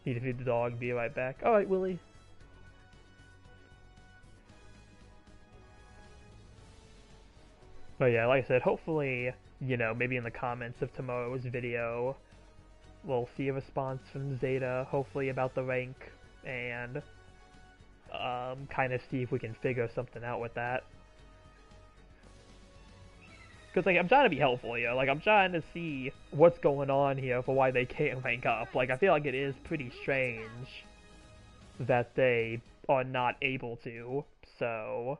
Need to feed the dog, be right back. Alright, Willie. But yeah, like I said, hopefully, you know, maybe in the comments of tomorrow's video, we'll see a response from Zeta, hopefully about the rank, and kind of see if we can figure something out with that. Because, like, I'm trying to be helpful here. Like, I'm trying to see what's going on here for why they can't rank up. Like, I feel like it is pretty strange that they are not able to. So,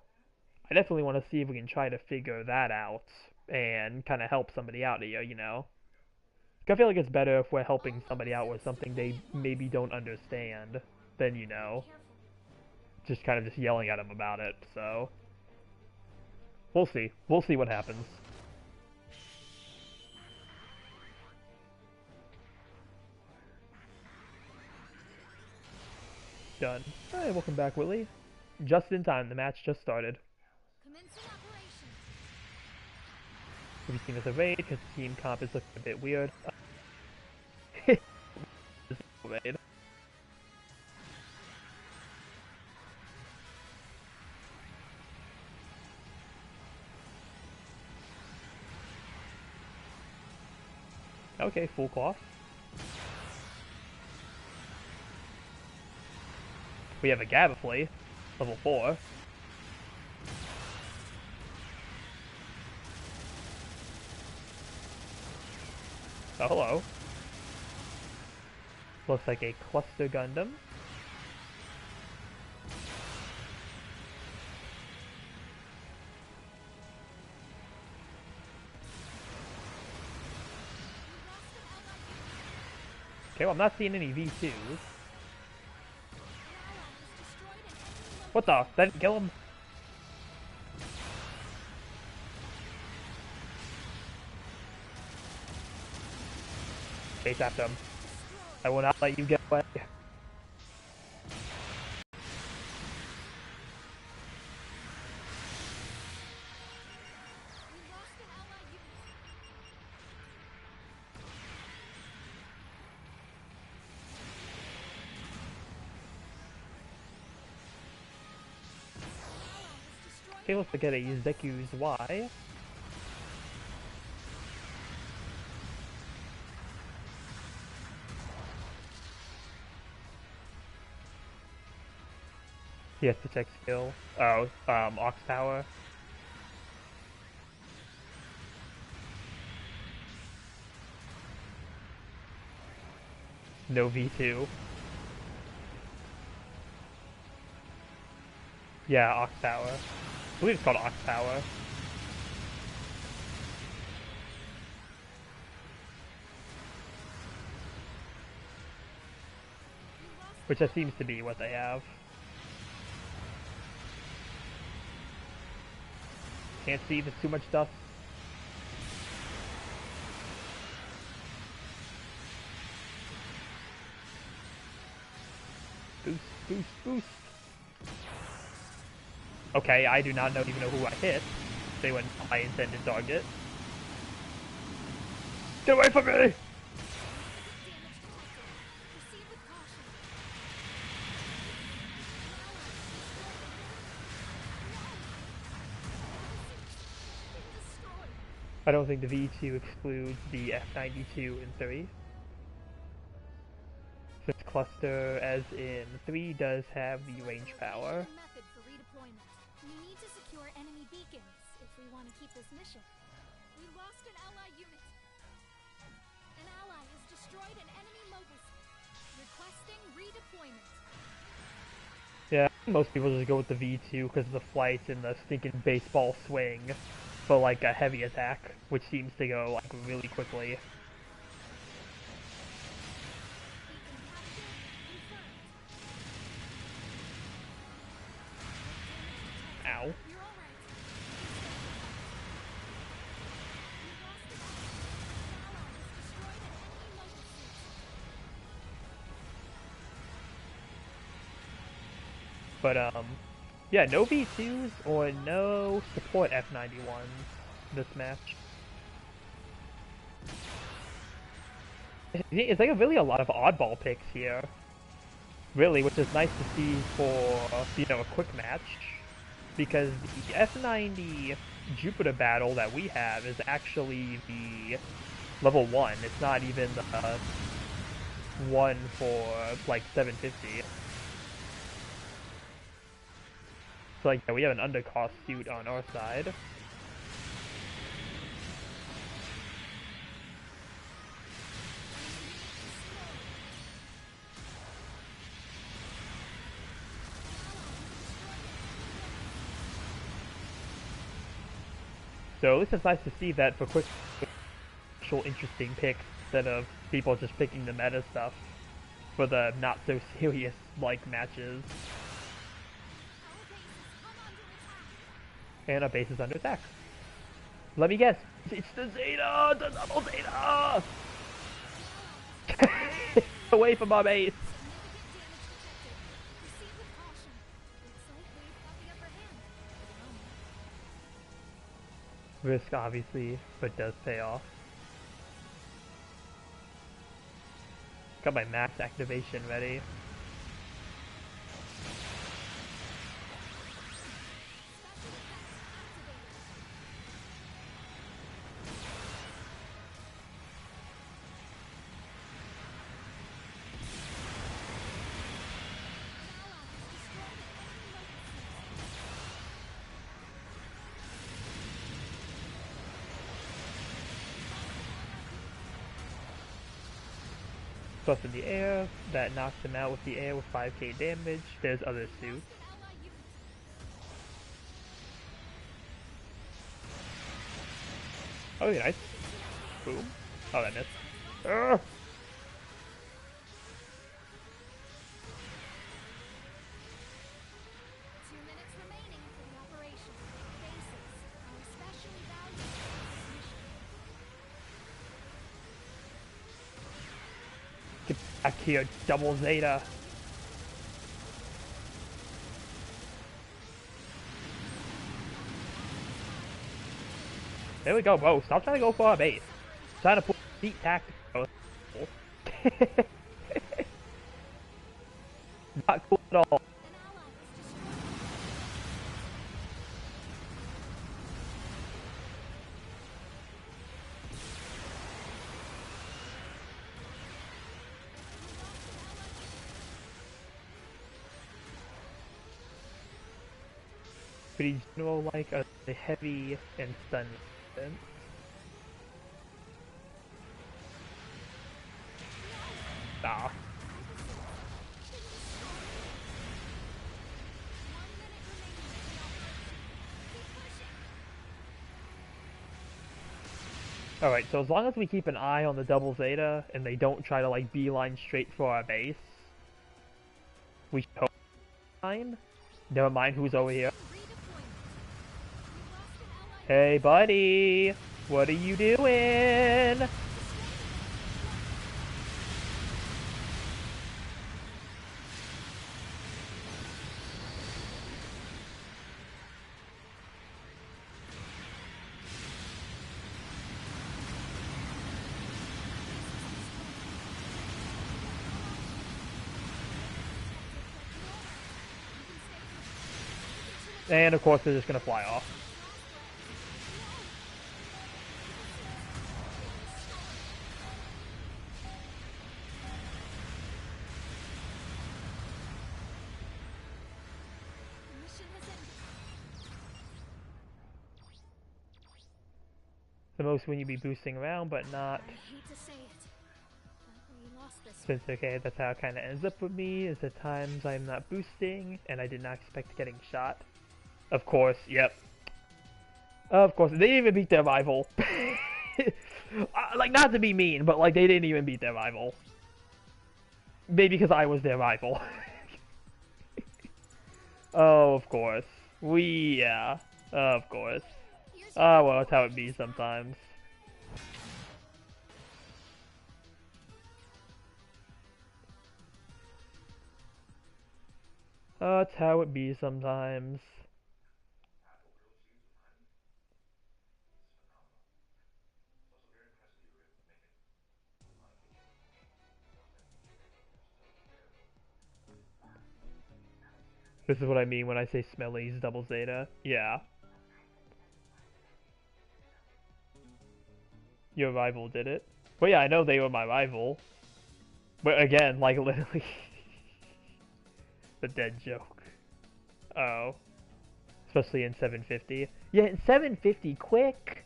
I definitely want to see if we can try to figure that out and kind of help somebody out here, you know? I feel like it's better if we're helping somebody out with something they maybe don't understand than, you know, Careful. just kind of just yelling at them about it, so... We'll see. We'll see what happens. Done. Alright, welcome back, Willie. Just in time, the match just started. Commencing operation. Have you seen this raid? Because the team comp is looking a bit weird. Raid. Okay, full cloth. We have a Gabaflay, level 4. Oh, hello. Looks like a cluster Gundam. Okay, well, I'm not seeing any V2s. What the? That didn't kill him? Chase after him. I will not let you get away. Okay, let's get a Zeku's Y. He has to check skill. Oh, Ox Power. No V2. Yeah, Ox Power. I believe it's called Ox Power. Which that seems to be what they have. Can't see, there's too much dust. Boost, boost, boost. Okay, I do not even know who I hit. They went my intended target. Get away from me! I don't think the V2 excludes the F92 in 3. Since cluster, as in 3, does have the range power. Method for redeployment. We need to secure enemy beacons if we want to keep this mission. We lost an ally unit. An ally has destroyed an enemy mobile suit. Requesting redeployment. Yeah, most people just go with the V2 because of the flight and the stinking baseball swing for like a heavy attack, which seems to go like really quickly. Ow. But yeah, no V2s or no support F91s this match. It's like really a lot of oddball picks here, really, which is nice to see for, you know, a quick match, because the F90 Jupiter battle that we have is actually the level 1. It's not even the one for like 750. So like, yeah, we have an undercost suit on our side. So at least it's nice to see that for quick, actual interesting picks instead of people just picking the meta stuff for the not so serious like matches. And our base is under attack. Let me guess. It's the Zeta! The double Zeta! Away from our base! Risk, obviously, but does pay off. Got my max activation ready. Plus in the air, that knocks him out with the air with 5k damage. There's other suits. Oh, yeah, nice. Boom. Oh, that missed. Urgh! Get back here, double Zeta. There we go, bro. Stop trying to go for our base. Trying to put deep tactics. Not cool at all. Pretty general, like a heavy and stun resistance. Nah. Alright, so as long as we keep an eye on the double Zeta and they don't try to like beeline straight for our base, we should hope fine. Never mind who's over here. Hey buddy! What are you doing? And of course they're just gonna fly off. The most when you be boosting around, but not. Since okay, that's how it kind of ends up with me, is the times I'm not boosting, and I did not expect getting shot. Of course, yep. Of course, they didn't even beat their rival. Like, not to be mean, but like, they didn't even beat their rival. Maybe because I was their rival. Oh, of course. Yeah. Of course. Oh, well, that's how it be sometimes. That's how it be sometimes. This is what I mean when I say Smelly's double Zeta. Yeah. Your rival did it. Well, yeah, I know they were my rival. But again, like, literally... the dead joke. Oh. Especially in 750. Yeah, in 750, quick!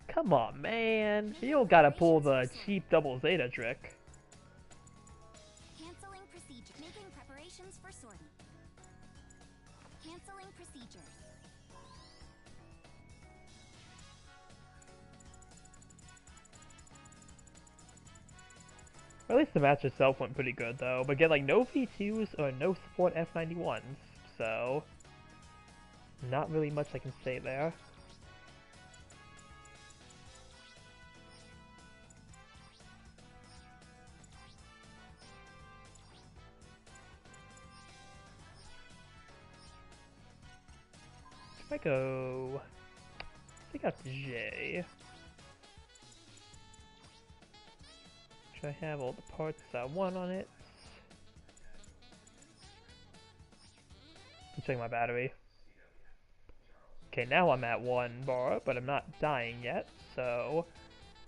Come on, man. You don't gotta pull the cheap double Zeta trick. Canceling procedure. Making preparations for sorting. Canceling procedures. At least the match itself went pretty good, though. But again, like, no V2s or no support F91s, so... Not really much I can say there. If I go... I think that's J. Should I have all the parts I want on it? I'm checking my battery. Okay, now I'm at 1 bar, but I'm not dying yet, so...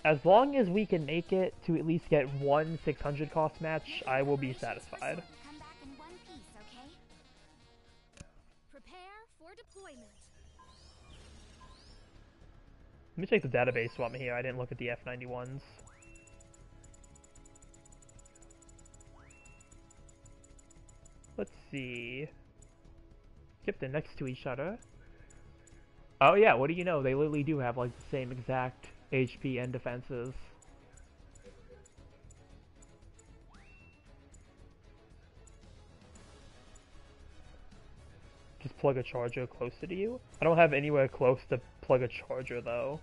As long as we can make it to at least get one 600 cost match, I will be satisfied. Come back in one piece, okay? Prepare for deployment. Let me check the database while I'm here. I didn't look at the F91s. Let's see. Yep, they're next to each other. Oh yeah, what do you know? They literally do have like the same exact HP and defenses. Just plug a charger closer to you? I don't have anywhere close to plug a charger though.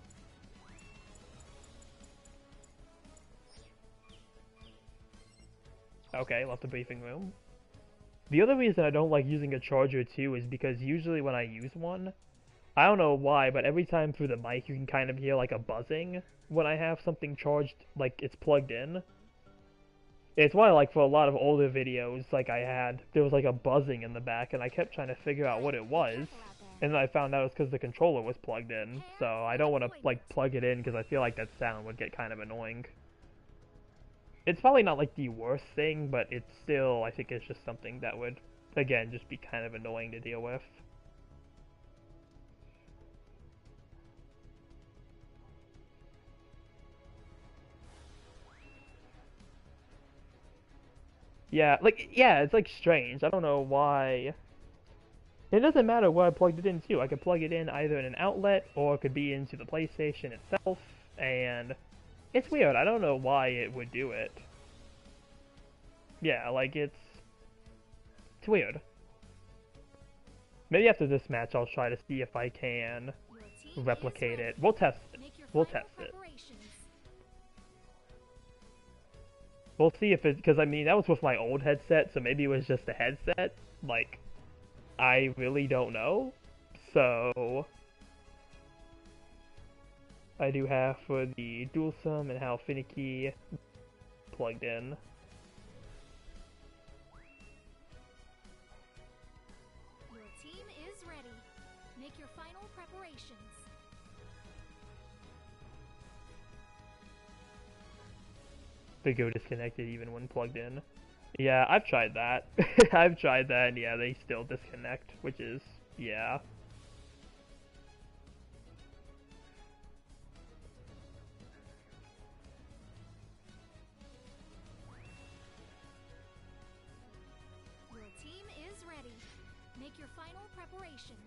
Okay, left the briefing room. The other reason I don't like using a charger too is because usually when I use one, I don't know why, but every time through the mic you can kind of hear like a buzzing when I have something charged, like it's plugged in. It's why, like, for a lot of older videos, like I had, there was like a buzzing in the back, and I kept trying to figure out what it was, and then I found out it's because the controller was plugged in, so I don't want to, like, plug it in, because I feel like that sound would get kind of annoying. It's probably not, like, the worst thing, but it's still, I think it's just something that would, again, just be kind of annoying to deal with. Yeah, like, yeah, it's like strange. I don't know why. It doesn't matter where I plugged it into. I could plug it in either in an outlet or it could be into the PlayStation itself, and it's weird. I don't know why it would do it. Yeah, like it's weird. Maybe after this match I'll try to see if I can replicate it. We'll test it. We'll test it. We'll see if it, because I mean, that was with my old headset, so maybe it was just a headset. Like, I really don't know. So, I do have for the dual sum and how finicky plugged in. Your team is ready. Make your final preparations. They go disconnected even when plugged in. Yeah, I've tried that. I've tried that, and yeah, they still disconnect, which is, yeah. Your team is ready. Make your final preparations.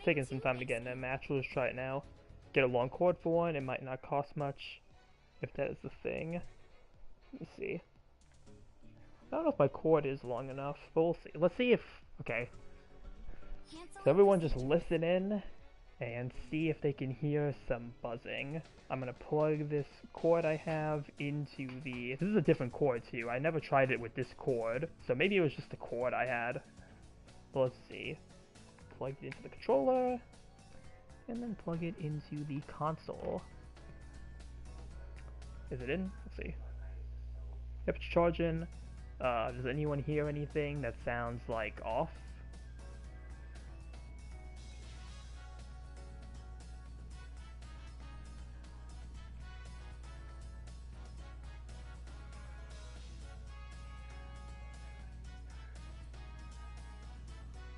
Taking some time to get in that match. We'll just try it now. Get a long cord for one. It might not cost much, if that is the thing. Let me see. I don't know if my cord is long enough, but we'll see. Let's see if... Okay. So everyone just listen in and see if they can hear some buzzing. I'm gonna plug this cord I have into the... This is a different cord too. I never tried it with this cord, so maybe it was just the cord I had. But let's see. Plugged it into the controller. and then plug it into the console. Is it in? Let's see. Yep, it's charging. Does anyone hear anything that sounds like off?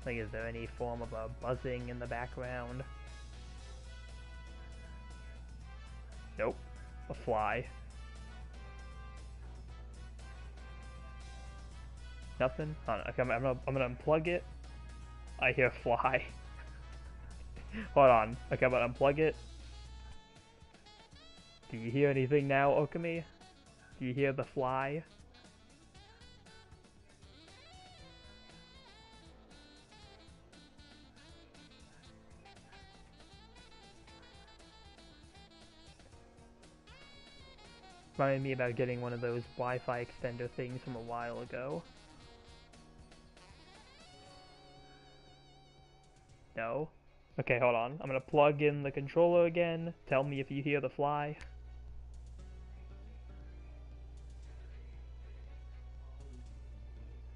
Like, is there any form of a buzzing in the background? Nope. A fly. Nothing? Okay, I'm gonna unplug it. I hear fly. Hold on. Okay, I'm gonna unplug it. Do you hear anything now, Okami? Do you hear the fly? Reminded me about getting one of those Wi-Fi extender things from a while ago. No? Okay, hold on. I'm gonna plug in the controller again. Tell me if you hear the fly.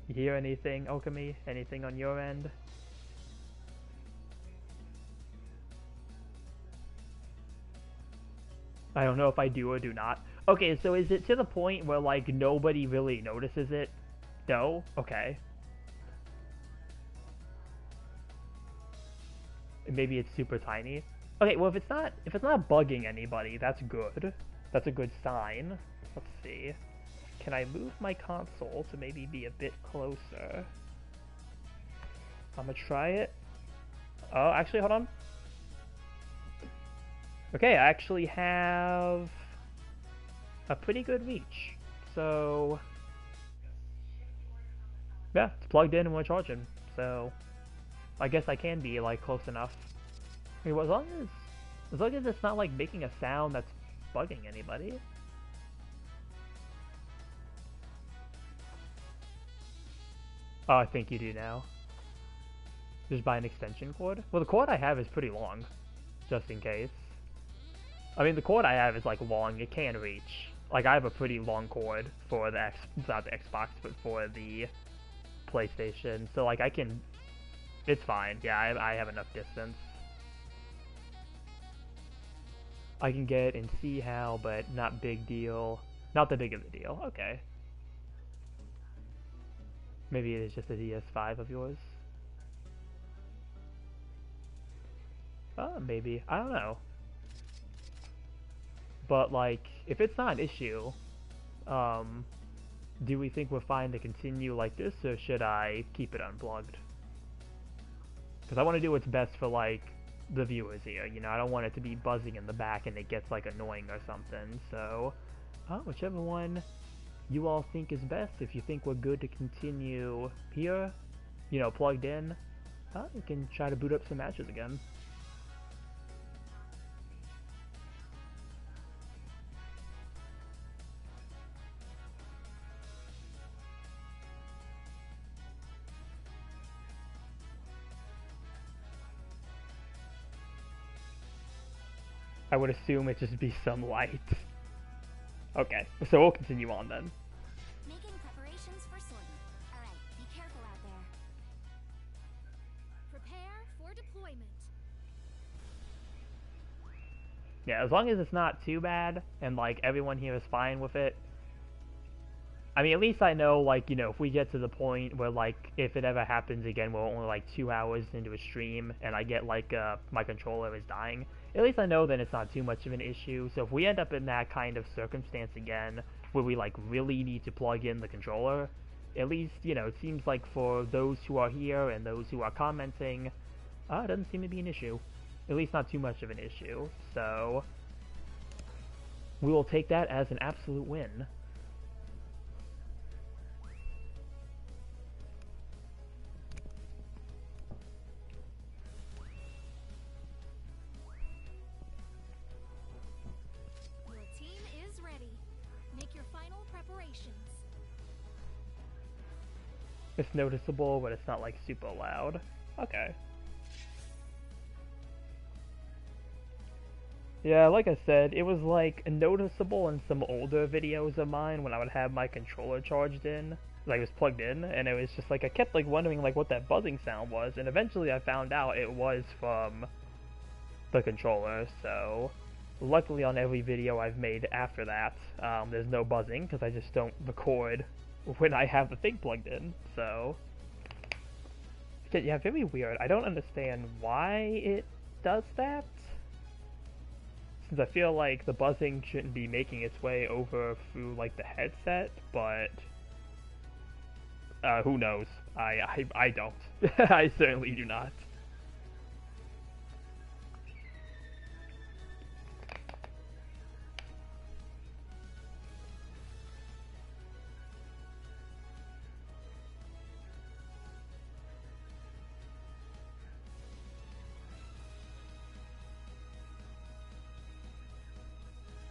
You hear anything, Okami? Anything on your end? I don't know if I do or do not. Okay, so is it to the point where, like, nobody really notices it? No? Okay. Maybe it's super tiny. Okay, well, if it's not bugging anybody, that's good. That's a good sign. Let's see. Can I move my console to maybe be a bit closer? I'm gonna try it. Oh, actually, hold on. Okay, I actually have a pretty good reach. So, yeah, it's plugged in and we're charging. So, I guess I can be, like, close enough. I mean, as long as it's not, like, making a sound that's bugging anybody. Oh, I think you do now. Just buy an extension cord? Well, the cord I have is pretty long, just in case. I mean, the cord I have is, like, long. It can reach. Like, I have a pretty long cord for the not the Xbox, but for the PlayStation. So, like, I can... It's fine. Yeah, I have enough distance. I can get and see how, but not big deal. Not that big of a deal. Okay. Maybe it is just a DS5 of yours. Maybe. I don't know. But, like, if it's not an issue, do we think we're fine to continue like this, or should I keep it unplugged? Because I want to do what's best for, like, the viewers here, you know? I don't want it to be buzzing in the back and it gets, like, annoying or something, so... whichever one you all think is best. If you think we're good to continue here, you know, plugged in, we can try to boot up some matches again. I would assume it just be some light. Okay, so we'll continue on then. Making preparations for sorting. Alright, be careful out there. Prepare for deployment. Yeah, as long as it's not too bad, and, like, everyone here is fine with it. I mean, at least I know, like, you know, if we get to the point where, like, if it ever happens again, we're only, like, 2 hours into a stream, and I get, like, my controller is dying, at least I know then it's not too much of an issue. So if we end up in that kind of circumstance again, where we, like, really need to plug in the controller, at least, you know, it seems like for those who are here and those who are commenting, it doesn't seem to be an issue. At least not too much of an issue. So, we will take that as an absolute win. Your team is ready. Make your final preparations. It's noticeable, but it's not, like, super loud. Okay. Yeah, like I said, it was like noticeable in some older videos of mine when I would have my controller charged in, like it was plugged in, and it was just like I kept like wondering like what that buzzing sound was, and eventually I found out it was from the controller. So luckily on every video I've made after that, there's no buzzing because I just don't record when I have the thing plugged in. So yeah, very weird. I don't understand why it does that, since I feel like the buzzing shouldn't be making its way over through like the headset, but who knows? I don't. I certainly do not.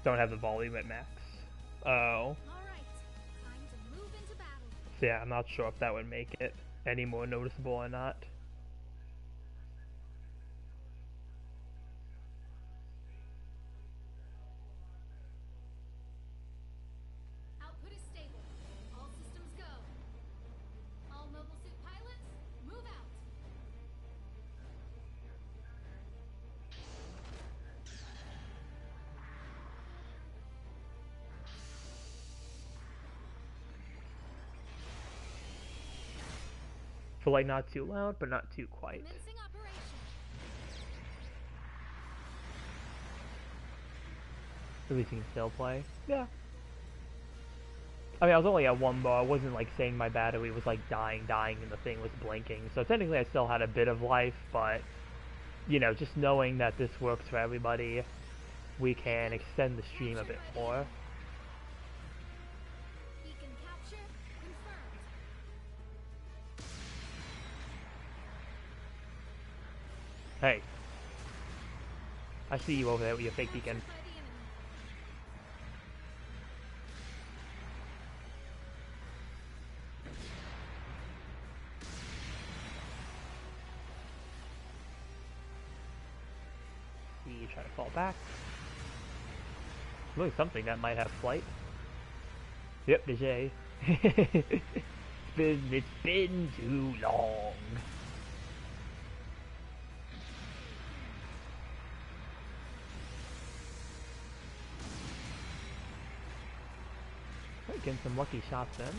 Don't have the volume at max. Oh. All right, time to move into battle. So yeah, I'm not sure if that would make it any more noticeable or not. Output is stable. All systems go. All mobile suit pilots, move out. For like not too loud, but not too quiet. Commencing operation. At least you can still play. Yeah. I mean, I was only at one bar. I wasn't like saying my battery was like dying, and the thing was blinking. So technically I still had a bit of life, but you know, just knowing that this works for everybody, we can extend the stream a bit more. Beacon capture confirmed. Hey. I see you over there with your fake beacon. Captured by the enemy. You try to fall back. Really something that might have flight. Yep, DJ. It's been too long. Getting some lucky shots in.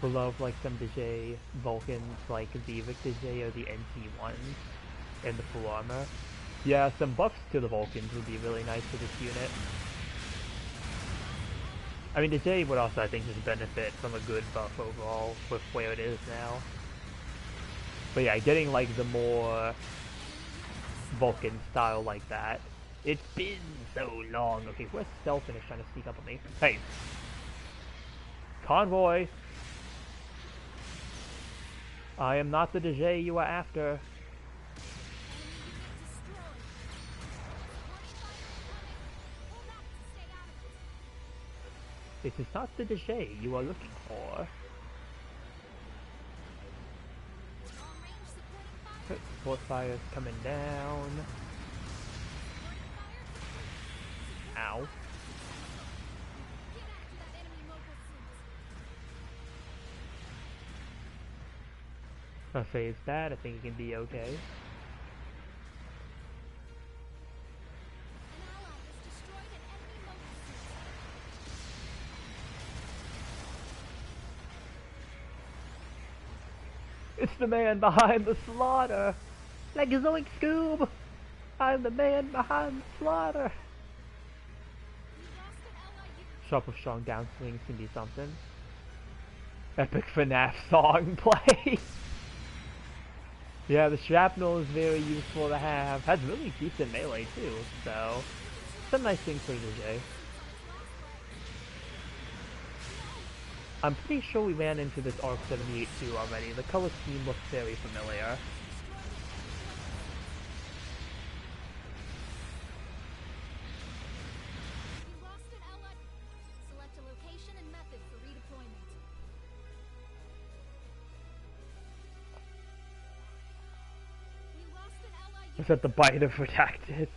We love like some DJ Vulcans, like the Vic DJ or the NT1s in the full armor. Yeah, some buffs to the Vulcans would be really nice for this unit. I mean, the J would also, I think, just benefit from a good buff overall with where it is now. But yeah, getting like the more Vulcan style like that. It's been so long. Okay, where's Stealthfinish trying to sneak up on me? Hey! Convoy! I am not the DJ you are after. This is not the DJ you are looking for. Support fire's coming down. Ow. If I phase that, I think it can be okay. It's the man behind the slaughter! Like Zoink Scoob! I'm the man behind the slaughter! Sharp of strong downswings can be something. Epic FNAF song play! Yeah, the shrapnel is very useful to have. Has really decent melee too, so some nice things for DJ. I'm pretty sure we ran into this ARC 78 too already. The color scheme looks very familiar. Select a location and method for redeployment. Was that the bite of redacted?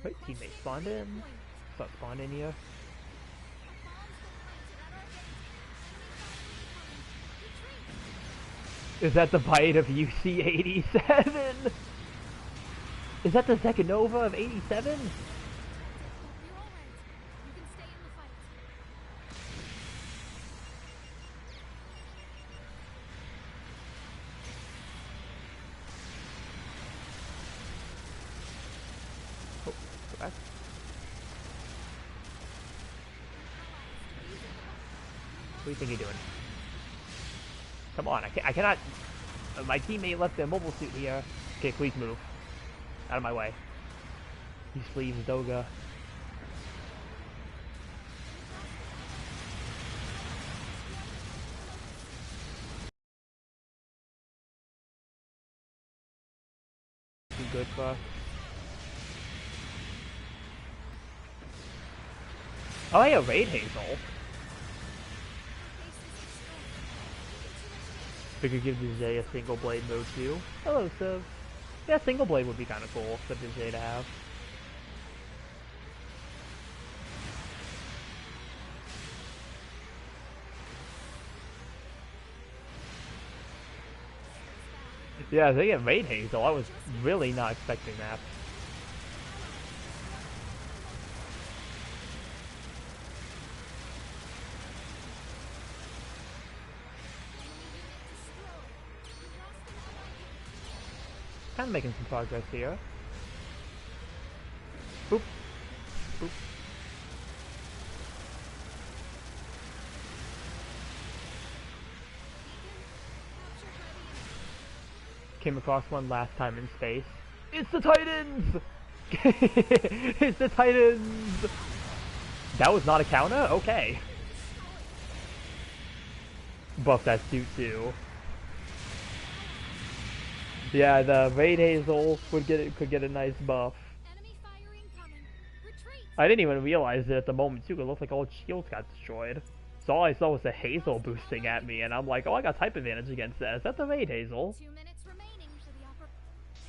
Wait, teammate spawned in. Start spawning here. Is that the bite of UC-87? Is that the Zekanova of 87? You're all right. You can stay in the fight. Oh, go back. What do you think you're doing? Come on, I cannot... my teammate left their mobile suit here. Okay, please move. Out of my way. These sleeves, Doga. Too good for us. Oh, yeah, Raid Hazel. We could give Vijay a single blade mode too. Hello, Civ. Yeah, single blade would be kind of cool for Vijay to have. Yeah, they get Raid Hazel. I was really not expecting that. Kind of making some progress here. Boop. Boop. Came across one last time in space. It's the Titans! It's the Titans! That was not a counter? Okay. Buff that suit too. Yeah, the Raid Hazel could get a nice buff. Enemy fire incoming. Retreat. I didn't even realize it at the moment too. It looked like all shields got destroyed. So all I saw was the Hazel boosting at me, and I'm like, oh, I got type advantage against that. Is that the Raid Hazel? 2 minutes remaining for the upper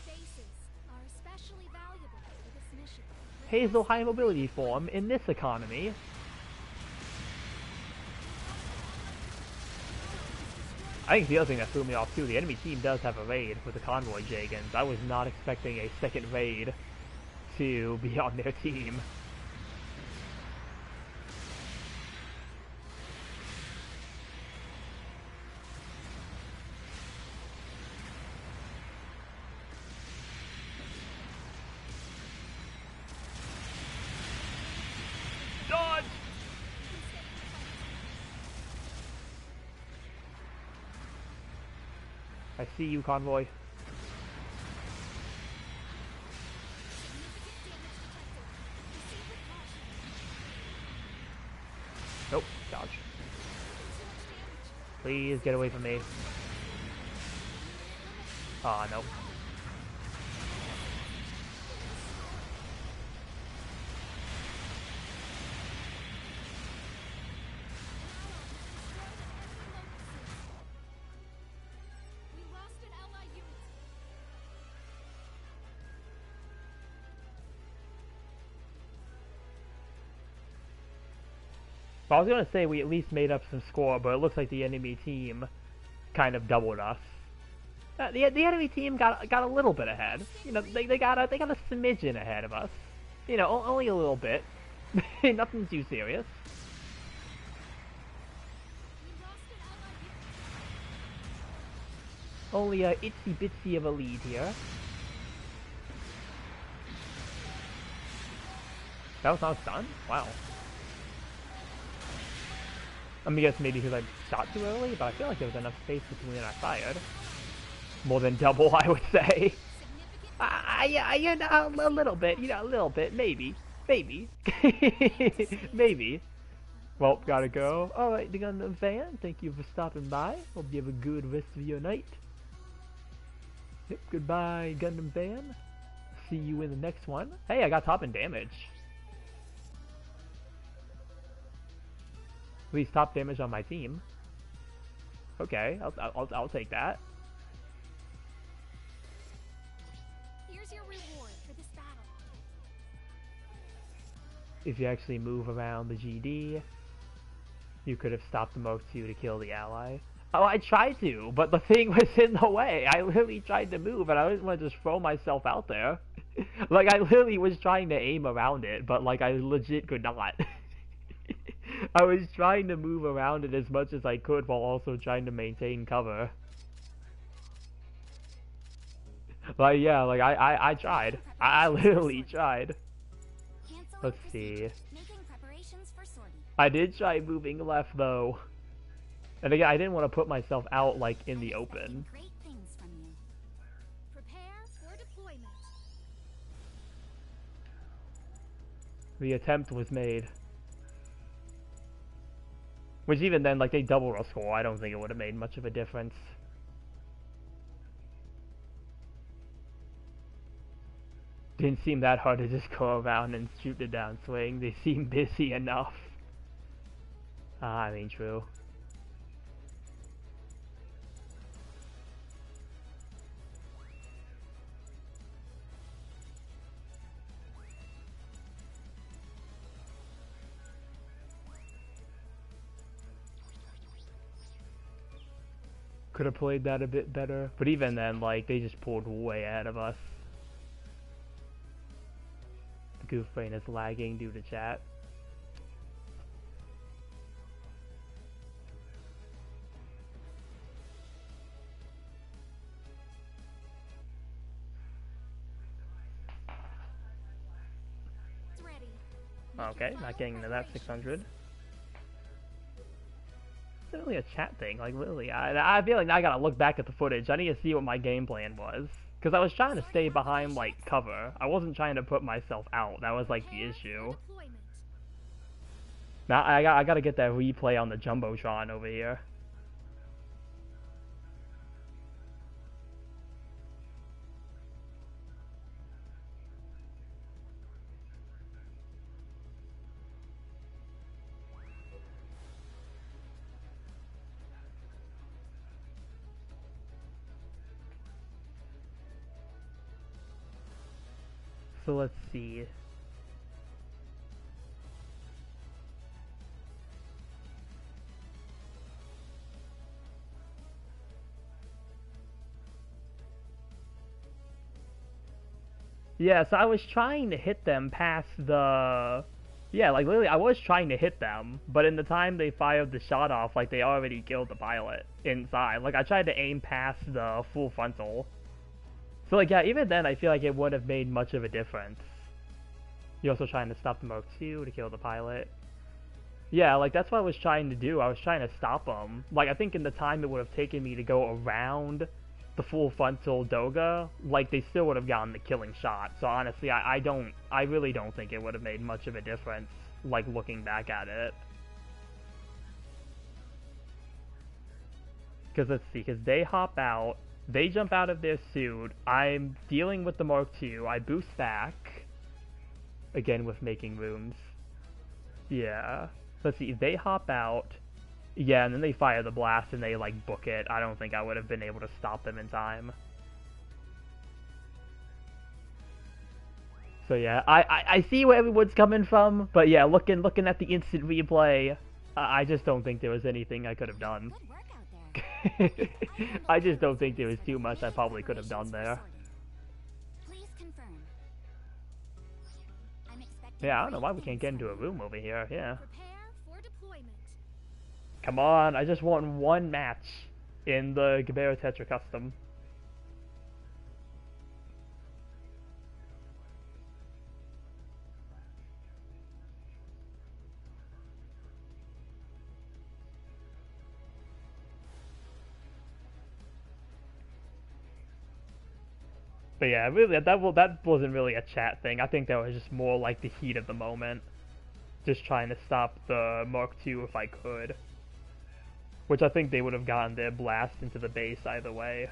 bases are especially valuable for this mission. Hazel high mobility form in this economy. I think the other thing that threw me off too, the enemy team does have a raid with the convoy Jagans. I was not expecting a second raid to be on their team. Dodge! I see you, convoy. Nope, dodge. Please get away from me. Ah, nope. We lost an ally unit. Well, I was gonna say we at least made up some score, but it looks like the enemy team kind of doubled us. The enemy team got a little bit ahead. You know, they got a smidgen ahead of us. You know, only a little bit. Nothing too serious. We lost an ally unit. Only a itsy bitsy of a lead here. That was not a stun? Wow. I'm gonna guess maybe because I shot too early, but I feel like there was enough space between when I fired. More than double, I would say. Yeah, you know, a little bit, you know, a little bit, maybe. Maybe. Maybe. Well, gotta go. Alright, the GUNDAM fan, thank you for stopping by. Hope you have a good rest of your night. Yep, goodbye, Gundam fan. See you in the next one. Hey, I got top in damage. At least top damage on my team. Okay, I'll take that. Here's your reward for this battle. If you actually move around the GD, you could have stopped the Mark II to kill the ally. Oh, I tried to, but the thing was in the way. I literally tried to move, and I didn't want to just throw myself out there. Like, I literally was trying to aim around it, but, like, I legit could not. I was trying to move around it as much as I could while also trying to maintain cover. Like, yeah, like, I tried. I literally tried. Let's see. I did try moving left, though. And again, I didn't want to put myself out, like, in the open. Prepare for deployment. The attempt was made. Which even then, like, they doubled our score. I don't think it would have made much of a difference. Didn't seem that hard to just go around and shoot the downswing. They seem busy enough. I mean, true. Could have played that a bit better, but even then, like, they just pulled way ahead of us. The goof brain is lagging due to chat. It's ready. Okay, not getting into that 600. It's really a chat thing, like literally. I feel like I gotta look back at the footage. I need to see what my game plan was. Because I was trying to stay behind, like, cover. I wasn't trying to put myself out. That was, like, the issue. Now, I gotta get that replay on the Jumbotron over here. So let's see. Yeah, so I was trying to hit them past the... Yeah, like literally I was trying to hit them, but in the time they fired the shot off, like they already killed the pilot inside. Like I tried to aim past the full frontal. So like yeah, even then I feel like it wouldn't have made much of a difference. You're also trying to stop the Mark II to kill the pilot. Yeah, like that's what I was trying to do. I was trying to stop them. Like I think in the time it would have taken me to go around the full frontal Doga, like they still would have gotten the killing shot. So honestly, I really don't think it would have made much of a difference, like looking back at it. Because let's see, because they hop out, they jump out of their suit, I'm dealing with the Mark II, I boost back, again with making rooms. Yeah, let's see, they hop out, yeah, and then they fire the blast and they like book it. I don't think I would have been able to stop them in time. So yeah, I see where everyone's coming from, but yeah, looking at the instant replay, I just don't think there was anything I could have done. I just don't think there was too much I probably could have done there. Yeah, I don't know why we can't get into a room over here, yeah. Come on, I just want one match in the GBO2 Custom. But yeah, really, that wasn't really a chat thing. I think that was just more like the heat of the moment. Just trying to stop the Mark II if I could. Which I think they would have gotten their blast into the base either way.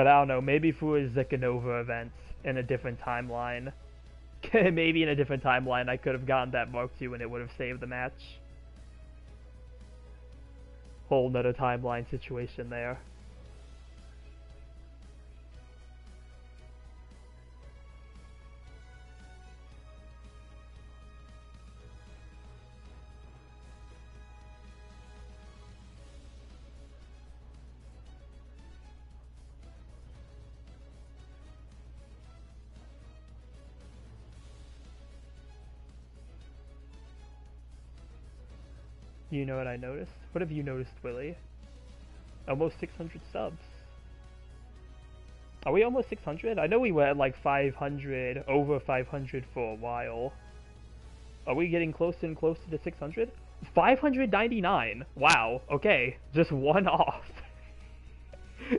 But I don't know, maybe through a Zikanova event in a different timeline. Maybe in a different timeline I could have gotten that Mark II and it would have saved the match. Whole nother timeline situation there. You know what I noticed? What have you noticed, Willie? Almost 600 subs. Are we almost 600? I know we were at like 500, over 500 for a while. Are we getting closer and closer to 600? 599! Wow, okay. Just one off.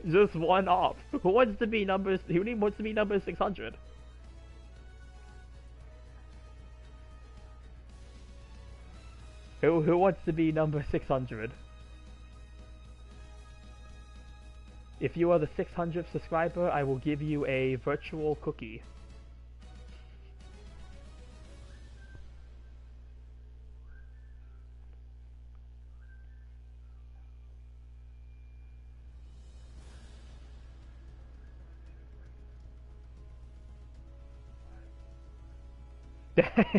Just one off. Who wants to be number 600? Who wants to be number 600? If you are the 600th subscriber, I will give you a virtual cookie.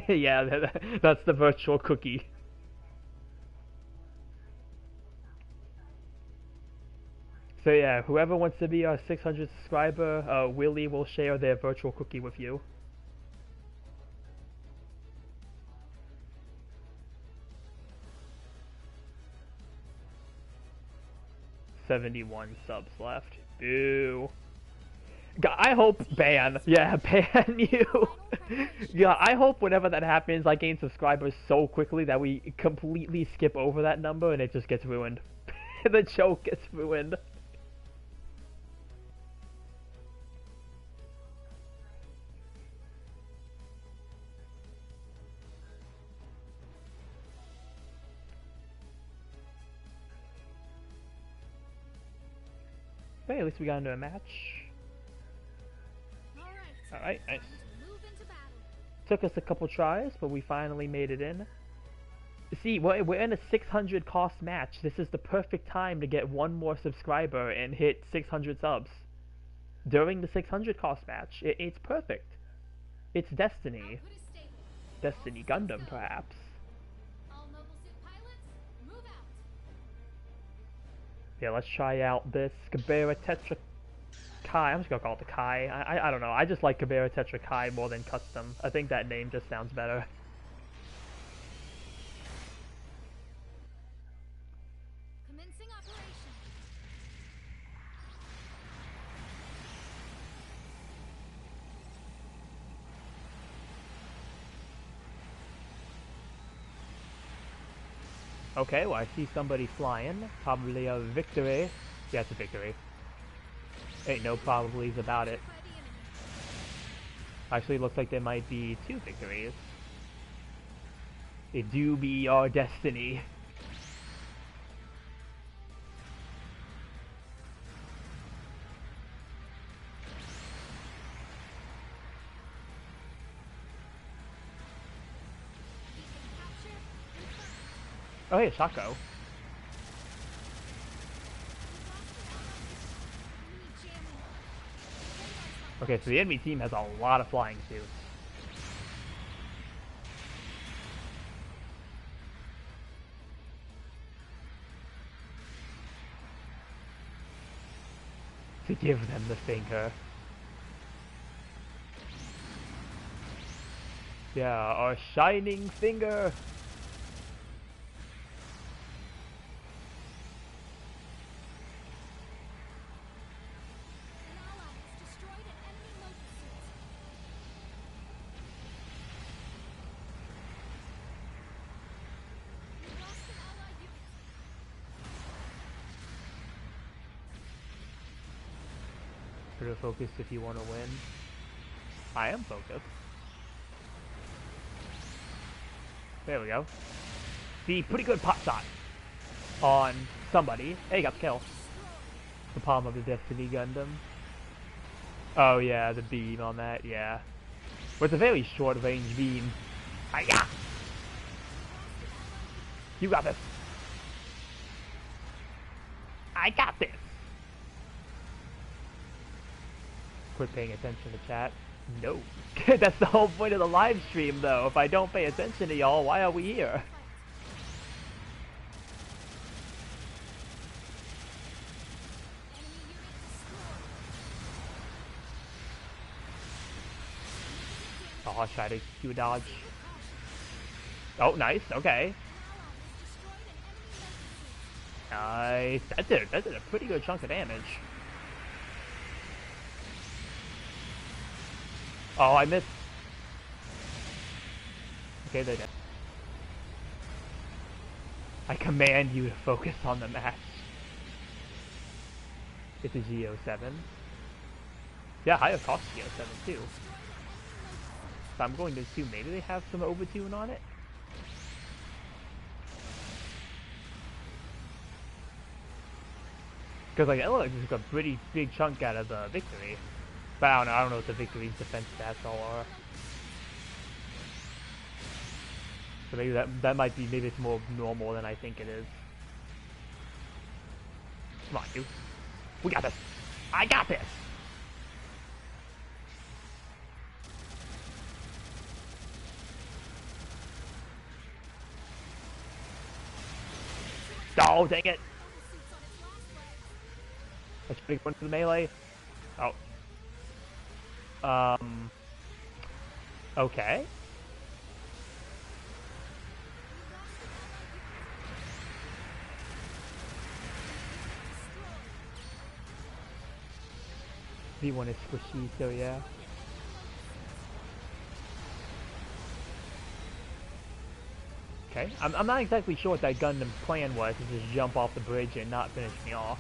Yeah, that's the virtual cookie. So yeah, whoever wants to be our 600 subscriber, Willie will share their virtual cookie with you. $71 subs left. Boo. I hope ban. Yeah, ban you. Yeah, I hope whenever that happens, I gain subscribers so quickly that we completely skip over that number and it just gets ruined. The joke gets ruined. Hey, at least we got into a match. Alright, nice. Took us a couple tries, but we finally made it in. See, we're in a 600 cost match. This is the perfect time to get one more subscriber and hit 600 subs. During the 600 cost match. It's perfect. It's Destiny. Destiny Gundam, perhaps. Yeah, let's try out this GBO2 Tetra Kai. I'm just gonna call it the Kai. I don't know. I just like GBO2 Tetra Kai more than Custom. I think that name just sounds better. Commencing operation. Okay, well I see somebody flying. Probably a victory. Yeah, it's a victory. Ain't no probablys about it. Actually, looks like there might be two victories. It do be our destiny. Oh hey, Shako. Okay, so the enemy team has a lot of flying suits. To give them the finger. Yeah, our shining finger. Pretty focused if you want to win. I am focused. There we go. See, pretty good pot shot on somebody. Hey, got the kill. The palm of the Destiny Gundam. Oh yeah, the beam on that, yeah. But it's a very short range beam. Hiya! You got this. I got this. Quit paying attention to chat. No. That's the whole point of the live stream though. If I don't pay attention to y'all, why are we here? Oh, I'll try to do a dodge. Oh, nice. Okay. Nice. That did a pretty good chunk of damage. Oh, I missed. Okay, they did. I command you to focus on the match. It's a GO7. Yeah, higher cost GO7 too. So I'm going to assume maybe they have some overtune on it. Because like, it looks like a pretty big chunk out of the victory. But I don't know what the victory's defense stats all are. So maybe that might be, maybe it's more normal than I think it is. Come on, dude. We got this. I got this! Oh, dang it! Let's big one to the melee. Oh. Okay. V1 is squishy, so yeah. Okay, I'm not exactly sure what that Gundam plan was, to just jump off the bridge and not finish me off.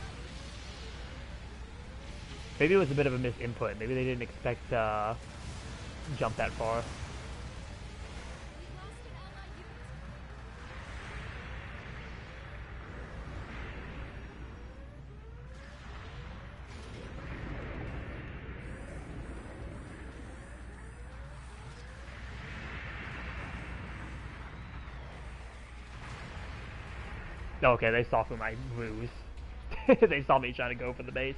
Maybe it was a bit of a misinput. Maybe they didn't expect jump that far. Okay, they saw through my ruse. They saw me trying to go for the base.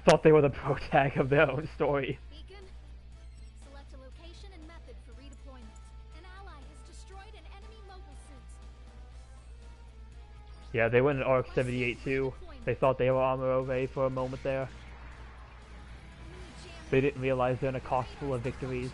Thought they were the protag of their own story. Beacon, select a location and method for redeployment. An ally has destroyed an enemy mobile suit. Yeah, they went in RX-78 too. They thought they were armor OVA for a moment there. They didn't realize they're in a cost full of victories.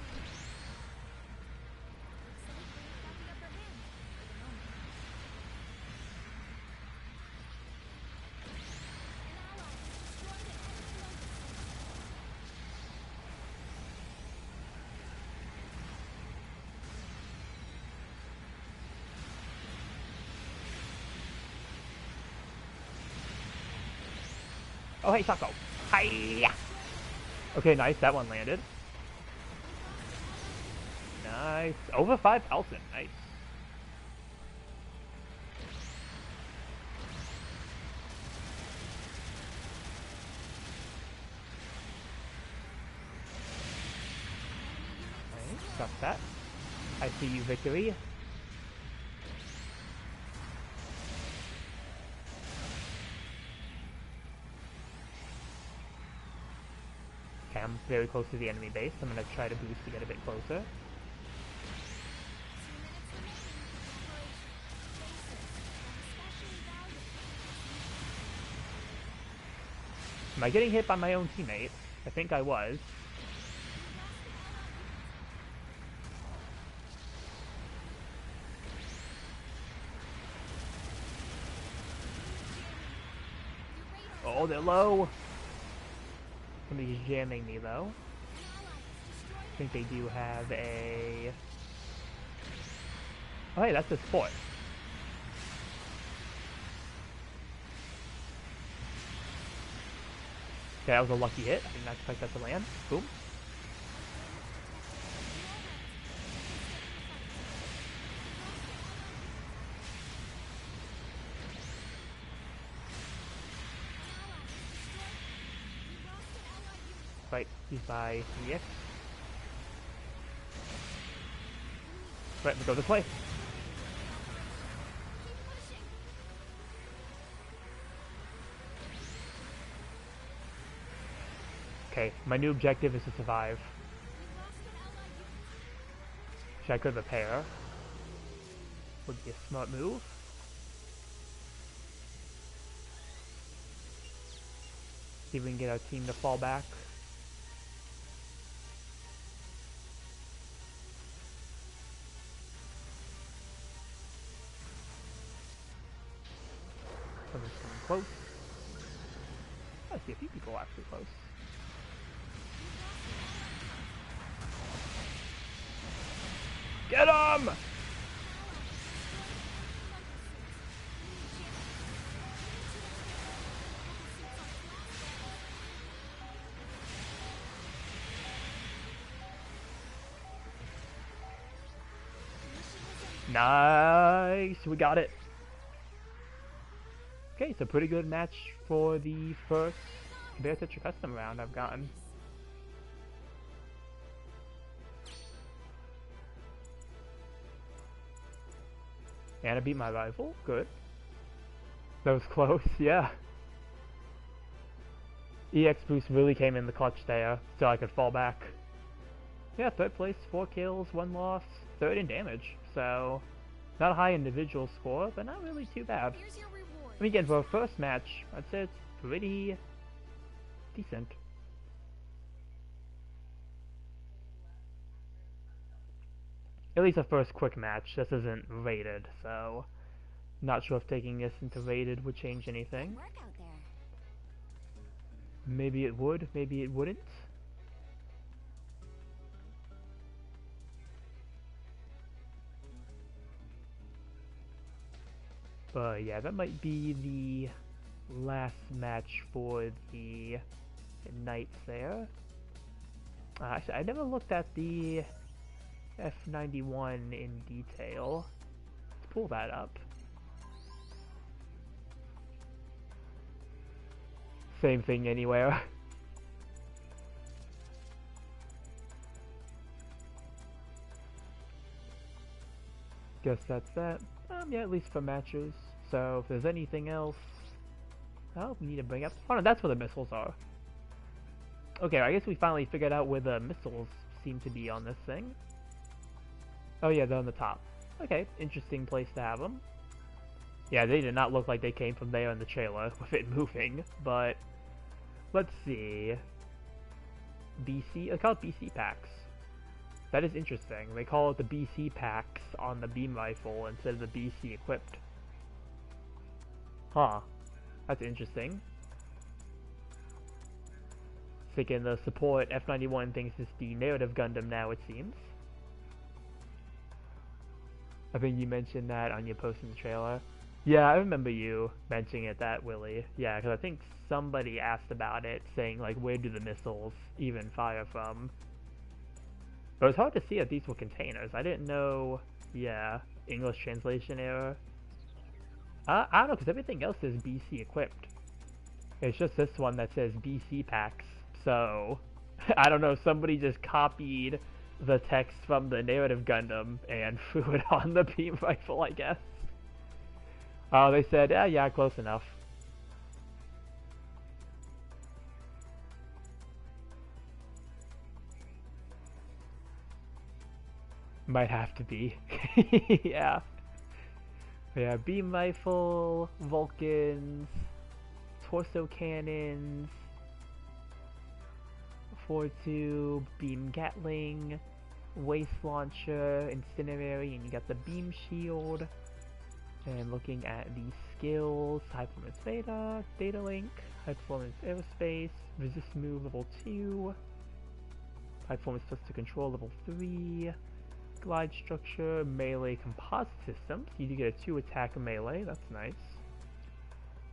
Oh, hey, Shako. Hiya! Okay, nice. That one landed. Nice. Over 5,000. Nice. Nice. Got that. I see you, victory. I'm very close to the enemy base. I'm going to try to boost to get a bit closer. Am I getting hit by my own teammate? I think I was. Oh, they're low. Somebody's jamming me though. I think they do have a... Oh hey, that's a sport. Okay, that was a lucky hit. I did not expect that to land. Boom. right, used by EX. Right, we go this way. Okay, my new objective is to survive. Which I could repair. Would be a smart move. See if we can get our team to fall back. Someone's coming close. I see a few people actually close. Get him! Nice! We got it! Okay, so pretty good match for the first GBO2 custom round I've gotten. And I beat my rival. Good. That was close, yeah. EX boost really came in the clutch there, so I could fall back. Yeah, third place, 4 kills, 1 loss, third in damage. So, not a high individual score, but not really too bad. Here's your reward. I mean, again, for a first match, I'd say it's pretty decent. At least a first quick match. This isn't rated, so not sure if taking this into rated would change anything. Work out there. Maybe it would, maybe it wouldn't. But yeah, that might be the last match for the Knights there. Actually, I never looked at the F91 in detail. Let's pull that up. Same thing anywhere. Guess that's that. Yeah, at least for matches. So if there's anything else, oh, we need to bring up. Oh no, that's where the missiles are. Okay, I guess we finally figured out where the missiles seem to be on this thing. Oh yeah, they're on the top. Okay, interesting place to have them. Yeah, they did not look like they came from there in the trailer with it moving, but let's see. BC, they call it BC packs. That is interesting. They call it the BC packs on the beam rifle instead of the BC equipped. Huh. That's interesting. Thinking the support F91 thinks it's the narrative Gundam now, it seems. I think you mentioned that on your post in the trailer. Yeah, I remember you mentioning it, that Willie. Yeah, because I think somebody asked about it, saying like, where do the missiles even fire from? But it was hard to see if these were containers. I didn't know. Yeah, English translation error. I don't know, because everything else is BC equipped. It's just this one that says BC packs. So, I don't know, somebody just copied the text from the narrative Gundam and threw it on the beam rifle, I guess. Oh, they said, yeah, close enough. Might have to be. Yeah. Yeah, beam rifle, Vulcans, torso cannons, 4-2, beam Gatling, waste launcher, incendiary, and you got the beam shield. And looking at the skills, high performance beta, data link, high performance aerospace, resist move level 2, high performance plus to control level 3, glide structure, melee composite systems. You do get a 2 attack melee, that's nice.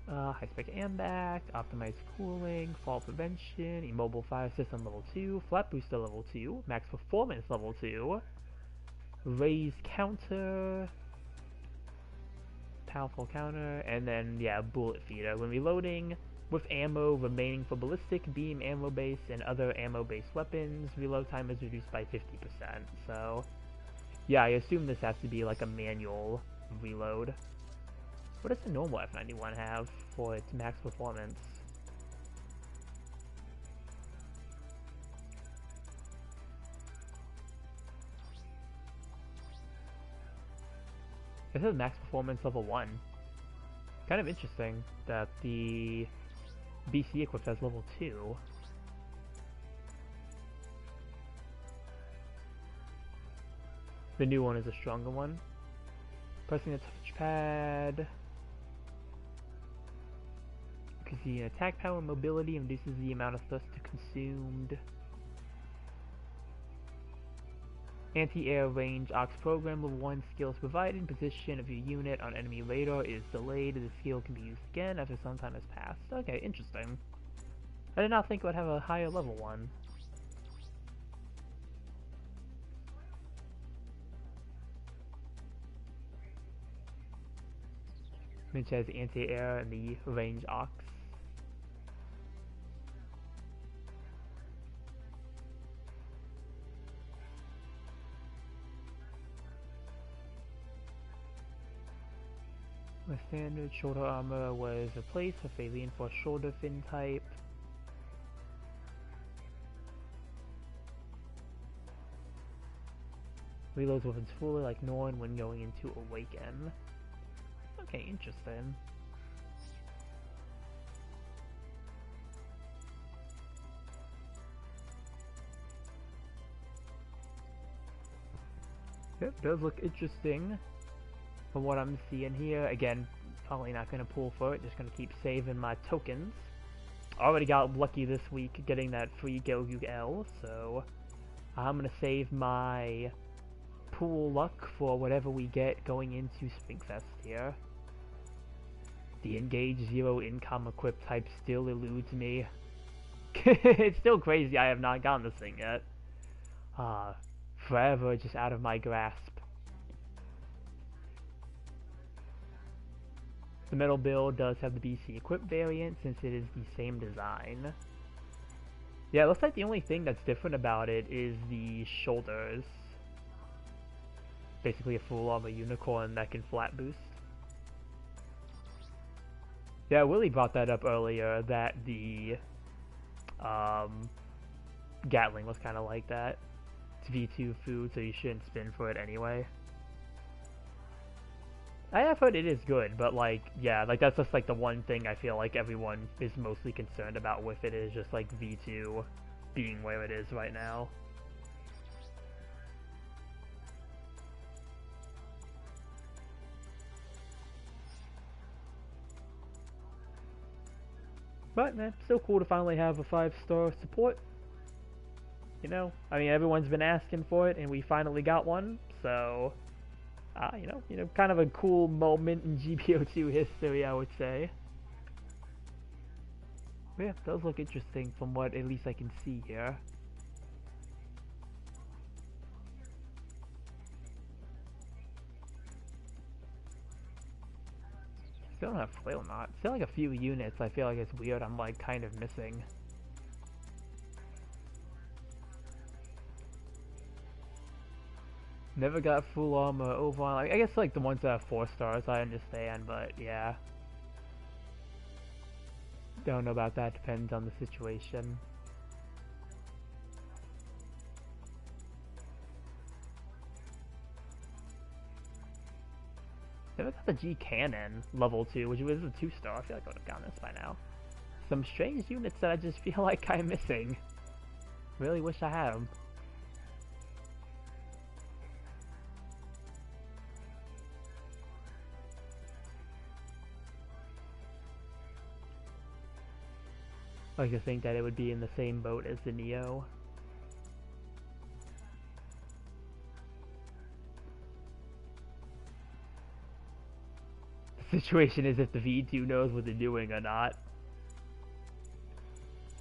High spec AMBAC, optimized cooling, fall prevention, immobile fire system level 2, flat booster level 2, max performance level 2, raise counter, powerful counter, and then yeah, bullet feeder. When reloading, With ammo remaining for ballistic, beam ammo base, and other ammo-based weapons, reload time is reduced by 50%. So, yeah, I assume this has to be like a manual reload. What does the normal F91 have for its max performance? This is max performance level 1. Kind of interesting that the BC equipped has level 2. The new one is a stronger one. Pressing the touchpad. You can see attack power and mobility reduces the amount of thrust consumed. Anti-air range aux program level 1 skills provided. Position of your unit on enemy radar is delayed. The skill can be used again after some time has passed. Okay, interesting. I did not think it would have a higher level one. Which has anti-air and the range aux. My standard shoulder armor was replaced with a reinforced shoulder fin type. Reloads weapons fully like Norn when going into Awaken. Okay, interesting. Yep, does look interesting from what I'm seeing here. Again, probably not going to pull for it, just going to keep saving my tokens. Already got lucky this week getting that free Gelgu L, so I'm going to save my pool luck for whatever we get going into Springfest here. The Engage Zero Income equipped type still eludes me. It's still crazy I have not gotten this thing yet. Forever just out of my grasp. The metal build does have the BC equipped variant since it is the same design. Yeah, it looks like the only thing that's different about it is the shoulders. Basically a full armor unicorn that can flat boost. Yeah, Willie brought that up earlier, that the Gatling was kind of like that. It's V2 food, so you shouldn't spin for it anyway. I have heard it is good, but like, yeah, like that's just like the one thing I feel like everyone is mostly concerned about with it, is just like V2 being where it is right now. But man, still cool to finally have a 5-star support. You know, I mean, everyone's been asking for it, and we finally got one. So, you know, kind of a cool moment in GBO2 history, I would say. But yeah, it does look interesting from what at least I can see here. Still don't have flail knot. Still like a few units I feel like it's weird I'm like kind of missing. Never got full armor over on, like, I guess like the ones that have 4 stars I understand, but yeah. Don't know about that, depends on the situation. Never got the G Cannon level 2, which was a 2-star. I feel like I would have gotten this by now. Some strange units that I just feel like I'm missing. Really wish I had them. I like to think that it would be in the same boat as the Neo. The situation is if the V2 knows what they're doing or not.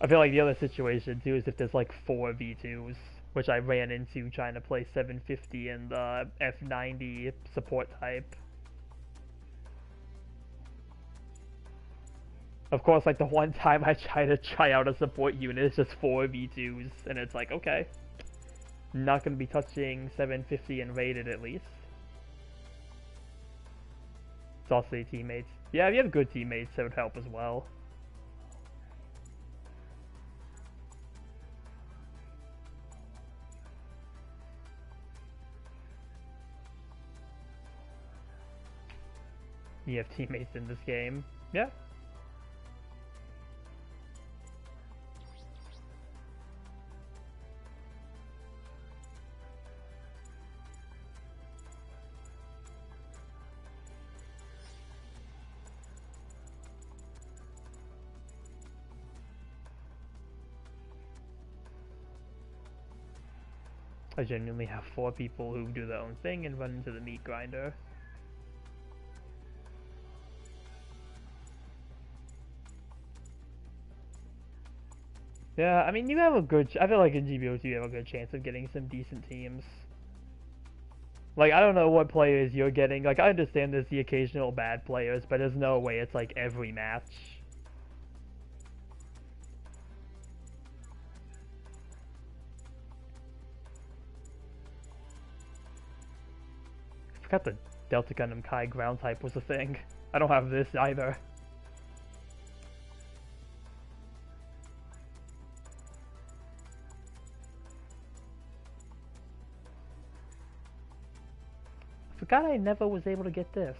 I feel like the other situation too is if there's like 4 V2s, which I ran into trying to play 750 and the F90 support type. Of course, like the one time I try out a support unit, it's just 4v2s, and it's like, okay. Not gonna be touching 750 and rated at least. It's also the teammates. Yeah, if you have good teammates, that would help as well. You have teammates in this game. Yeah. I genuinely have 4 people who do their own thing and run into the meat grinder. Yeah, I mean, you have a good... I feel like in GBO2 you have a good chance of getting some decent teams. Like, I don't know what players you're getting. Like, I understand there's the occasional bad players, but there's no way it's like every match. I forgot the Delta Gundam Kai ground type was a thing. I don't have this either. I forgot I never was able to get this.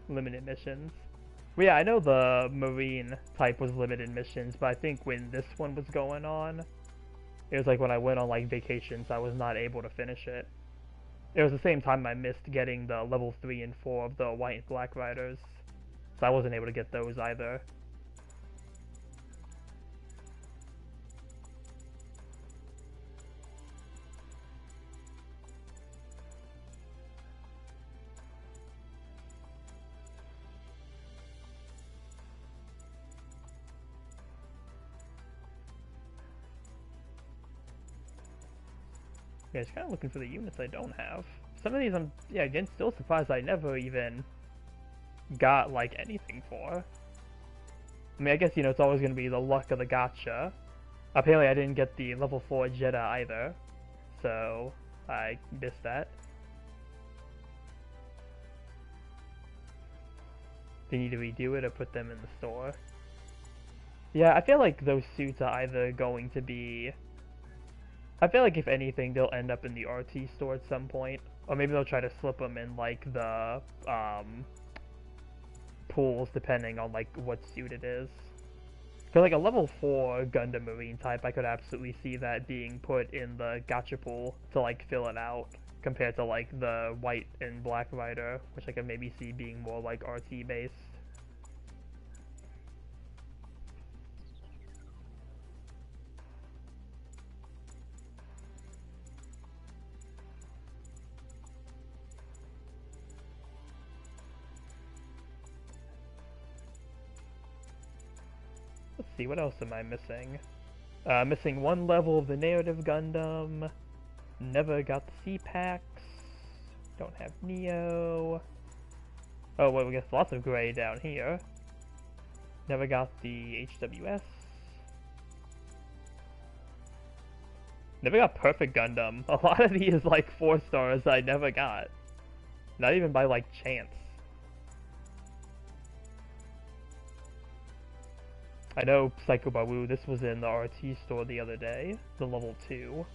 Limited missions. Well, yeah, I know the Marine type was limited missions, but I think when this one was going on, it was like when I went on like vacations, I was not able to finish it. It was the same time I missed getting the level 3 and 4 of the White and Black Riders, so I wasn't able to get those either. Yeah, just kind of looking for the units I don't have. Some of these I'm, yeah, again, still surprised I never even got, like, anything for. I mean, I guess, you know, it's always going to be the luck of the gacha. Apparently I didn't get the level 4 Jetta either, so I missed that. They need to redo it or put them in the store. Yeah, I feel like those suits are either going to be... I feel like if anything, they'll end up in the RT store at some point. Or maybe they'll try to slip them in, like, the, pools, depending on, like, what suit it is. For, like, a level 4 Gundam Marine type, I could absolutely see that being put in the gacha pool to, like, fill it out. Compared to, like, the White and Black Rider, which I could maybe see being more, like, RT-based. Let's see, what else am I missing? Missing 1 level of the Narrative Gundam. Never got the C-Packs. Don't have Neo. Oh, well, we got lots of gray down here. Never got the HWS. Never got Perfect Gundam. A lot of these, like, 4 stars I never got. Not even by, like, chance. I know Psycho Bawu, this was in the RT store the other day, the level 2.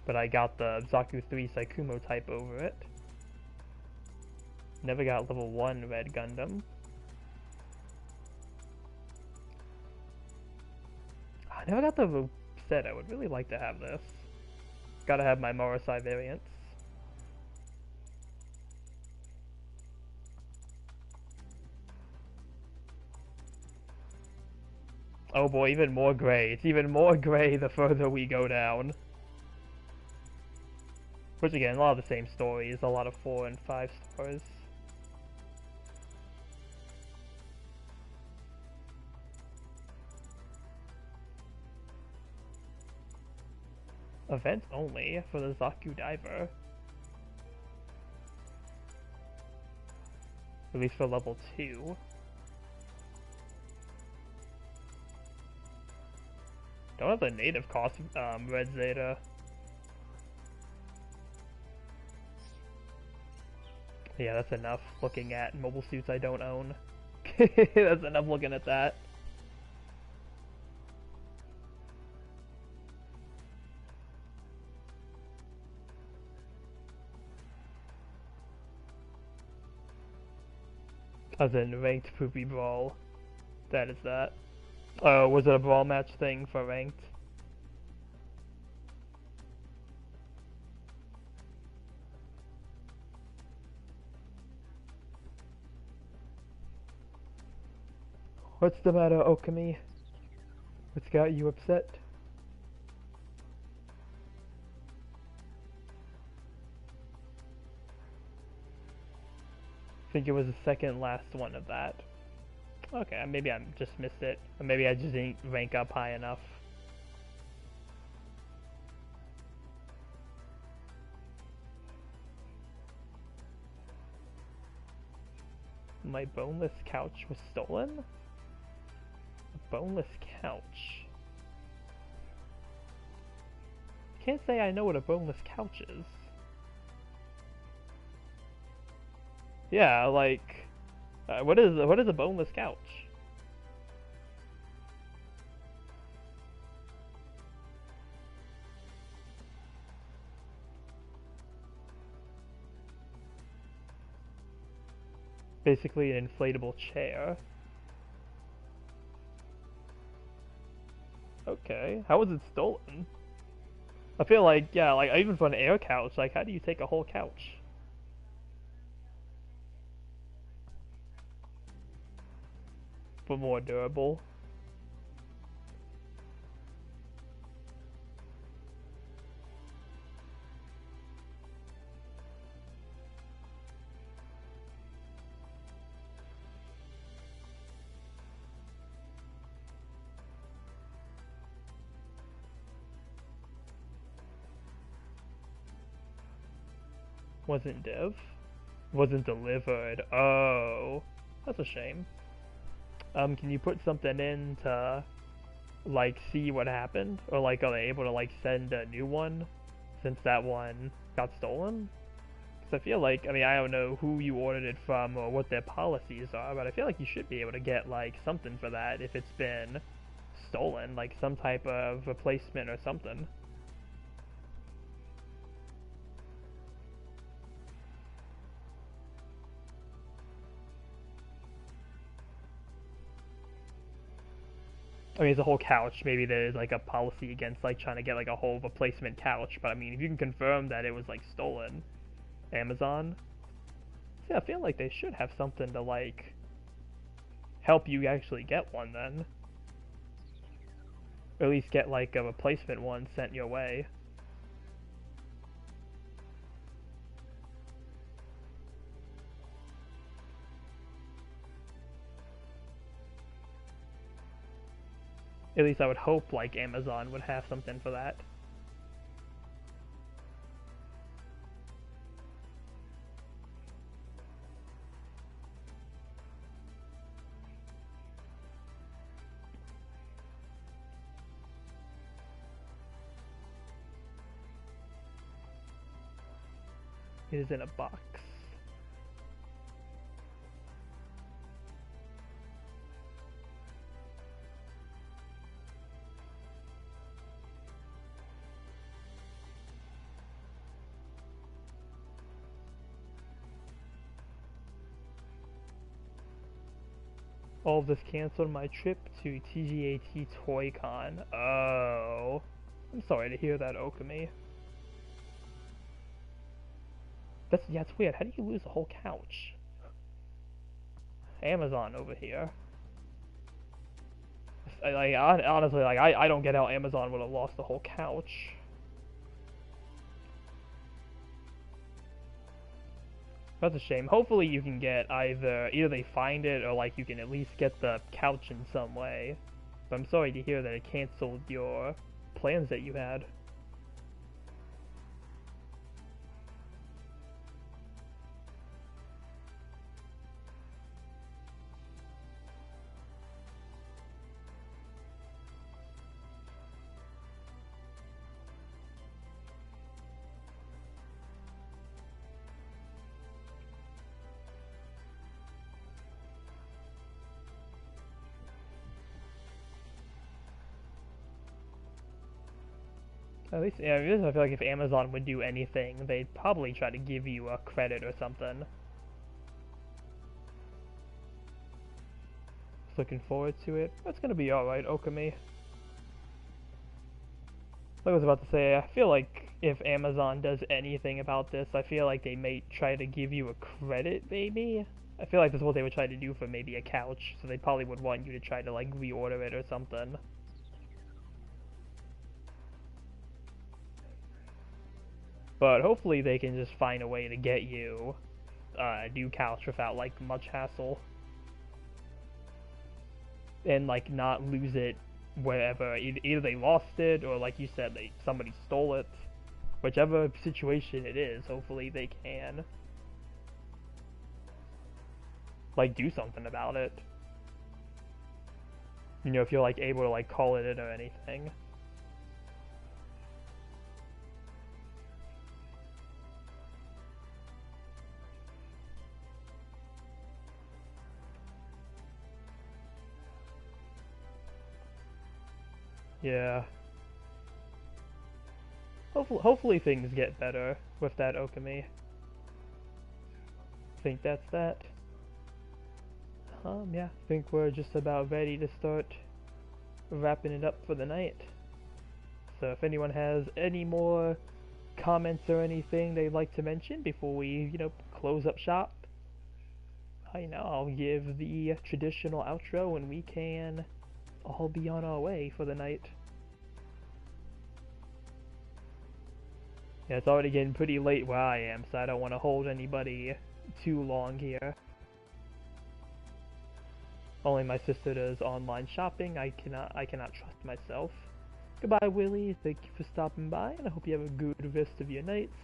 But I got the Zaku 3 Saikumo type over it. Never got level 1 Red Gundam. I never got the set. I would really like to have this. Gotta have my Morosai variants. Oh boy, even more gray. It's even more gray the further we go down. Which again, a lot of the same stories, a lot of 4 and 5 stars. Events only for the Zaku Diver. At least for level 2. Don't have the native cost, Red Zeta. Yeah, that's enough looking at mobile suits I don't own. That's enough looking at that. As in ranked poopy brawl. That is that. Oh, was it a brawl match thing for ranked? What's the matter, Okami? What's got you upset? I think it was the second last one of that. Okay, maybe I just missed it. Or maybe I just didn't rank up high enough. My boneless couch was stolen? A boneless couch? Can't say I know what a boneless couch is. Yeah, like, what is a boneless couch? Basically an inflatable chair. Okay, how was it stolen? I feel like, yeah, like even for an air couch, like how do you take a whole couch? But more durable. Wasn't wasn't delivered. Oh, that's a shame. Can you put something in to like see what happened, or like are they able to like send a new one since that one got stolen? Because I feel like, I mean, I don't know who you ordered it from or what their policies are, but I feel like you should be able to get like something for that if it's been stolen, like some type of replacement or something. I mean, it's a whole couch. Maybe there's like a policy against like trying to get like a whole replacement couch. But I mean, if you can confirm that it was like stolen, Amazon. Yeah, I feel like they should have something to like help you actually get one then. Or at least get like a replacement one sent your way. At least I would hope like Amazon would have something for that. It is in a box. All of this canceled my trip to TGAT ToyCon. Oh. I'm sorry to hear that, Okami. Yeah, it's weird. How do you lose a whole couch? Amazon over here. honestly, like, I don't get how Amazon would have lost the whole couch. That's a shame. Hopefully you can get either they find it or like you can at least get the couch in some way. But I'm sorry to hear that it canceled your plans that you had. At least, yeah, I feel like if Amazon would do anything, they'd probably try to give you a credit or something. Just looking forward to it. That's gonna be alright, Okami. Like I was about to say, I feel like if Amazon does anything about this, I feel like they may try to give you a credit, maybe? I feel like that's what they would try to do for maybe a couch, so they probably would want you to try to, like, reorder it or something. But hopefully they can just find a way to get you a new couch without, like, much hassle. And, like, not lose it wherever. Either they lost it, or like you said, somebody stole it. Whichever situation it is, hopefully they can, like, do something about it. You know, if you're, like, able to, like, call it in or anything. Yeah. Hopefully things get better with that, Okami. I think that's that. Yeah, I think we're just about ready to start wrapping it up for the night. So if anyone has any more comments or anything they'd like to mention before we, close up shop, I'll give the traditional outro and we can all be on our way for the night. Yeah, it's already getting pretty late where I am, so I don't want to hold anybody too long here. Only my sister does online shopping. I cannot trust myself. Goodbye, Willie. Thank you for stopping by, and I hope you have a good rest of your nights.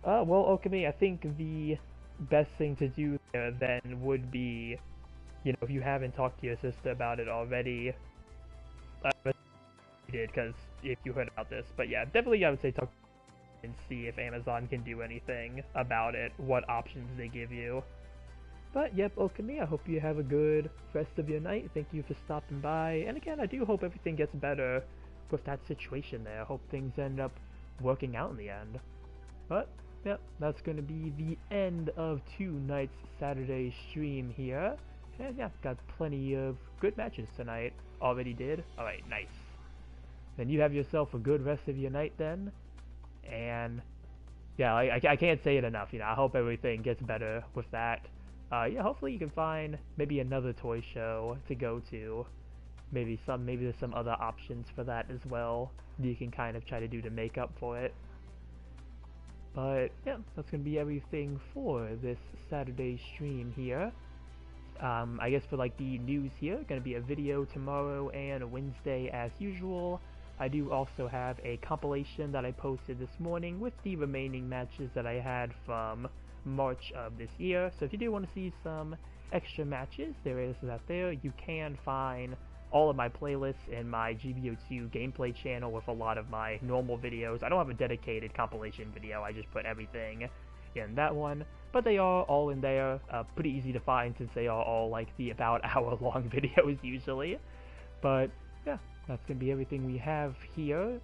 Well, Okami, I think the best thing to do there then would be, if you haven't talked to your sister about it already, you did, because if you heard about this, but yeah, definitely I would say talk and see if Amazon can do anything about it, what options they give you. But yep, Okami, I hope you have a good rest of your night. Thank you for stopping by, and again, I do hope everything gets better with that situation there. I hope things end up working out in the end. But yep, that's going to be the end of tonight's Saturday stream here. And yeah, got plenty of good matches tonight. Already did? Alright, nice. Then you have yourself a good rest of your night then. And yeah, I can't say it enough, I hope everything gets better with that. Yeah, hopefully you can find maybe another toy show to go to. Maybe there's some other options for that as well that you can kind of try to do to make up for it. But yeah, that's gonna be everything for this Saturday stream here. I guess for like the news here, gonna be a video tomorrow and Wednesday as usual. I do also have a compilation that I posted this morning with the remaining matches that I had from March of this year. So if you do want to see some extra matches, there is that there. You can find all of my playlists in my GBO2 gameplay channel with a lot of my normal videos. I don't have a dedicated compilation video, I just put everything in that one. But they are all in there, pretty easy to find since they are all like the about hour long videos usually. But yeah, that's going to be everything we have here.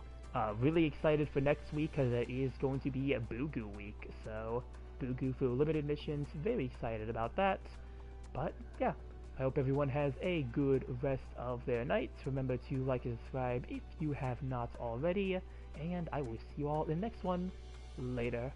Really excited for next week because it is going to be a Boo-Goo week. So, Boo-Goo for limited missions, very excited about that. But yeah, I hope everyone has a good rest of their nights. Remember to like and subscribe if you have not already. And I will see you all in the next one. Later.